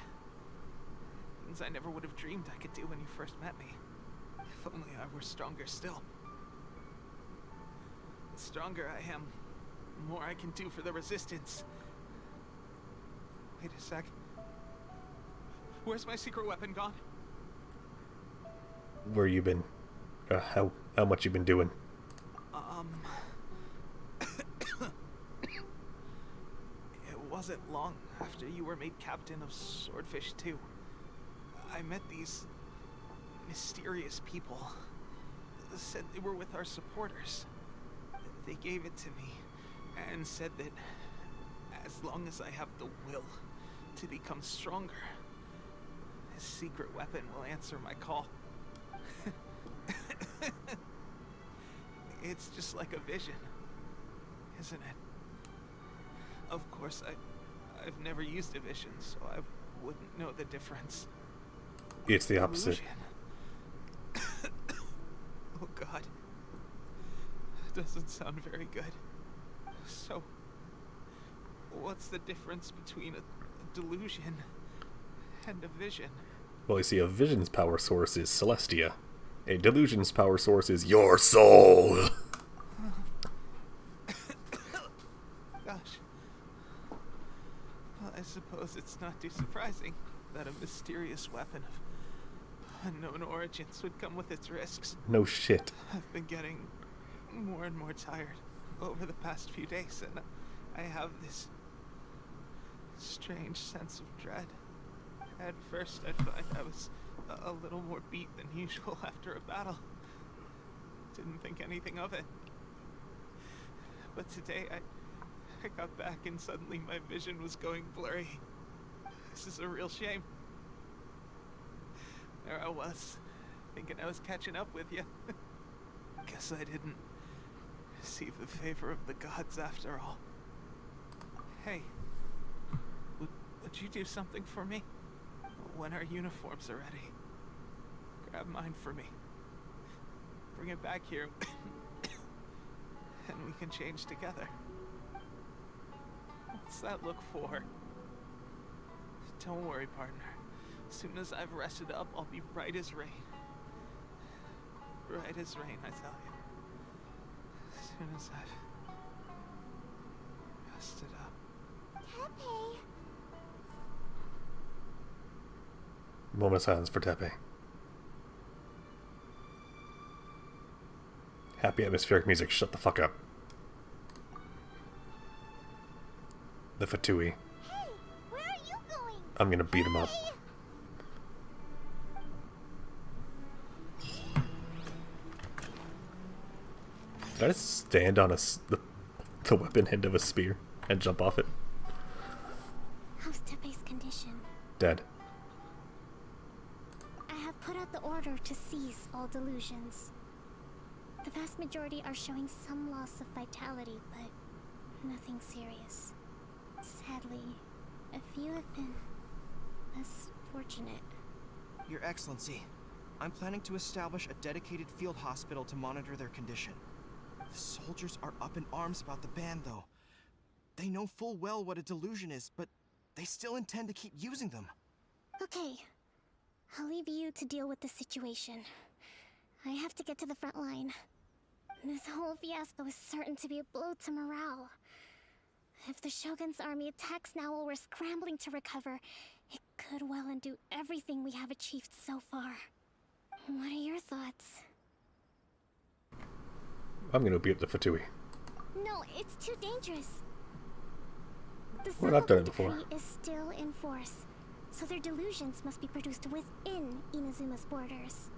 Things I never would have dreamed I could do when you first met me. If only I were stronger still. The stronger I am, the more I can do for the Resistance. Wait a sec. Where's my secret weapon gone? Where you been? How much you been doing? It wasn't long after you were made captain of Swordfish 2. I met these mysterious people. Said they were with our supporters. They gave it to me and said that as long as I have the will to become stronger, his secret weapon will answer my call. It's just like a vision, isn't it? Of course, I've never used a vision, so I wouldn't know the difference. It's the opposite. Oh God. That doesn't sound very good. So, what's the difference between a delusion and a vision? Well, you see, a vision's power source is Celestia. A delusion's power source is your soul! Gosh. Well, I suppose it's not too surprising that a mysterious weapon of unknown origins would come with its risks. No shit. I've been getting more and more tired over the past few days, and I have this strange sense of dread. At first, I'd find I was a little more beat than usual after a battle. Didn't think anything of it. But today, I got back and suddenly my vision was going blurry. This is a real shame. There I was, thinking I was catching up with you. Guess I didn't receive the favor of the gods after all. Hey, would you do something for me? When our uniforms are ready, grab mine for me. Bring it back here, and we can change together. What's that look for? Don't worry, partner. As soon as I've rested up, I'll be bright as rain. Bright as rain, I tell you. As soon as I've rested up. Tepe. Moment of silence for Tepe. Happy atmospheric music, shut the fuck up. The Fatui. Hey, where are you going? I'm gonna beat him up. Did I just stand on the weapon end of a spear and jump off it? How's Tepe's condition? Dead. I have put out the order to seize all delusions. The vast majority are showing some loss of vitality, but nothing serious. Sadly, a few have been less fortunate. Your Excellency, I'm planning to establish a dedicated field hospital to monitor their condition. The soldiers are up in arms about the ban, though. They know full well what a delusion is, but they still intend to keep using them. Okay, I'll leave you to deal with the situation. I have to get to the front line. This whole fiasco is certain to be a blow to morale. If the Shogun's army attacks now while we're scrambling to recover, it could well undo everything we have achieved so far. What are your thoughts? I'm gonna beat up the Fatui. No, it's too dangerous. The Well, I've done it Decree before. is still in force, so their delusions must be produced within Inazuma's borders.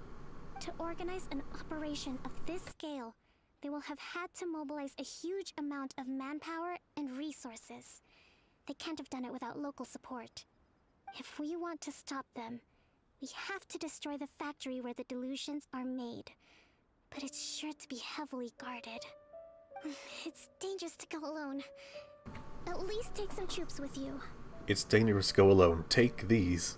To organize an operation of this scale, they will have had to mobilize a huge amount of manpower and resources. They can't have done it without local support. If we want to stop them, we have to destroy the factory where the delusions are made. But it's sure to be heavily guarded. It's dangerous to go alone. At least take some troops with you. It's dangerous to go alone. Take these.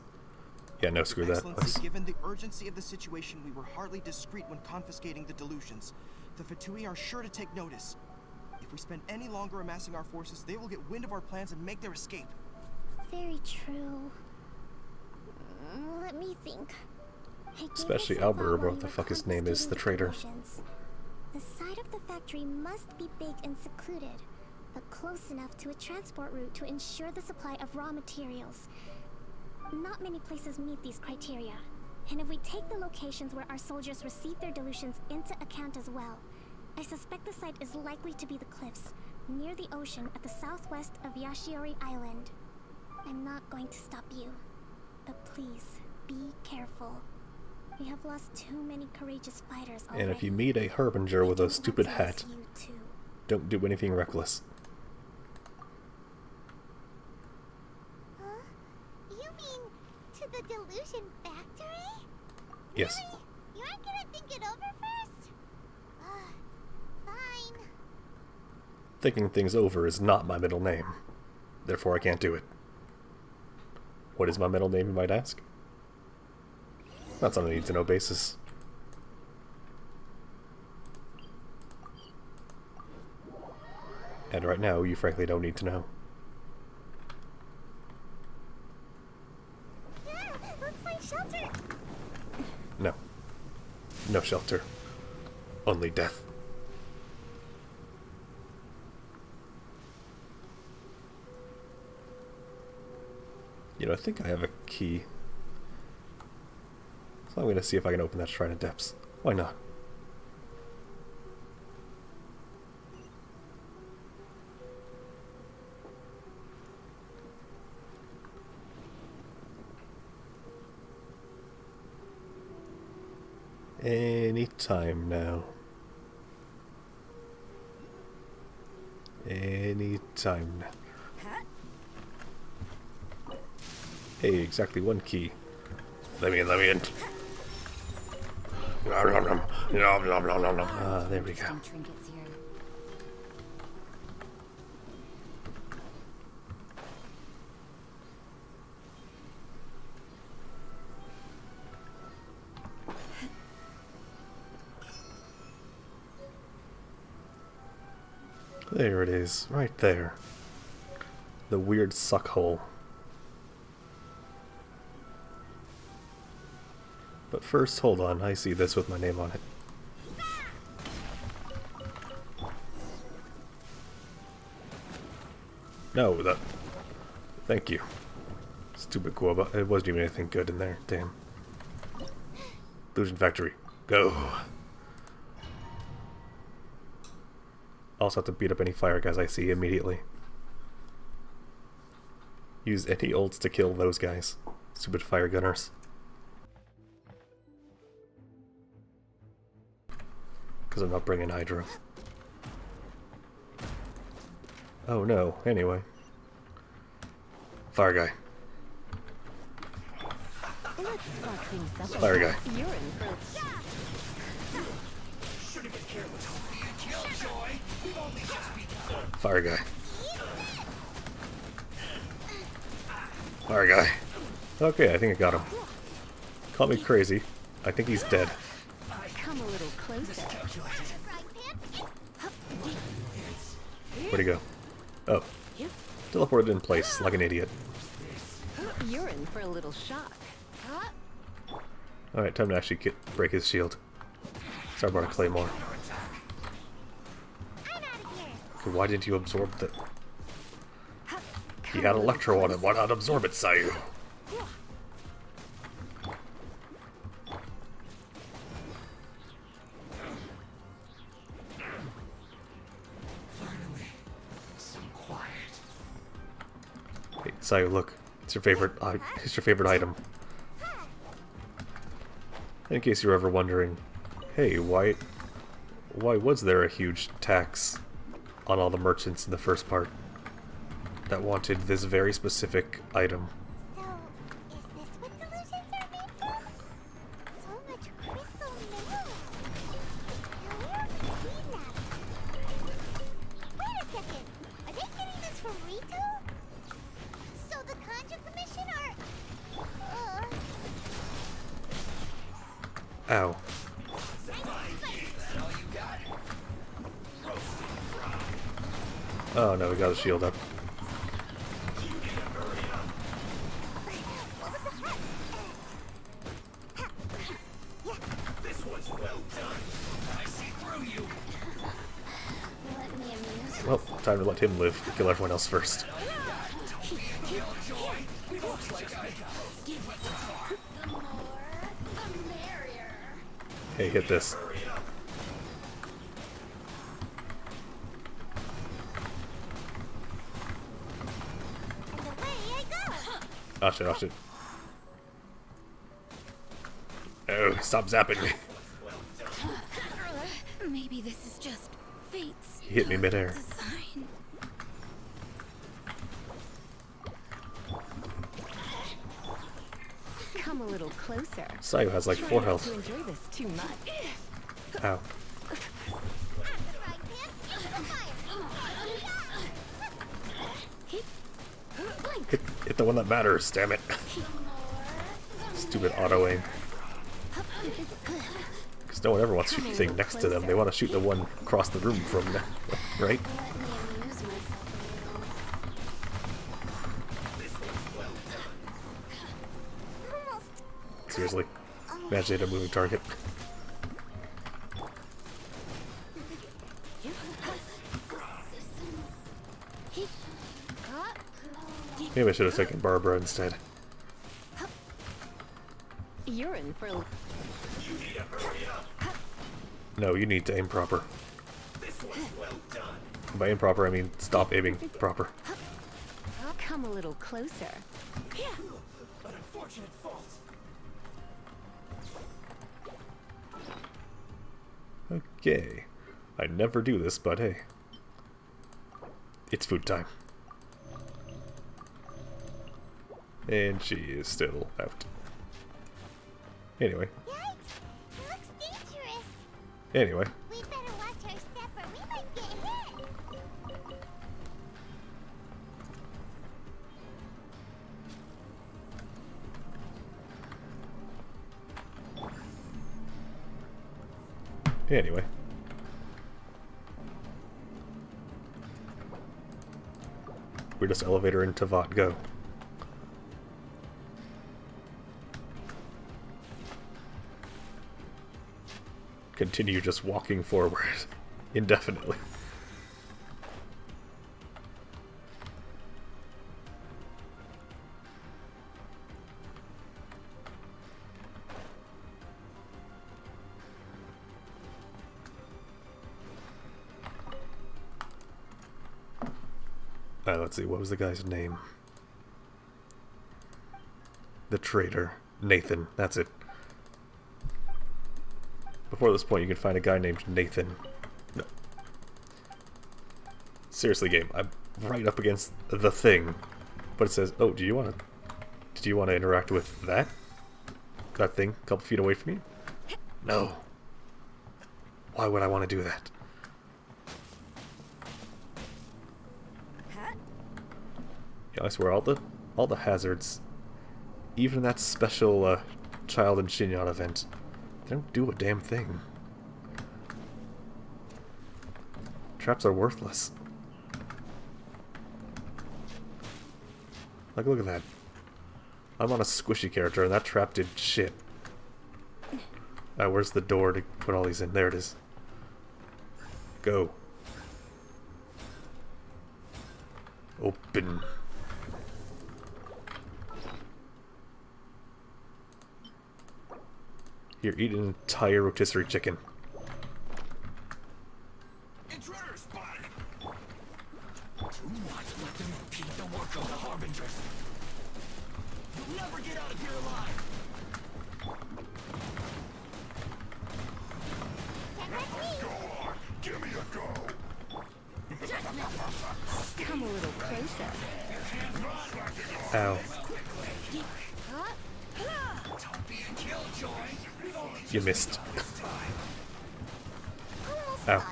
Yeah, no, screw that. Excellency, given the urgency of the situation, we were hardly discreet when confiscating the delusions. The Fatui are sure to take notice. If we spend any longer amassing our forces, they will get wind of our plans and make their escape. Very true. Let me think. Especially Albert, or what the fuck his name is, the traitor. The side of the factory must be big and secluded, but close enough to a transport route to ensure the supply of raw materials. Not many places meet these criteria, and if we take the locations where our soldiers receive their delusions into account as well, I suspect the site is likely to be the cliffs, near the ocean at the southwest of Yashiori Island. I'm not going to stop you, but please, be careful. We have lost too many courageous fighters already. And if you meet a harbinger with a stupid hat, don't do anything reckless. You mean to the delusion factory? Yes. Really? You aren't gonna think it over first? Fine. Thinking things over is not my middle name. Therefore, I can't do it. What is my middle name, you might ask? That's on a need-to-know basis. And right now, you frankly don't need to know. Yeah, let's find shelter. No. No shelter. Only death. You know, I think I have a key. So I'm gonna see if I can open that Shrine of Depths. Why not? Any time now. Any time now. Hey, exactly one key. Let me in. Ah, there we go. There it is, right there. The weird suck hole. But first, hold on, I see this with my name on it. No, that... Thank you. Stupid Guava. It wasn't even anything good in there, damn. Illusion Factory, go! Also have to beat up any fire guys I see immediately. Use any ults to kill those guys. Stupid fire gunners. Because I'm not bringing Hydro. Oh no, anyway. Fire guy. Fire guy. Fire guy. Fire guy. Okay, I think I got him. Call me crazy. I think he's dead. Come a little closer. Where'd he go? Oh. Teleported in place like an idiot. You're in for a little shock. Alright, time to actually break his shield. Sorry about a claymore. Okay, why didn't you absorb the... He had Electro on it, why not absorb it, Sayu? Sayu, look. It's your favorite item. In case you're ever wondering, hey, why was there a huge tax on all the merchants in the first part that wanted this very specific item? So, is this what delusions are made from? So much crystal mineral. Now, where have we seen that? Wait a second. Are they getting this from Rito? So the Conjure Commission are... Ow. Oh no, we got a shield up. This one's well done. I see through you. Well, time to let him live. Kill everyone else first. Hey, hit this. Oh shit, oh shit. Oh, stop zapping me. Maybe this is just fate's He hit me midair. design. Come a little closer. Sayu has like Try 4 not health. to enjoy this too much. Ow. Hit the one that matters, damn it. Stupid auto aim. Because no one ever wants to shoot the thing next to them. They want to shoot the one across the room from them, right? Seriously. Imagine a moving target. Maybe I should have taken Barbara instead. You're in for a... No, you need to aim proper. By aim proper, I mean stop aiming proper. Come a little closer. An unfortunate fault. Okay. I never do this, but hey. It's food time. And she is still out. Anyway. Yikes! Looks dangerous. Anyway. We better watch our step or we might get hit. Anyway. Weirdest elevator in Tavat, go. Continue just walking forward indefinitely. Let's see, what was the guy's name? The traitor. Nathan, that's it. Before this point, you can find a guy named Nathan. No. Seriously, game, I'm right up against the thing. But it says, oh, did you want to interact with that? That thing a couple feet away from you? No. Why would I want to do that? Yeah, I swear, all the hazards, even in that special Child and Shinyon event, they don't do a damn thing. Traps are worthless. Like, look at that. I'm on a squishy character and that trap did shit. Where's the door to put all these in? There it is. Go. Open. Here, eat an entire rotisserie chicken. Intruder spotted. Do not let them impede the work go, the Harbingers. You'll never get out of here alive. Go on, give me a go. Come a little closer. Ow. Don't be a killjoy. You missed. Ow.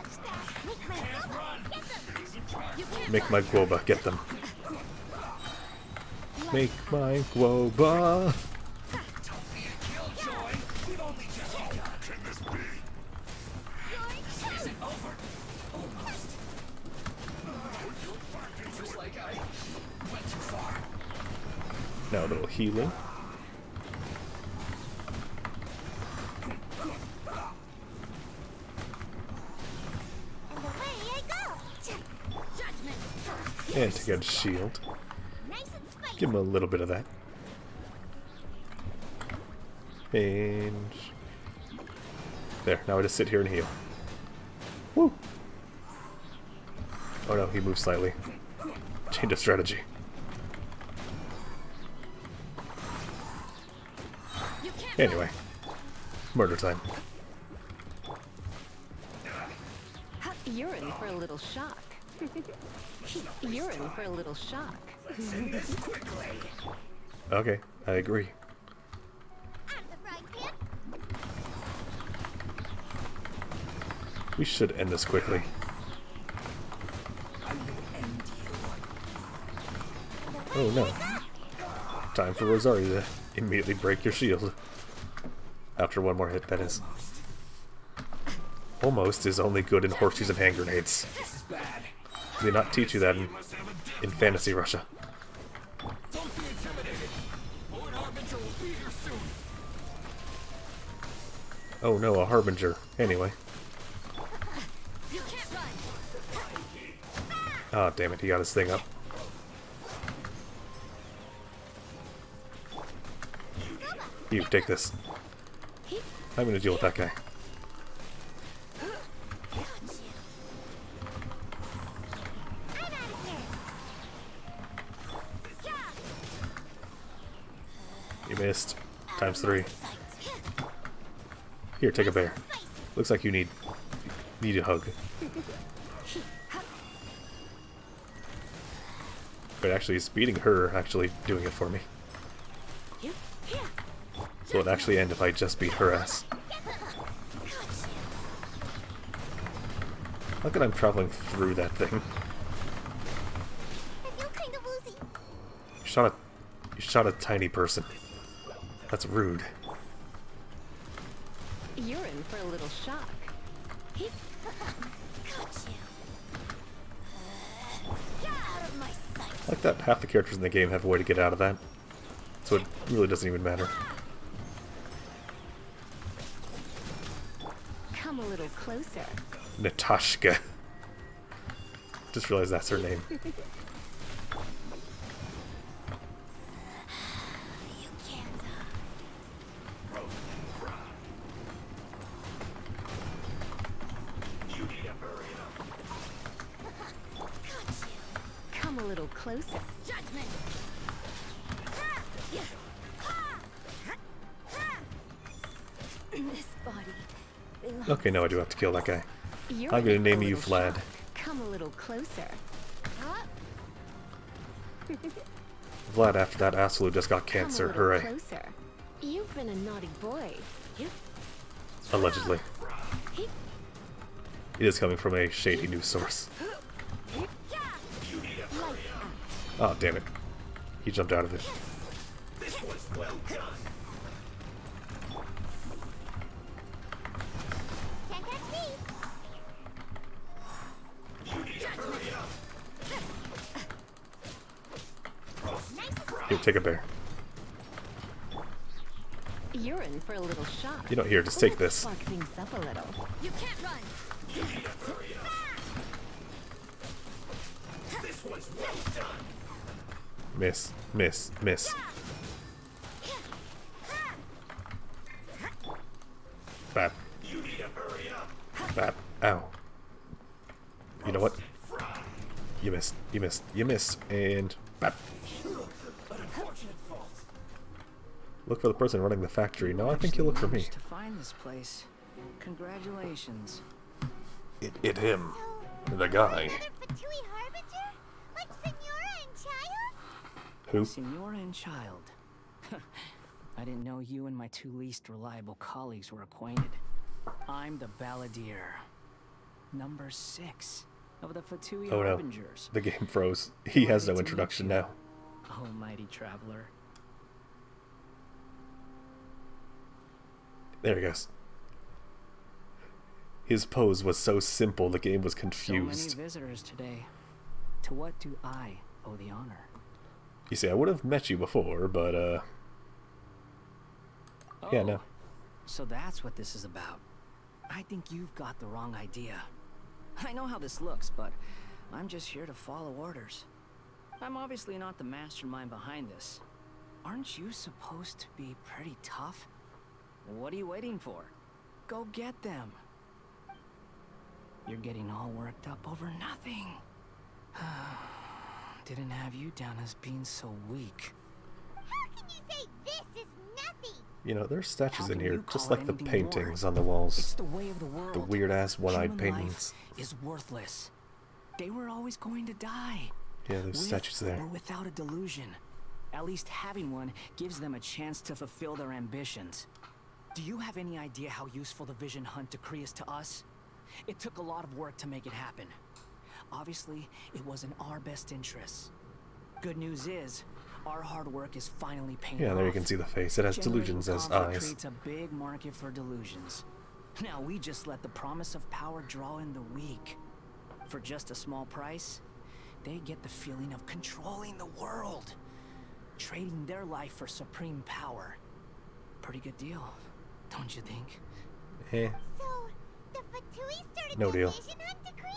Make my guoba. Get them. Make my guoba. Now a little healing. And to get a shield. Give him a little bit of that. And there, now I just sit here and heal. Woo! Oh no, he moved slightly. Change of strategy. Anyway, murder time. You're in for a little shock. You're in for a little shock. Okay, I agree. We should end this quickly. Oh no. Time for Rosario to immediately break your shield. After one more hit, that is. Almost is only good in horseshoes and hand grenades. Did they not teach you that in Fantasy Russia? Don't be intimidated. Lord Harbinger will be here soon. Oh no, a Harbinger. Anyway. Ah, damn it, he got his thing up. You, take this. I'm gonna deal with that guy. You missed. Times 3. Here, take a bear. Looks like you need a hug. But actually, it's beating her actually doing it for me. So it'd actually end if I just beat her ass. Look at I'm traveling through that thing. You shot a tiny person. That's rude. You're in for a little shock. Like that half the characters in the game have a way to get out of that. So it really doesn't even matter. Come a little closer. Natashka. Just realized that's her name. Come a little closer. Judgment. This body belongs. Okay, now I do have to kill that guy. You're I'm gonna in for a name you little Vlad. shock. Come a little closer. Vlad after that asshole who just got Come a cancer. little Hooray. closer. You've been a naughty boy. Allegedly. It is coming from a shady news source. Oh, damn it. He jumped out of it. This was well done. Here, take a bear. You're in for a little shock. You don't hear, just take this. Spark things up a little. You can't run. This was well done. Miss, miss, miss. Bap. You need to hurry up. Bap. Ow. You know what? You missed, you missed, you missed, and Look for the person running the factory. No, I think you look for me. To find this place. Congratulations. It him. The guy. Like Senora and Child? Who? Senora and Child. I didn't know you and my two least reliable colleagues were acquainted. I'm the Balladeer. Number 6 of the Fatui Oh no. Harbingers. The game froze. He has no introduction now. Almighty traveler. There he goes. His pose was so simple, the game was confused. So many visitors today. To what do I owe the honor? You see, I would have met you before, but, yeah, no. So that's what this is about. I think you've got the wrong idea. I know how this looks, but I'm just here to follow orders. I'm obviously not the mastermind behind this. Aren't you supposed to be pretty tough? What are you waiting for? Go get them. You're getting all worked up over nothing. Didn't have you down as being so weak. How can you say this is nothing? You know, there's statues in here, just call like it the anything paintings more? on the walls. It's the way of the world. The weird-ass one-eyed Human paintings. life is worthless. They were always going to die. Yeah, there's With statues there. or without a delusion. At least having one gives them a chance to fulfill their ambitions. Do you have any idea how useful the Vision Hunt decree is to us? It took a lot of work to make it happen. Obviously, it was in our best interests. Good news is, our hard work is finally paying off. Yeah, there you can see the face. It has delusions as eyes. Creates a big market for delusions. Now we just let the promise of power draw in the weak. For just a small price, they get the feeling of controlling the world. Trading their life for supreme power. Pretty good deal, don't you think? Eh. So, the Fatui started No the deal. Vision Hunt decree?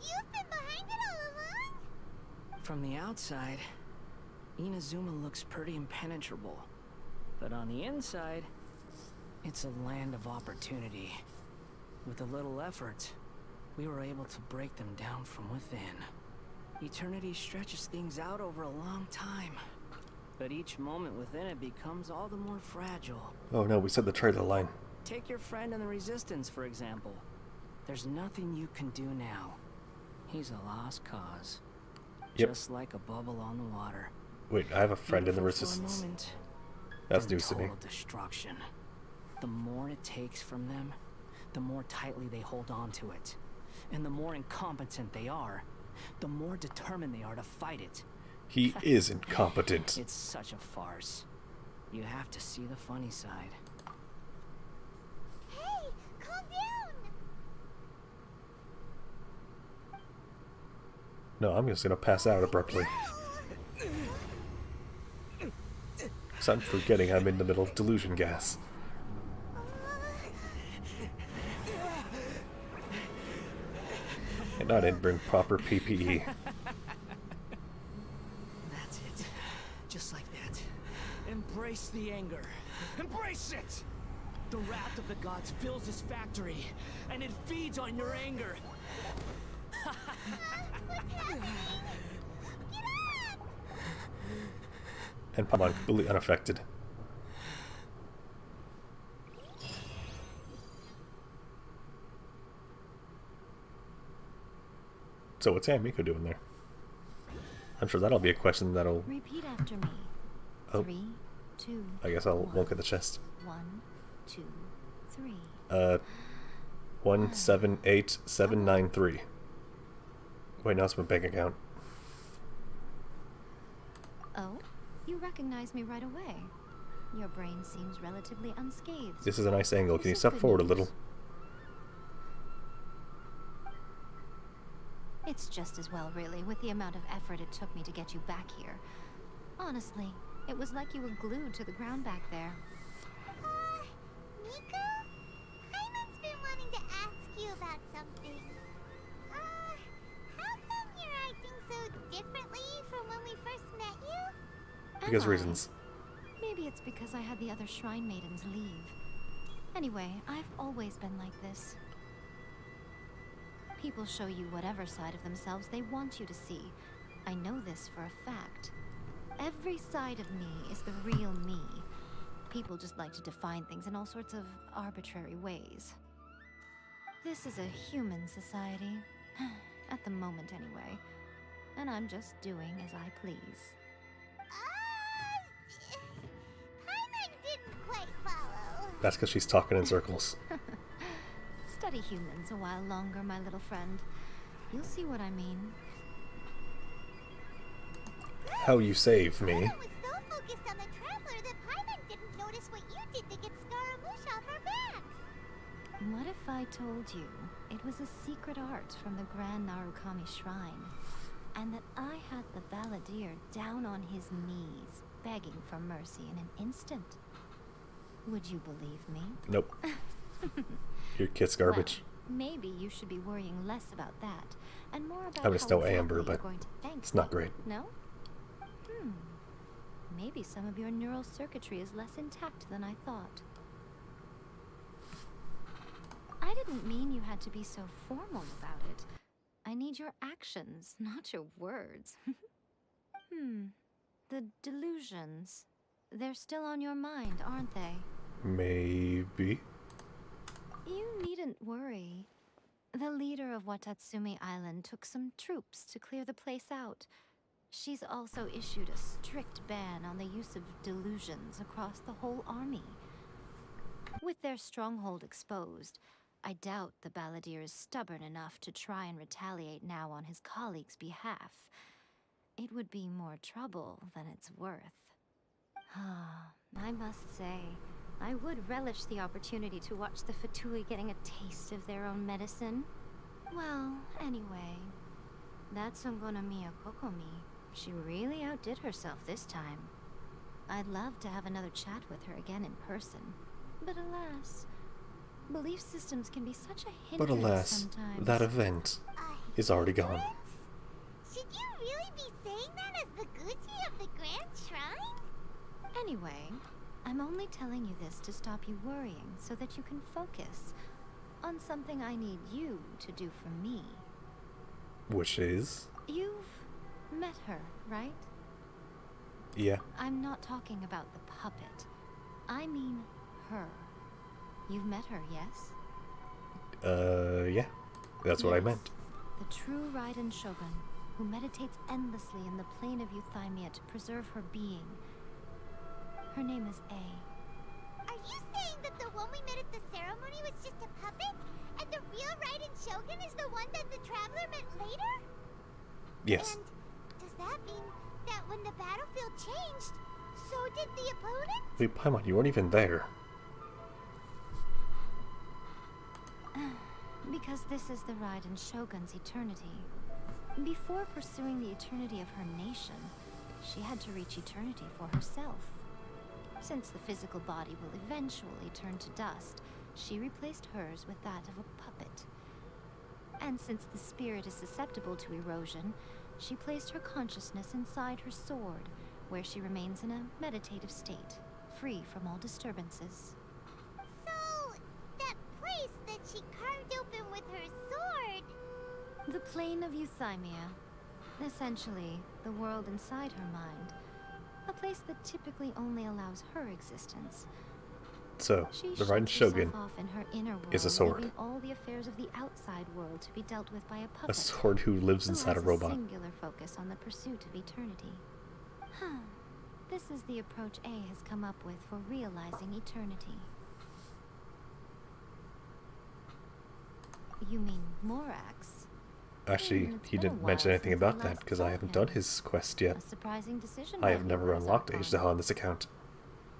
You've been behind it all along? From the outside, Inazuman looks pretty impenetrable. But on the inside, it's a land of opportunity. With a little effort, we were able to break them down from within. Eternity stretches things out over a long time. But each moment within it becomes all the more fragile. Oh no, we said the trailer line. Take your friend in the Resistance, for example. There's nothing you can do now. He's a lost cause. Yep. Just like a bubble on the water. Wait, I have a friend in the Beautiful for a Resistance. moment, That's then news to me. total destruction. The more it takes from them, the more tightly they hold on to it. And the more incompetent they are, the more determined they are to fight it. He is incompetent. It's such a farce. You have to see the funny side. Hey, calm down! No, I'm just gonna pass out abruptly. So I'm forgetting I'm in the middle of delusion gas. And I didn't bring proper PPE. That's it. Just like that. Embrace the anger. Embrace it! The wrath of the gods fills this factory, and it feeds on your anger. And Paimon completely unaffected. So what's Amiko doing there? I'm sure that'll be a question that'll... Repeat after me. Oh. 3, 2. I guess I'll look at the chest. 1, 2, 3. 178793. Wait, no, it's my bank account. Oh, you recognize me right away. Your brain seems relatively unscathed. This is a nice angle. Can you step forward a little? It's just as well, really, with the amount of effort it took me to get you back here. Honestly, it was like you were glued to the ground back there. Nico? Hyman's been wanting to ask you about something. How come you're acting so differently from when we first met you? Because Am I? reasons. Maybe it's because I had the other Shrine Maidens leave. Anyway, I've always been like this. People show you whatever side of themselves they want you to see. I know this for a fact. Every side of me is the real me. People just like to define things in all sorts of arbitrary ways. This is a human society. At the moment, anyway. And I'm just doing as I please. Paimon didn't quite follow. That's because she's talking in circles. Study humans a while longer, my little friend. You'll see what I mean. How you save me. I was so focused on the Traveler that Paimon didn't notice what you did to get Scaramouche off our backs. What if I told you it was a secret art from the Grand Narukami Shrine, and that I had the Balladeer down on his knees, begging for mercy in an instant? Would you believe me? Nope. Your kid's garbage. Well, maybe you should be worrying less about that, and more about I would still Amber, but it's not great. No? Maybe some of your neural circuitry is less intact than I thought. I didn't mean you had to be so formal about it. I need your actions, not your words. The delusions. They're still on your mind, aren't they? Maybe. You needn't worry. The leader of Watatsumi Island took some troops to clear the place out. She's also issued a strict ban on the use of delusions across the whole army. With their stronghold exposed, I doubt the Balladeer is stubborn enough to try and retaliate now on his colleagues' behalf. It would be more trouble than it's worth. I must say, I would relish the opportunity to watch the Fatui getting a taste of their own medicine. Well, anyway, that Songonomiya Kokomi, she really outdid herself this time. I'd love to have another chat with her again in person, but alas, belief systems can be such a hindrance But alas, sometimes. that event is already gone. Should you really be saying that as the Gucci of the Grand Shrine? Anyway, I'm only telling you this to stop you worrying so that you can focus on something I need you to do for me. Which is? You've met her, right? Yeah. I'm not talking about the puppet. I mean her. You've met her, yes? Yeah. That's what I meant. The true Raiden Shogun, who meditates endlessly in the plane of Euthymia to preserve her being. Her name is A. Are you saying that the one we met at the ceremony was just a puppet? And the real Raiden Shogun is the one that the Traveler met later? Yes. And does that mean that when the battlefield changed, so did the opponent? Wait, Paimon, you weren't even there. Because this is the Raiden Shogun's eternity. Before pursuing the eternity of her nation, she had to reach eternity for herself. Since the physical body will eventually turn to dust, she replaced hers with that of a puppet. And since the spirit is susceptible to erosion, she placed her consciousness inside her sword, where she remains in a meditative state, free from all disturbances. So, that place that she carved open with her sword... The plane of Euthymia. Essentially, the world inside her mind. A place that typically only allows her existence. So, She the Raiden shuts Shogun herself off in her inner world, is a sword. leaving all the affairs of the outside world to be dealt with by a puppet. A sword who lives who inside has a robot. Singular focus on the pursuit of eternity. This is the approach A has come up with for realizing eternity. You mean Morax? Actually, he didn't mention anything about that because I haven't done his quest yet. A surprising decision. I have never unlocked Agedaha on this account.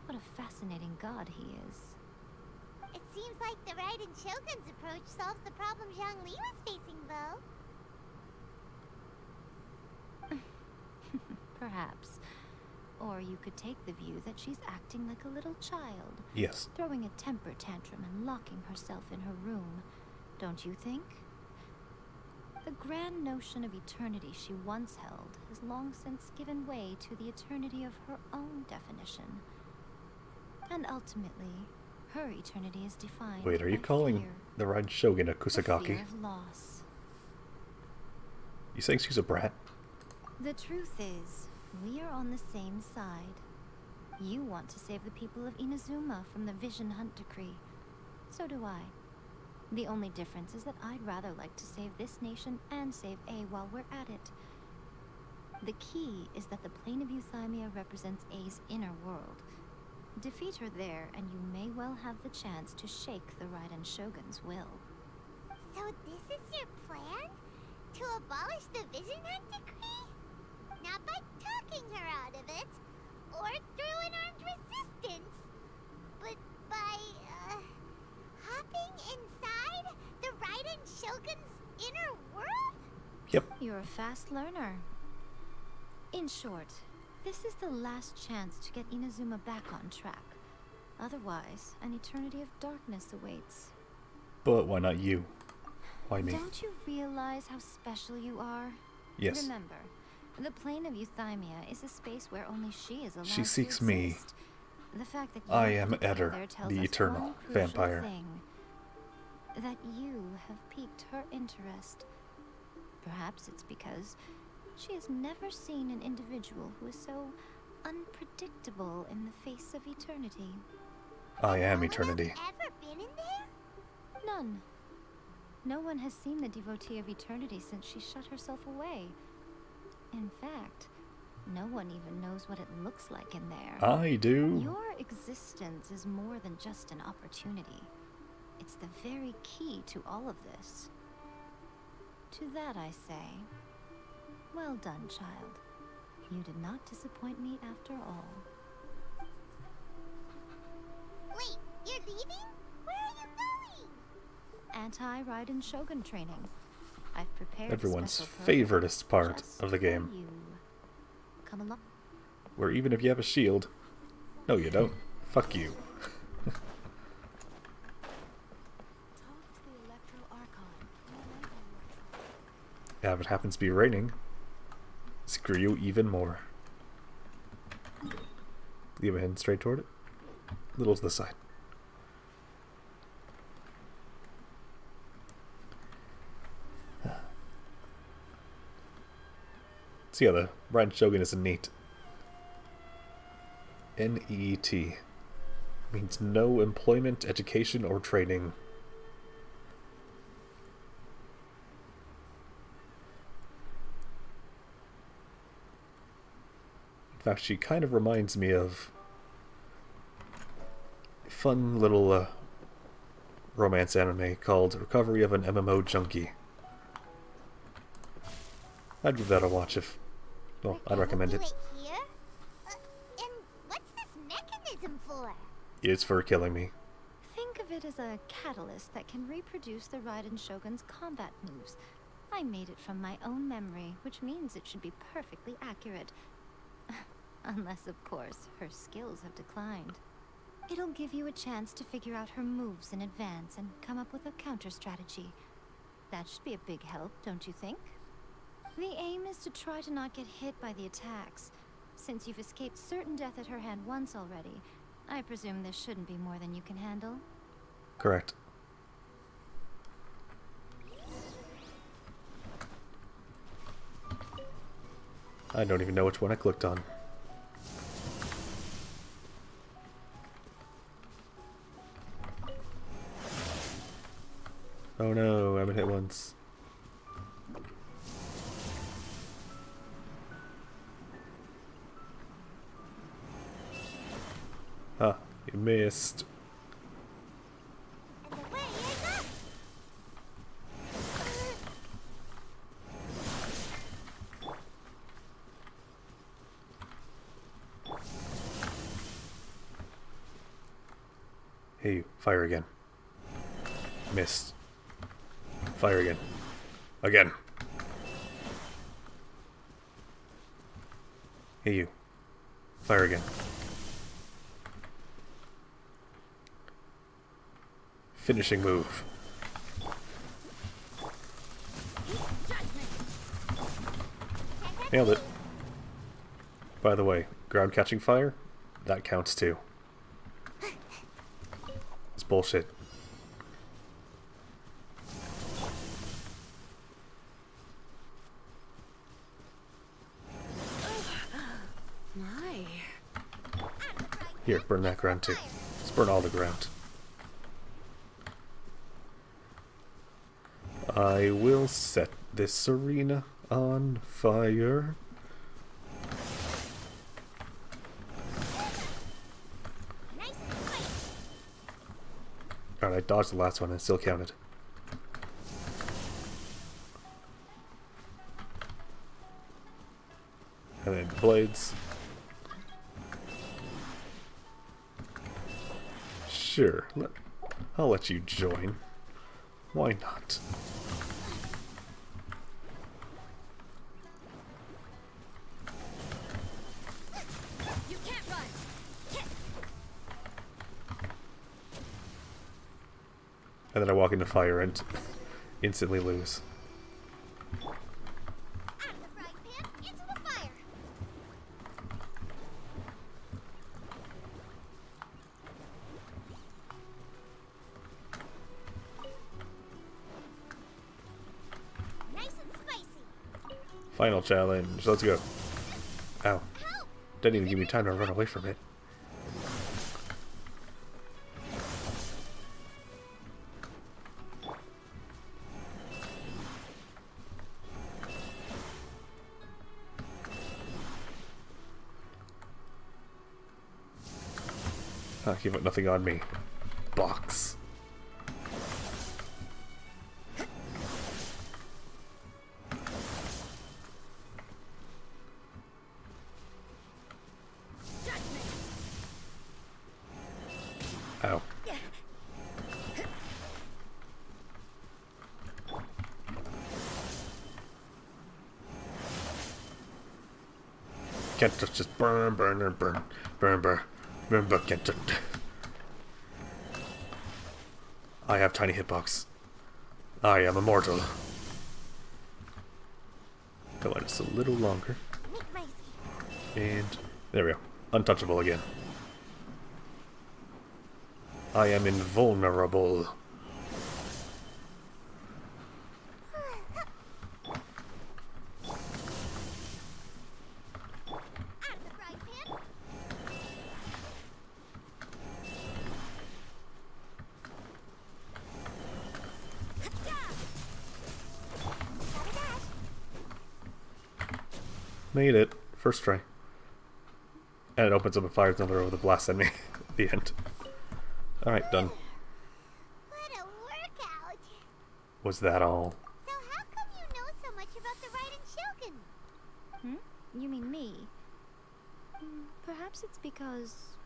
What a fascinating god he is. It seems like the Raiden Shogun's approach solves the problem Zhongli was facing, though. Perhaps. Or you could take the view that she's acting like a little child. Yes. Throwing a temper tantrum and locking herself in her room. Don't you think? The grand notion of eternity she once held has long since given way to the eternity of her own definition. And ultimately, her eternity is defined. Wait, are you by calling fear. the Raiden Shogun a The fear Kusagaki? of loss. You saying she's a brat? The truth is, we are on the same side. You want to save the people of Inazuma from the Vision Hunt decree. So do I. The only difference is that I'd rather like to save this nation and save A while we're at it. The key is that the plane of Euthymia represents A's inner world. Defeat her there, and you may well have the chance to shake the Raiden Shogun's will. So this is your plan? To abolish the Vision Hunt decree? Not by talking her out of it, or through an armed resistance, but by, hopping inside the Raiden Shogun's inner world? Yep. You're a fast learner. In short, this is the last chance to get Inazuma back on track. Otherwise, an eternity of darkness awaits. But why not you? Why me? Don't you realize how special you are? Yes. Remember, the plane of Euthymia is a space where only she is allowed She seeks to me. exist. The fact that I you am together Eder, tells the us eternal one crucial vampire. thing, that you have piqued her interest. Perhaps it's because she has never seen an individual who is so unpredictable in the face of eternity. I am eternity. Ever been in there? None. No one has seen the devotee of eternity since she shut herself away. In fact, no one even knows what it looks like in there. I do. Your existence is more than just an opportunity. It's the very key to all of this. To that I say, well done, child. You did not disappoint me after all. Wait, you're leaving? Where are you going? Anti-Raiden Shogun training. I've prepared Everyone's a special program favoriteest part just of the for game. you. Come along. Where even if you have a shield... No, you don't. Fuck you. Talk to the Electro Archon. Yeah, if it happens to be raining, screw you even more. Leave a hand straight toward it. Little to the side. So yeah, the Raiden Shogun is a neat. NEET means no employment, education, or training. In fact, she kind of reminds me of a fun little romance anime called Recovery of an MMO Junkie. I'd give that a watch if... Well, I'd recommend it. Here? And what's this mechanism for? It's for killing me. Think of it as a catalyst that can reproduce the Raiden Shogun's combat moves. I made it from my own memory, which means it should be perfectly accurate. Unless, of course, her skills have declined. It'll give you a chance to figure out her moves in advance and come up with a counter strategy. That should be a big help, don't you think? The aim is to try to not get hit by the attacks. Since you've escaped certain death at her hand once already, I presume this shouldn't be more than you can handle. Correct. I don't even know which one I clicked on. Oh no, I've been hit once. Ah, you missed. Hey, fire again. Missed. Fire again. Again. Hey, you. Fire again. Finishing move. Nailed it. By the way, ground catching fire? That counts too. It's bullshit. Here, burn that ground too. Let's burn all the ground. I will set this arena on fire. Alright, I dodged the last one and it still counted. And then blades. Sure, I'll let you join. Why not? You can't run. And then I walk into fire and instantly lose. Final challenge. Let's go. Ow. Didn't even give me time to run away from it. He put nothing on me. Box. Ow. Can't touch this. Burn, burn, burn, burn, burn, burn, burn, burn, can't touch. I have tiny hitbox. I am immortal. Go on just a little longer. And there we go. Untouchable again. I am invulnerable. Made it. First try. And it opens up and fires another over the blast at me at the end. Alright, done. What a workout! Was that all? So how come you know so much about the Raiden Shogun? You mean me? Perhaps it's because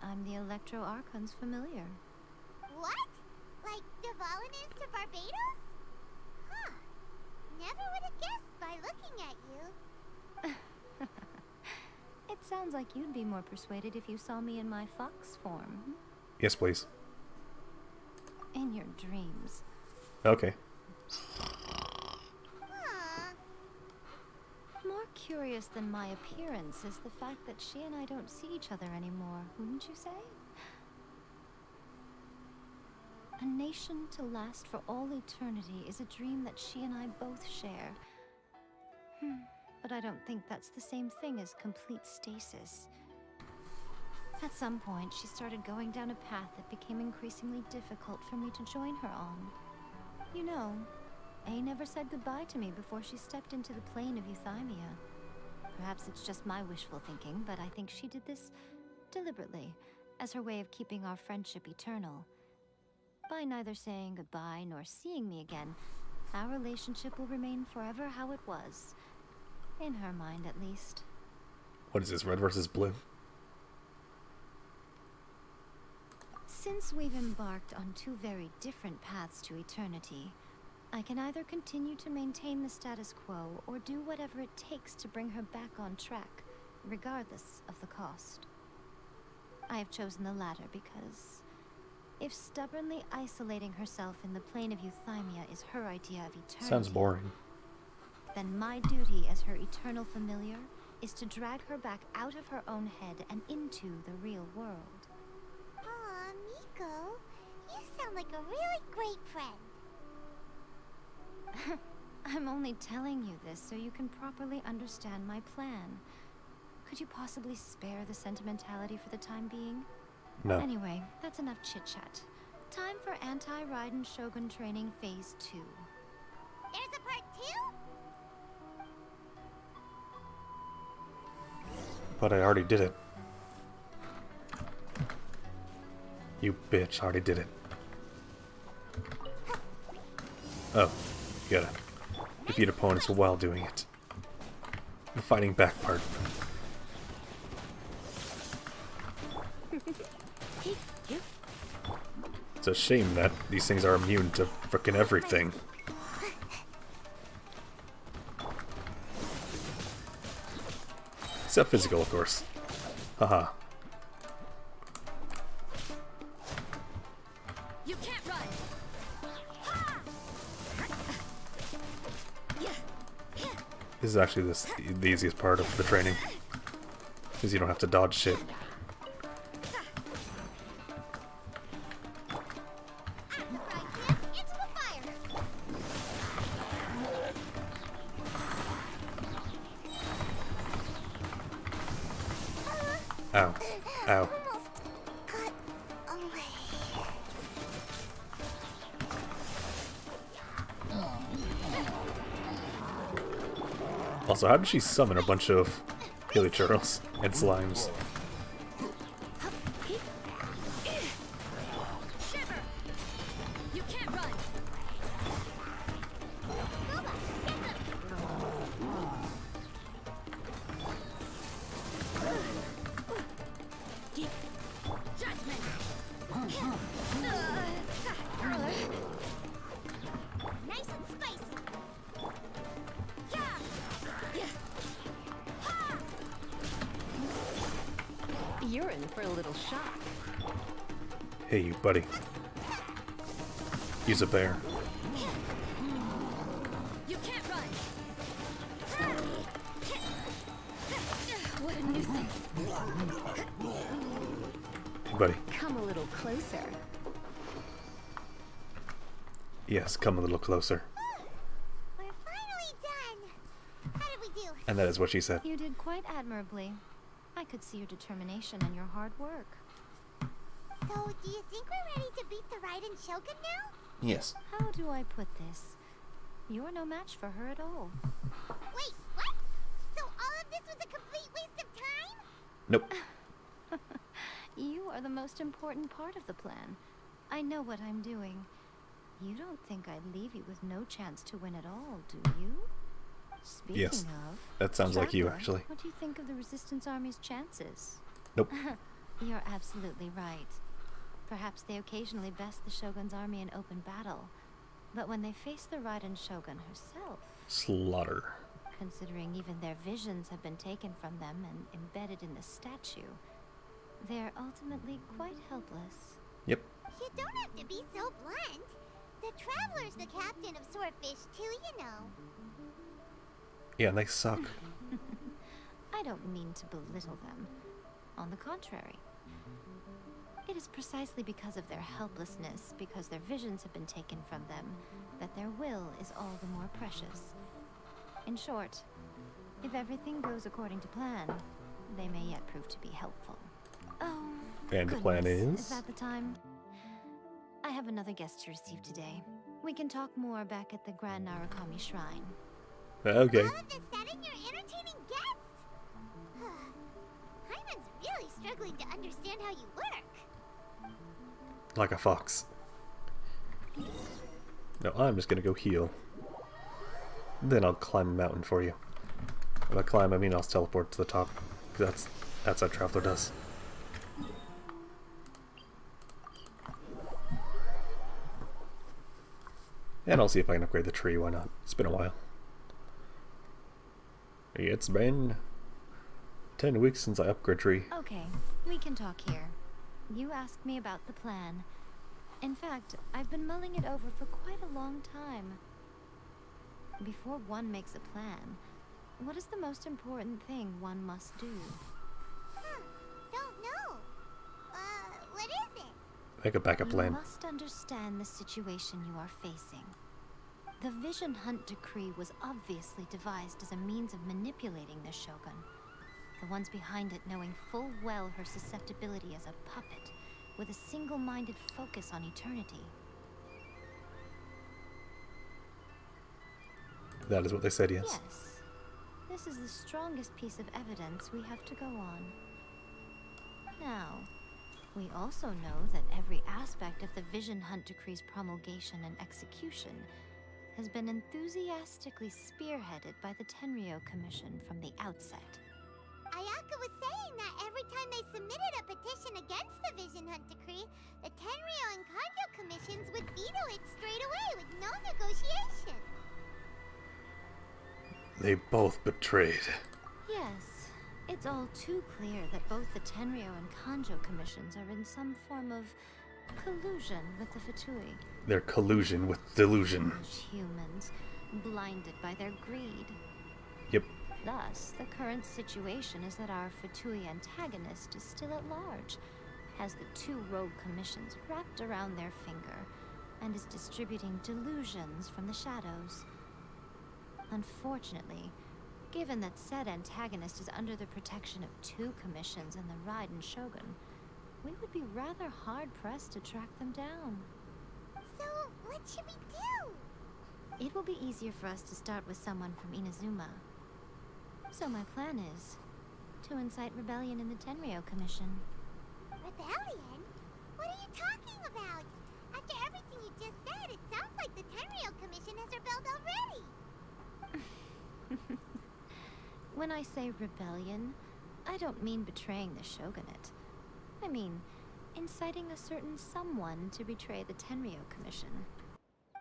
I'm the Electro Archon's familiar. What? Like Dvalin is to Barbados? Huh. Never would have guessed by looking at you. It sounds like you'd be more persuaded if you saw me in my fox form. Yes, please. In your dreams. Okay. More curious than my appearance is the fact that she and I don't see each other anymore, wouldn't you say? A nation to last for all eternity is a dream that she and I both share. But I don't think that's the same thing as complete stasis. At some point, she started going down a path that became increasingly difficult for me to join her on. You know, A never said goodbye to me before she stepped into the plane of Euthymia. Perhaps it's just my wishful thinking, but I think she did this deliberately, as her way of keeping our friendship eternal. By neither saying goodbye nor seeing me again, our relationship will remain forever how it was. In her mind, at least. What is this, red versus blue? Since we've embarked on two very different paths to eternity, I can either continue to maintain the status quo or do whatever it takes to bring her back on track, regardless of the cost. I have chosen the latter because if stubbornly isolating herself in the plane of Euthymia is her idea of eternity... Sounds boring. Then my duty as her eternal familiar is to drag her back out of her own head and into the real world. Aw, Miko, you sound like a really great friend. I'm only telling you this so you can properly understand my plan. Could you possibly spare the sentimentality for the time being? No. Anyway, that's enough chit-chat. Time for anti-Raiden Shogun training phase 2. There's a part 2? But I already did it. You bitch, already did it. Oh, you gotta defeat opponents while doing it. The fighting back part. It's a shame that these things are immune to frickin' everything. Except physical, of course. Haha. You can't run. This is actually the easiest part of the training. Because you don't have to dodge shit. Ow. Ow. Also, how did she summon a bunch of hilichurls and slimes? You can't run. Nice and spicy. You're in for a little shock. Hey, you buddy. Use a bear. You can't run. What a nuisance. Hey, buddy. Come a little closer. Yes, come a little closer. We're finally done. How did we do? And that is what she said. You did quite admirably. I could see your determination and your hard work. So, do you think we're ready to beat the Raiden Shogun now? Yes. How do I put this? You're no match for her at all. Wait, what? So all of this was a complete waste of time? Nope. You are the most important part of the plan. I know what I'm doing. You don't think I'd leave you with no chance to win at all, do you? Speaking Yes. of, That sounds like you, Traveler, actually. What do you think of the Resistance Army's chances? Nope. You're absolutely right. Perhaps they occasionally best the Shogun's army in open battle, but when they face the Raiden Shogun herself, Slaughter. considering even their visions have been taken from them and embedded in the statue, they're ultimately quite helpless. Yep. You don't have to be so blunt. The Traveler's the captain of Swordfish too, you know. Yeah, and they suck. I don't mean to belittle them. On the contrary. It is precisely because of their helplessness, because their visions have been taken from them, that their will is all the more precious. In short, if everything goes according to plan, they may yet prove to be helpful. Oh, And the plan goodness, is? that the time? I have another guest to receive today. We can talk more back at the Grand Narukami Shrine. Okay. All of this setting, you're entertaining guests? Hyman's really struggling to understand how you work. Like a fox. No, I'm just gonna go heal. Then I'll climb a mountain for you. By climb, I mean I'll teleport to the top. 'Cause that's how Traveler does. And I'll see if I can upgrade the tree, why not? It's been a while. It's been 10 weeks since I upgrade tree. Okay, we can talk here. You asked me about the plan. In fact, I've been mulling it over for quite a long time. Before one makes a plan, what is the most important thing one must do? Don't know. What is it? Make a backup You plan. must understand the situation you are facing. The Vision Hunt Decree was obviously devised as a means of manipulating the Shogun. the ones behind it knowing full well her susceptibility as a puppet, with a single-minded focus on eternity. That is what they said, yes. Yes. This is the strongest piece of evidence we have to go on. Now, we also know that every aspect of the Vision Hunt Decree's promulgation and execution has been enthusiastically spearheaded by the Tenryou Commission from the outset. Ayaka was saying that every time they submitted a petition against the Vision Hunt Decree, the Tenryou and Kanjo commissions would veto it straight away with no negotiation. They both betrayed. Yes, it's all too clear that both the Tenryou and Kanjo commissions are in some form of collusion with the Fatui. Their collusion with delusion. Humans, blinded by their greed. Yep. Thus, the current situation is that our Fatui antagonist is still at large, has the two rogue commissions wrapped around their finger, and is distributing delusions from the shadows. Unfortunately, given that said antagonist is under the protection of two commissions and the Raiden Shogun, we would be rather hard-pressed to track them down. So, what should we do? It will be easier for us to start with someone from Inazuma. So my plan is to incite rebellion in the Tenryou Commission. Rebellion? What are you talking about? After everything you just said, it sounds like the Tenryou Commission has rebelled already. When I say rebellion, I don't mean betraying the shogunate. I mean inciting a certain someone to betray the Tenryou Commission.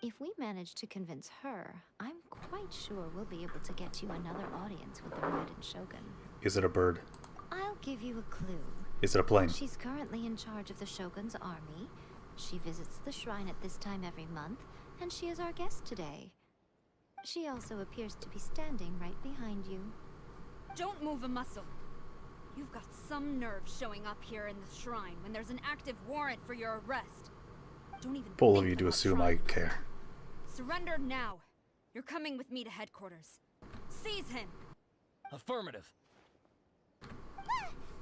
If we manage to convince her, I'm quite sure we'll be able to get you another audience with the Raiden Shogun. Is it a bird? I'll give you a clue. Is it a plane? She's currently in charge of the Shogun's army. She visits the shrine at this time every month, and she is our guest today. She also appears to be standing right behind you. Don't move a muscle. You've got some nerve showing up here in the shrine when there's an active warrant for your arrest. Don't even Full of think you to about assume trying. I care. Surrender now. You're coming with me to headquarters. Seize him. Affirmative.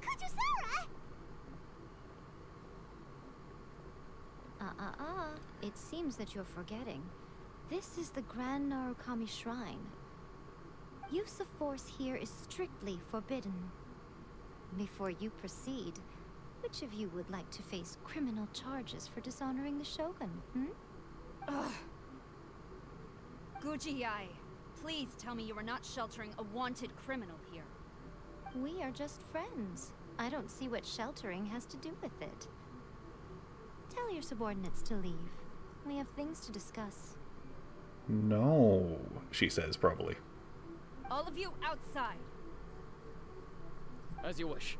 Kujusara! It seems that you're forgetting. This is the Grand Narukami Shrine. Use of force here is strictly forbidden. Before you proceed, which of you would like to face criminal charges for dishonoring the Shogun, Ugh. Guji-ai, please tell me you are not sheltering a wanted criminal here. We are just friends. I don't see what sheltering has to do with it. Tell your subordinates to leave. We have things to discuss. No, she says, probably. All of you outside. As you wish.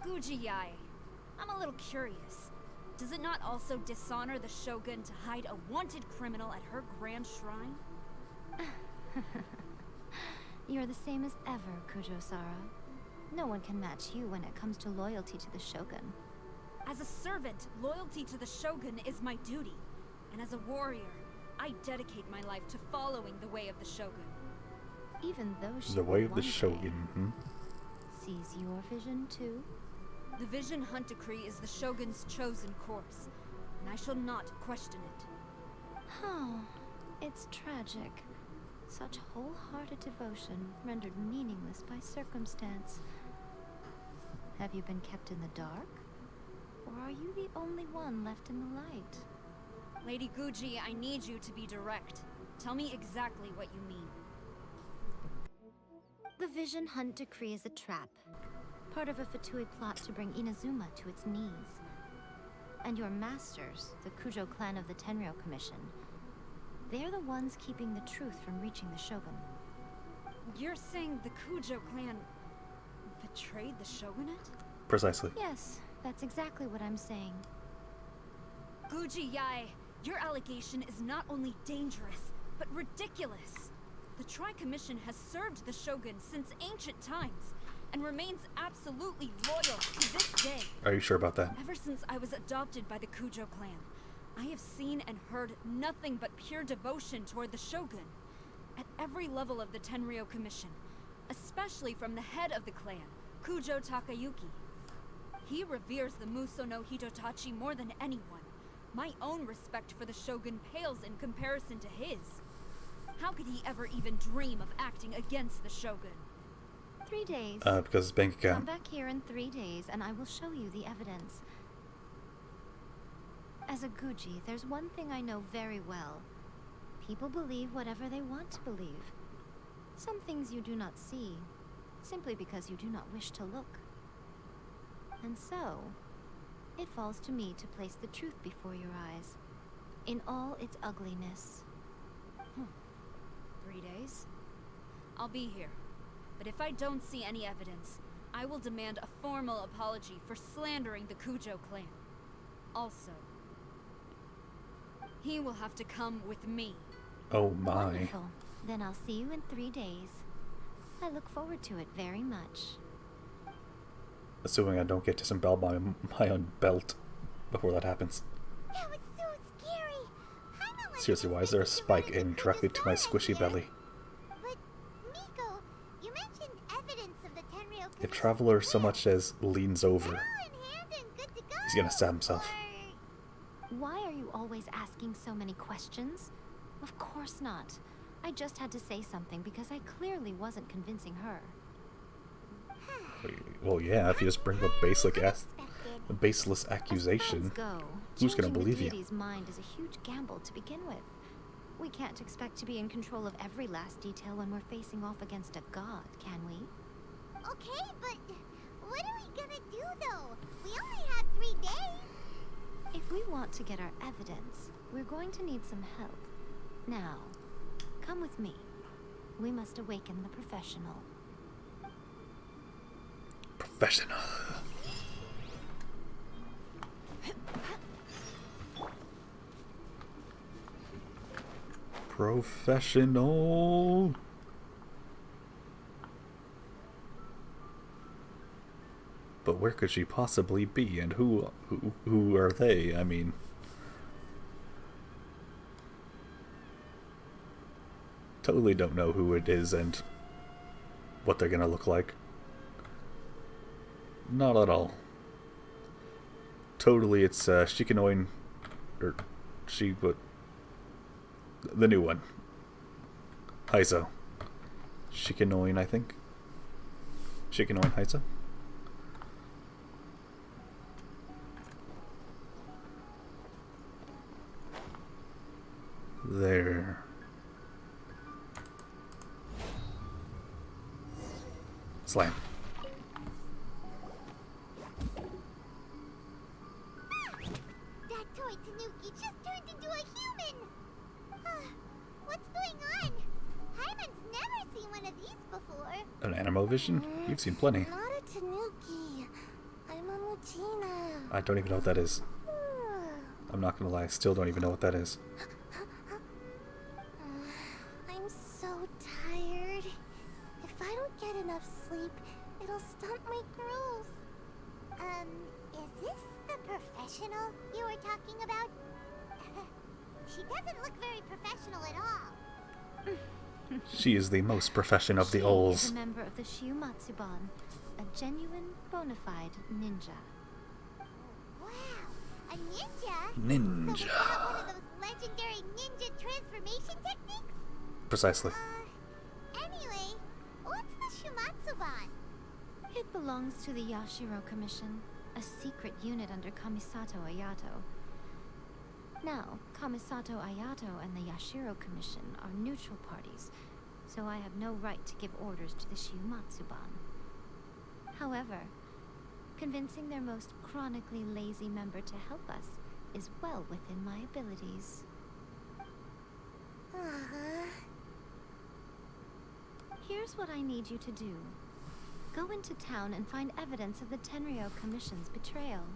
Guji-ai, I'm a little curious. Does it not also dishonor the Shogun to hide a wanted criminal at her grand shrine? You're the same as ever, Kujo-sara. No one can match you when it comes to loyalty to the Shogun. As a servant, loyalty to the Shogun is my duty. And as a warrior, I dedicate my life to following the way of the Shogun. Even though she The way of one the Shogun. day sees your vision too? The Vision Hunt Decree is the Shogun's chosen course, and I shall not question it. Oh, it's tragic. Such wholehearted devotion rendered meaningless by circumstance. Have you been kept in the dark? Or are you the only one left in the light? Lady Guji, I need you to be direct. Tell me exactly what you mean. The Vision Hunt Decree is a trap. Part of a Fatui plot to bring Inazuma to its knees. And your masters, the Kujo clan of the Tenryou Commission, they're the ones keeping the truth from reaching the Shogun. You're saying the Kujo clan betrayed the Shogunate? Precisely. Yes, that's exactly what I'm saying. Guji-ai, your allegation is not only dangerous, but ridiculous. The Tri-Commission has served the Shogun since ancient times, and remains absolutely loyal to this day. Are you sure about that? Ever since I was adopted by the Kujo clan, I have seen and heard nothing but pure devotion toward the Shogun. At every level of the Tenryou Commission, especially from the head of the clan, Kujo Takayuki. He reveres the Muso no Hitotachi more than anyone. My own respect for the Shogun pales in comparison to his. How could he ever even dream of acting against the Shogun? 3 days. Because his bank Come account. back here in 3 days and I will show you the evidence. As a Guji, there's one thing I know very well. People believe whatever they want to believe. Some things you do not see, simply because you do not wish to look. And so, it falls to me to place the truth before your eyes, in all its ugliness. 3 days? I'll be here. But if I don't see any evidence, I will demand a formal apology for slandering the Kujo clan. Also, he will have to come with me. Oh my. Wonderful. Then I'll see you in 3 days. I look forward to it very much. Assuming I don't get disemboweled by my own belt before that happens. That was so scary. Seriously, why is there a spike aiming directly to my squishy belly? But, Miko, you mentioned evidence of the Tenryou If Traveler so much as leans over, he's gonna stab himself. Why are you always asking so many questions? Of course not. I just had to say something because I clearly wasn't convincing her. Well, yeah, if you just bring up a baseless accusation, who's gonna believe you? Deity's mind is a huge gamble to begin with. We can't expect to be in control of every last detail when we're facing off against a god, can we? Okay, but what are we gonna do though? We only have 3 days. If we want to get our evidence, we're going to need some help. Now, come with me. We must awaken the professional. Professional. Professional. But where could she possibly be, and who are they? I mean, totally don't know who it is and what they're gonna look like. Not at all. Totally, it's Shikanoin, or the new one. Heizo. Shikanoin, I think. Shikanoin Heizo. There. Slam. That toy Tanuki just turned into a human! What's going on? Hyman's never seen one of these before. An Animovision? You've seen plenty. Not a Tanuki. I'm a Mujina. I don't even know what that is. I'm not gonna lie, I still don't even know what that is. I'm so tired. If I don't get enough sleep, it'll stunt my growth. Is this the professional you were talking about? She doesn't look very professional at all. She is the most profession of the She Ols. is a member of the Shiumatsuban, a genuine, bona fide ninja. Wow, a ninja? Ninja. So was that one of those legendary ninja transformation techniques? Precisely. Anyway, what's the Shumatsuban? It belongs to the Yashiro Commission, a secret unit under Kamisato Ayato. Now, Kamisato Ayato and the Yashiro Commission are neutral parties, so I have no right to give orders to the Shiumatsuban. However, convincing their most chronically lazy member to help us is well within my abilities. Here's what I need you to do. Go into town and find evidence of the Tenryou Commission's betrayal.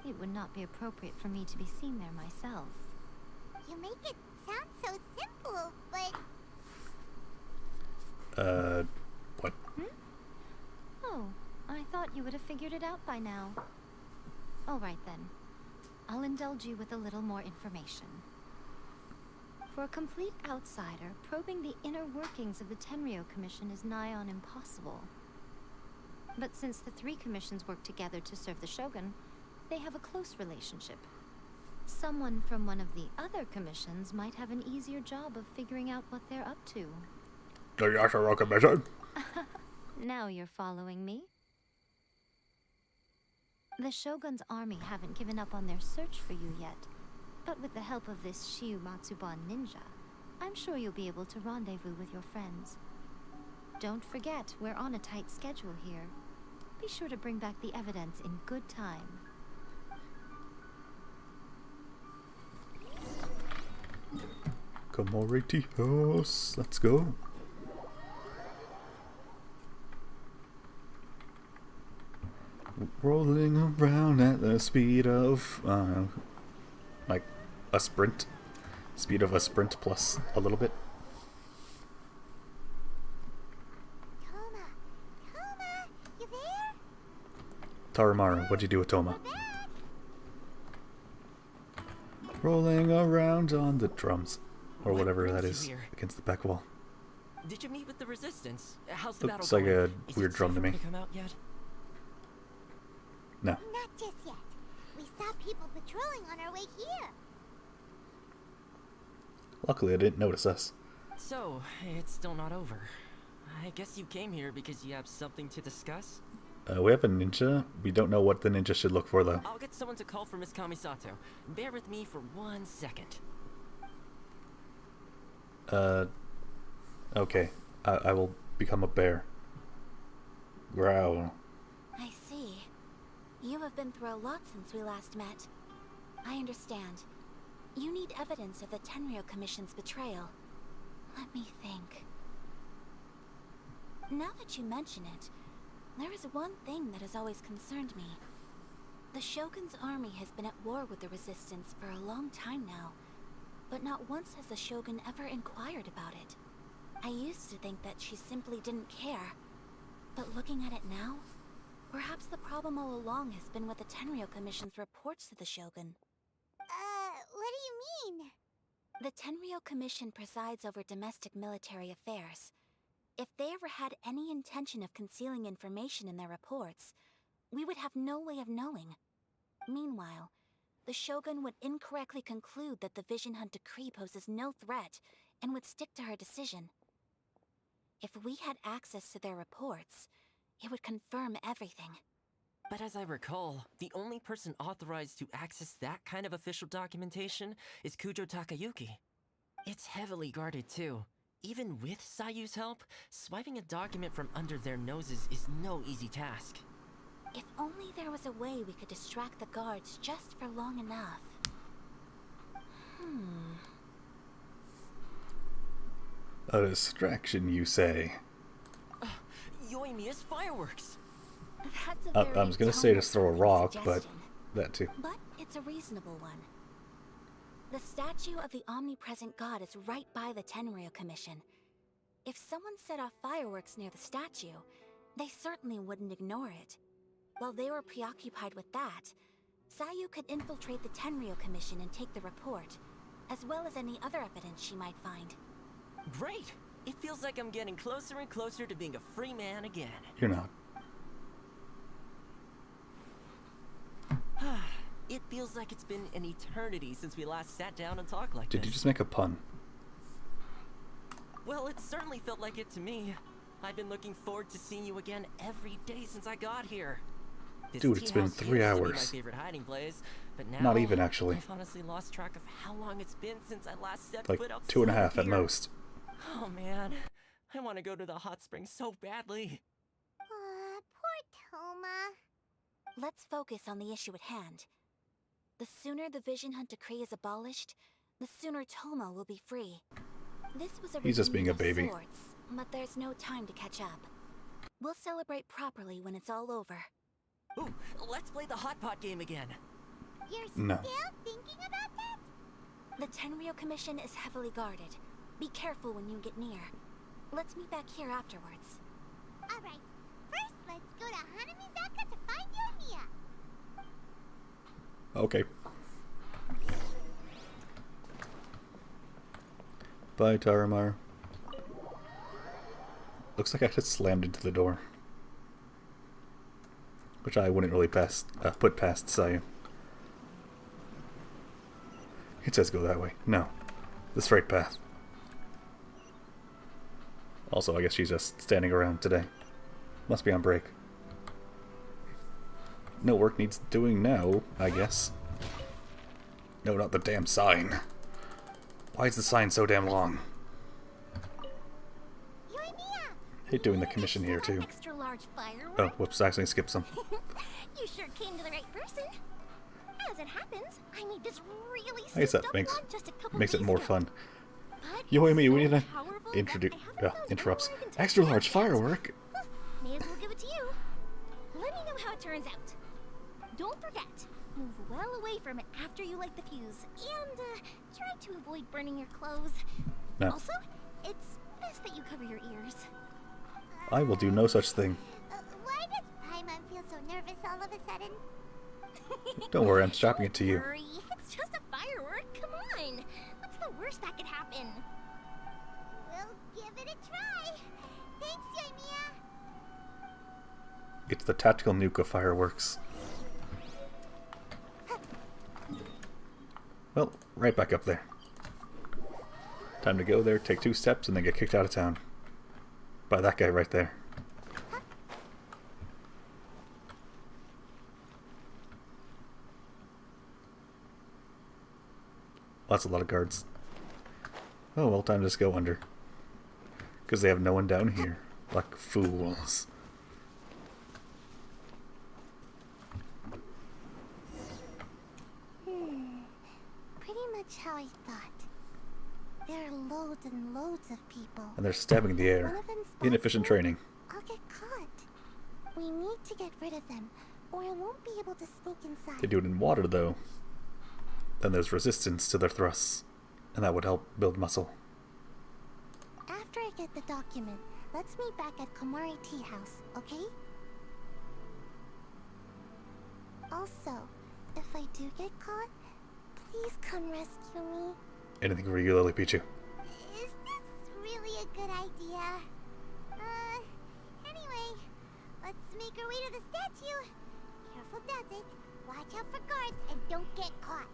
It would not be appropriate for me to be seen there myself. You make it sound so simple, but... What? Oh, I thought you would have figured it out by now. All right then. I'll indulge you with a little more information. For a complete outsider, probing the inner workings of the Tenryou Commission is nigh on impossible. But since the three commissions work together to serve the Shogun, they have a close relationship. Someone from one of the other commissions might have an easier job of figuring out what they're up to. The Yashiro Commission? Now you're following me. The Shogun's army haven't given up on their search for you yet, but with the help of this Shiu Matsuban ninja, I'm sure you'll be able to rendezvous with your friends. Don't forget, we're on a tight schedule here. Be sure to bring back the evidence in good time. Comoritios, let's go. Rolling around at the speed of, like a sprint. Speed of a sprint plus a little bit. Toma! Toma! You there? Taramaru, what'd you do with Toma? Rolling around on the drums. Or whatever that is, against the back wall. Did you meet with the resistance? How's the Looks battle like going? a weird drum to me. Come out yet? No. Not just yet. We saw people patrolling on our way here. Luckily, I didn't notice us. So, it's still not over. I guess you came here because you have something to discuss? We have a ninja. We don't know what the ninja should look for, though. I'll get someone to call for Miss Kamisato. Bear with me for 1 second. Okay. I will become a bear. Growl. I see. You have been through a lot since we last met. I understand. You need evidence of the Tenryou Commission's betrayal. Let me think. Now that you mention it, there is one thing that has always concerned me. The Shogun's army has been at war with the Resistance for a long time now, but not once has the Shogun ever inquired about it. I used to think that she simply didn't care, but looking at it now, perhaps the problem all along has been with the Tenryou Commission's reports to the Shogun. What do you mean? The Tenryou Commission presides over domestic military affairs. If they ever had any intention of concealing information in their reports, we would have no way of knowing. Meanwhile, the Shogun would incorrectly conclude that the Vision Hunt decree poses no threat and would stick to her decision. If we had access to their reports, it would confirm everything. But as I recall, the only person authorized to access that kind of official documentation is Kujo Takayuki. It's heavily guarded too. Even with Sayu's help, swiping a document from under their noses is no easy task. If only there was a way we could distract the guards just for long enough. A distraction, you say? Yoimiya's fireworks! That's a very I was gonna say just throw a rock, but suggestion. that too. But it's a reasonable one. The statue of the omnipresent god is right by the Tenryou Commission. If someone set off fireworks near the statue, they certainly wouldn't ignore it. While they were preoccupied with that, Sayu could infiltrate the Tenryou Commission and take the report, as well as any other evidence she might find. Great! It feels like I'm getting closer and closer to being a free man again. You're not. It feels like it's been an eternity since we last sat down and talked like Did this. you just make a pun? Well, it certainly felt like it to me. I've been looking forward to seeing you again every day since I got here. This Dude, it's tea been house 3 used to be hours. my favorite hiding place, but now Not even, actually. I've honestly lost track of how long it's been since I last set Like foot outside 2.5 at here. most. Oh man, I want to go to the hot springs so badly. Poor Toma. Let's focus on the issue at hand. The sooner the Vision Hunt decree is abolished, the sooner Toma will be free. This was a He's just being a reunion of baby. sorts, but there's no time to catch up. We'll celebrate properly when it's all over. Ooh, let's play the hot pot game again. You're No. still thinking about that? The Tenryou Commission is heavily guarded. Be careful when you get near. Let's meet back here afterwards. Alright, first let's go to Hanamizaka to find Yoimiya. Okay. Bye, Taramar. Looks like I just slammed into the door. Which I wouldn't really put past Sayu. It says go that way. No. The straight path. Also, I guess she's just standing around today. Must be on break. No work needs doing now, I guess. No, not the damn sign. Why is the sign so damn long? Hate doing the commission here, too. Extra large firework. Oh, whoops, I accidentally skipped some. You sure came to the right person. As it happens, I made this really I guess that makes it more fun. Yoimi, we need to interrupts. Extra large firework. May as well give it to you. Let me know how it turns out. Don't forget, move well away from it after you light the fuse, and try to avoid burning your clothes. No. Also, it's best that you cover your ears. I will do no such thing. Why does Paimon feel so nervous all of a sudden? Don't worry, I'm strapping it to you. Hurry, it's just a firework. Come on. What's the worst that could happen? We'll give it a try. Thanks, Yoimiya. It's the tactical nuke of fireworks. Well, right back up there. Time to go there, take 2 steps, and then get kicked out of town. By that guy right there. That's a lot of guards. Oh well, time to just go under. Because they have no one down here. Like fools. Pretty much how I thought. There are loads and loads of people. And they're stabbing the air. Inefficient training. I'll get caught. We need to get rid of them, or I won't be able to sneak inside. They do it in water though. Then there's resistance to their thrusts. And that would help build muscle. After I get the document, let's meet back at Komari Tea House, okay? Also, if I do get caught, please come rescue me. Anything for you, Lily Pichu. Is this really a good idea? Anyway, let's make our way to the statue. Careful does it. Watch out for guards and don't get caught.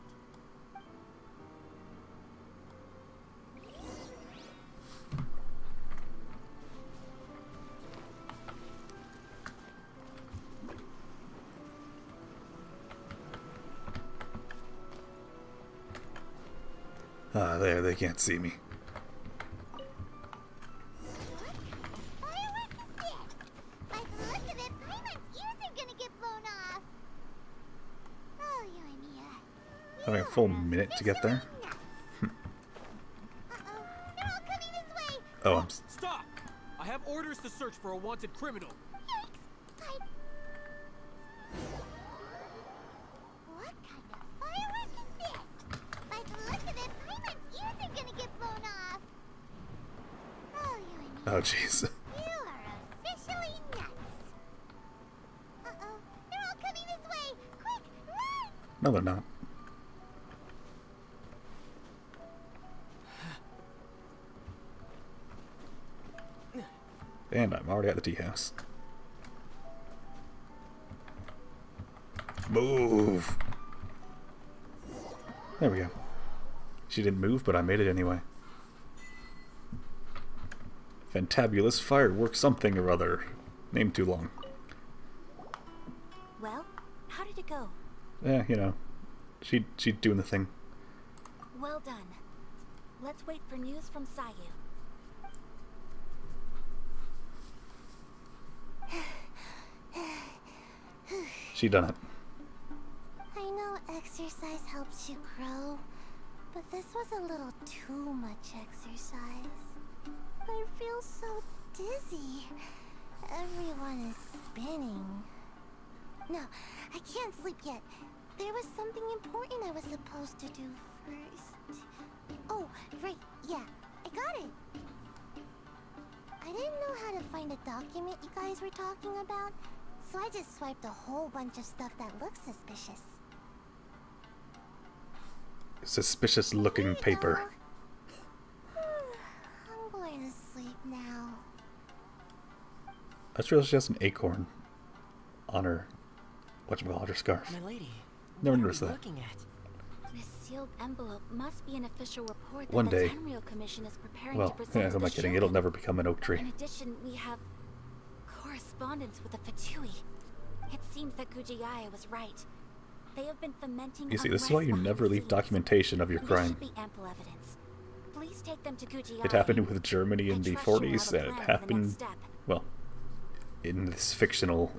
Ah, there, they can't see me. Having a full minute to get there. Oh, I'm. Stop! I have orders to search for a wanted criminal. What kind of firework is this? By the look of it, Paimon's ears are gonna get blown off. Oh, you and me. Oh, jeez. You are officially nuts. Uh-oh, they're all coming this way. Quick, run! No, they're not. And I'm already at the tea house. Move! There we go. She didn't move, but I made it anyway. Fantabulous fireworks something or other. Name too long. Well, how did it go? Yeah, you know. She's doing the thing. Well done. Let's wait for news from Sayu. She done it. I know exercise helps you grow, but this was a little too much exercise. I feel so dizzy. Everyone is spinning. No, I can't sleep yet. There was something important I was supposed to do first. Oh, right, yeah, I got it. I didn't know how to find a document you guys were talking about, so I just swiped a whole bunch of stuff that looks suspicious. Suspicious looking paper. I just realized she has an acorn on her, whatchamacallit, her scarf. My lady, Never what are noticed we that. looking at? This sealed envelope must be an official report that One the day. Tenryou Commission is preparing Well, to present yeah, to who am the I kidding? Shogun. It'll never become an oak tree. In addition, we have correspondence with the Fatui. It seems that Kujiaya was right. They have been fomenting. You see, this is why you never leave documentation of your There crime. should be ample evidence. Please take them to Kujiaya. It happened with Germany in the trust you will 40s, have a and it plan for the next happened, step. well, in this fictional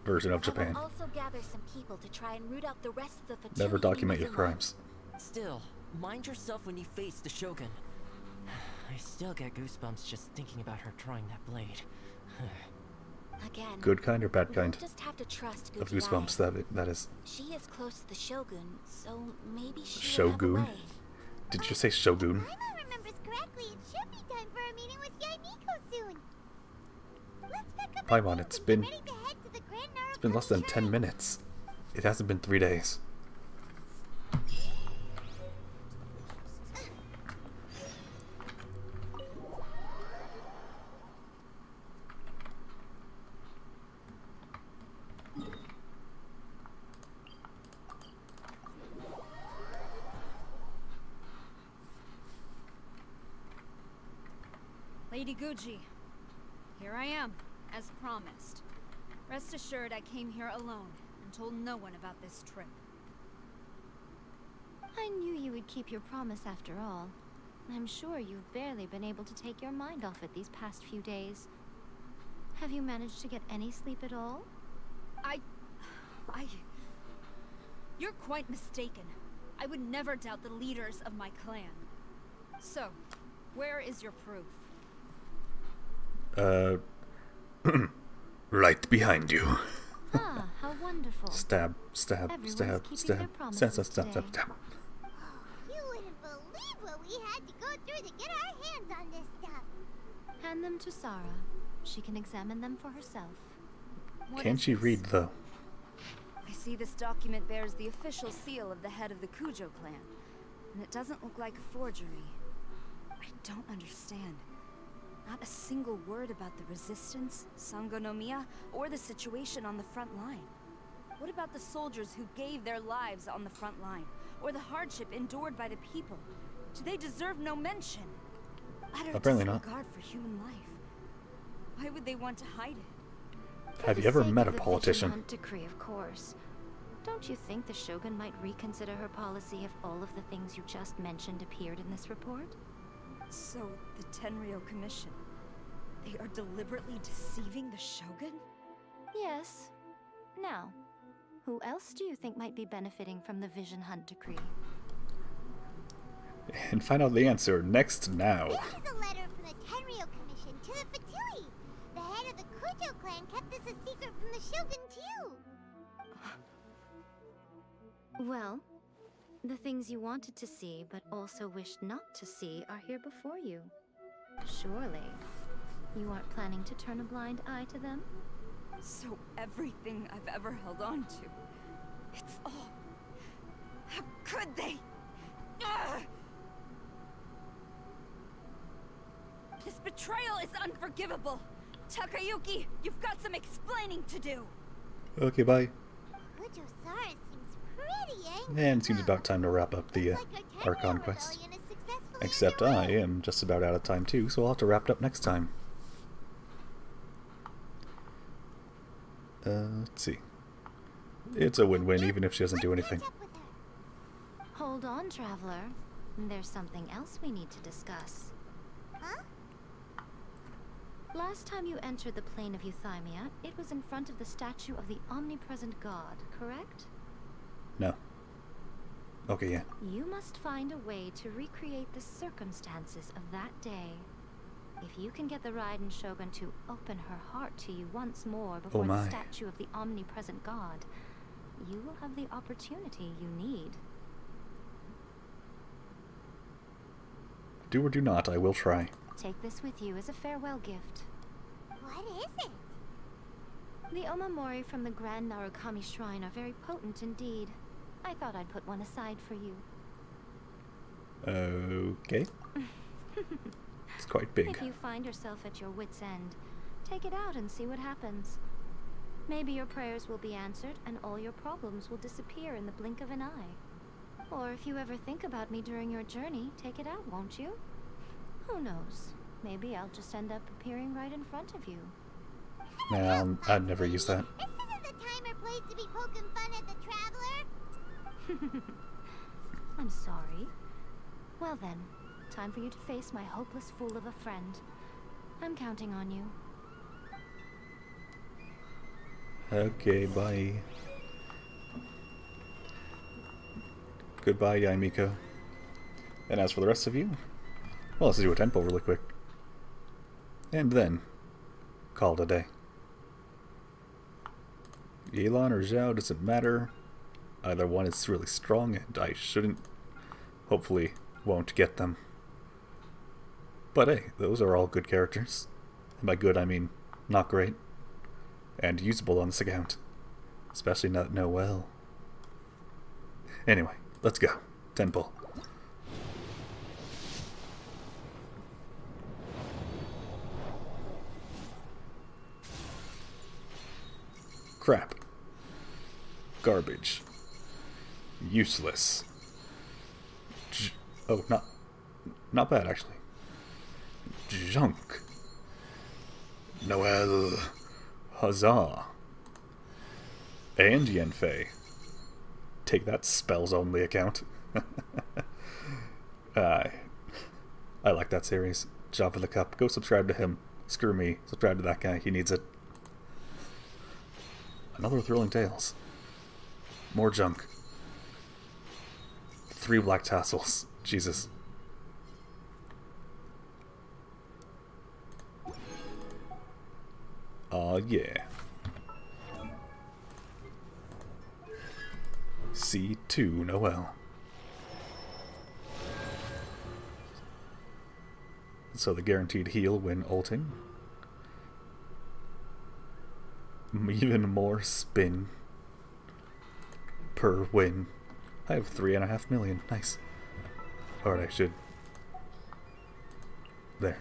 version of I Japan. will also gather some people to try and root out the rest of the Fatui. Never in document your Inazuman. crimes. Still, mind yourself when you face the Shogun. I still get goosebumps just thinking about her drawing that blade. Again, Good kind or bad we'll kind just have to trust of Kujiaya. goosebumps, that is. She is close to the Shogun, so maybe she Shogun? will have a way. Did you say Shogun? Paimon remembers correctly. It should be time for a meeting with Yaimiko soon. Let's pack up our Paimon, things it's and been get ready to head to the Grand it's been less than 10 minutes. It hasn't been 3 days. Lady Guji, here I am, as promised. Rest assured I came here alone and told no one about this trip. I knew you would keep your promise after all. I'm sure you've barely been able to take your mind off it these past few days. Have you managed to get any sleep at all? You're quite mistaken. I would never doubt the leaders of my clan. So, where is your proof? Right behind you. Ah, how wonderful. Stab, stab, Everyone's stab, keeping stab, their stab, promises stab, stab, stab, today. stab. You wouldn't believe what we had to go through to get our hands on this stuff. Hand them to Sarah. She can examine them for herself. What Can is she this? read, though? I see this document bears the official seal of the head of the Kujo clan, and it doesn't look like a forgery. I don't understand. Not a single word about the resistance, Sangonomiya, or the situation on the front line. What about the soldiers who gave their lives on the front line, or the hardship endured by the people? Do they deserve no mention? Utter Apparently not. disregard for human life. Why would they want to hide it? Have you ever met a politician? Hunt decree, of course. Don't you think the Shogun might reconsider her policy if all of the things you just mentioned appeared in this report? So, the Tenryou Commission, they are deliberately deceiving the Shogun? Yes. Now, who else do you think might be benefiting from the Vision Hunt decree? And find out the answer next now. This is a letter from the Tenryou Commission to the Fatui. The head of the Kujo clan kept this a secret from the Shogun too. Well, the things you wanted to see but also wished not to see are here before you. Surely, you aren't planning to turn a blind eye to them? So everything I've ever held on to, it's all... How could they? Ugh! This betrayal is unforgivable! Takayuki, you've got some explaining to do! Okay, bye. Kujo Sara seems pretty angry. And it seems about time to wrap up the Archon quest. Except I am just about out of time too, so I'll have to wrap it up next time. Let's see. It's a win-win even if she doesn't do anything. Hold on, Traveler. There's something else we need to discuss. Huh? Last time you entered the plane of Euthymia, it was in front of the statue of the omnipresent god, correct? No. Okay, yeah. You must find a way to recreate the circumstances of that day. If you can get the Raiden Shogun to open her heart to you once more before the my. statue of the omnipresent god, you will have the opportunity you need. Do or do not, I will try. Take this with you as a farewell gift. What is it? The Omamori from the Grand Narukami Shrine are very potent indeed. I thought I'd put one aside for you. Okay. It's quite big. If you find yourself at your wit's end, Take it out and see what happens. Maybe your prayers will be answered and all your problems will disappear in the blink of an eye. Or if you ever think about me during your journey, take it out, won't you? Who knows? Maybe I'll just end up appearing right in front of you. Man, I'd never use that. This isn't the time or place to be poking fun at the traveler. I'm sorry. Well then, time for you to face my hopeless fool of a friend. I'm counting on you. Okay, bye. Goodbye, Yaimiko. And as for the rest of you, well, let's do a tempo really quick. And then, call it a day. Elon or Zhao, doesn't matter. Either one is really strong, and I shouldn't, hopefully, won't get them. But hey, those are all good characters. And by good, I mean not great. And usable on this account. Especially not Noelle. Anyway, let's go. Temple. Crap. Garbage. Useless. Oh, not bad actually. Junk. Noelle. Huzzah. And Yanfei. Take that spells only account. I like that series. Job for the Cup. Go subscribe to him. Screw me. Subscribe to that guy. He needs it. Another Thrilling Tales. More junk. 3 black tassels. Jesus. Aw, yeah. C2 Noelle. So the guaranteed heal when ulting. Even more spin per win. I have 3.5 million. Nice. Alright, I should. There.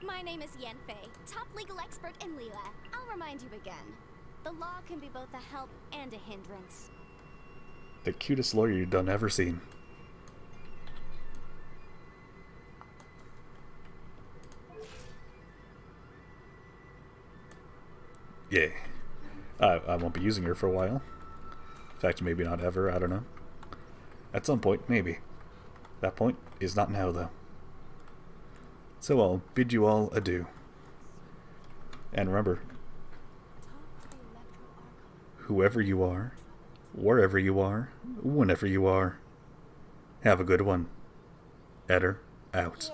My name is Yanfei, top legal expert in Liyue. I'll remind you again. The law can be both a help and a hindrance. The cutest lawyer you've done ever seen. Yeah. I won't be using her for a while. In fact, maybe not ever, I don't know. At some point, maybe. That point is not now, though. So I'll bid you all adieu. And remember, whoever you are, wherever you are, whenever you are, have a good one. Eder, out.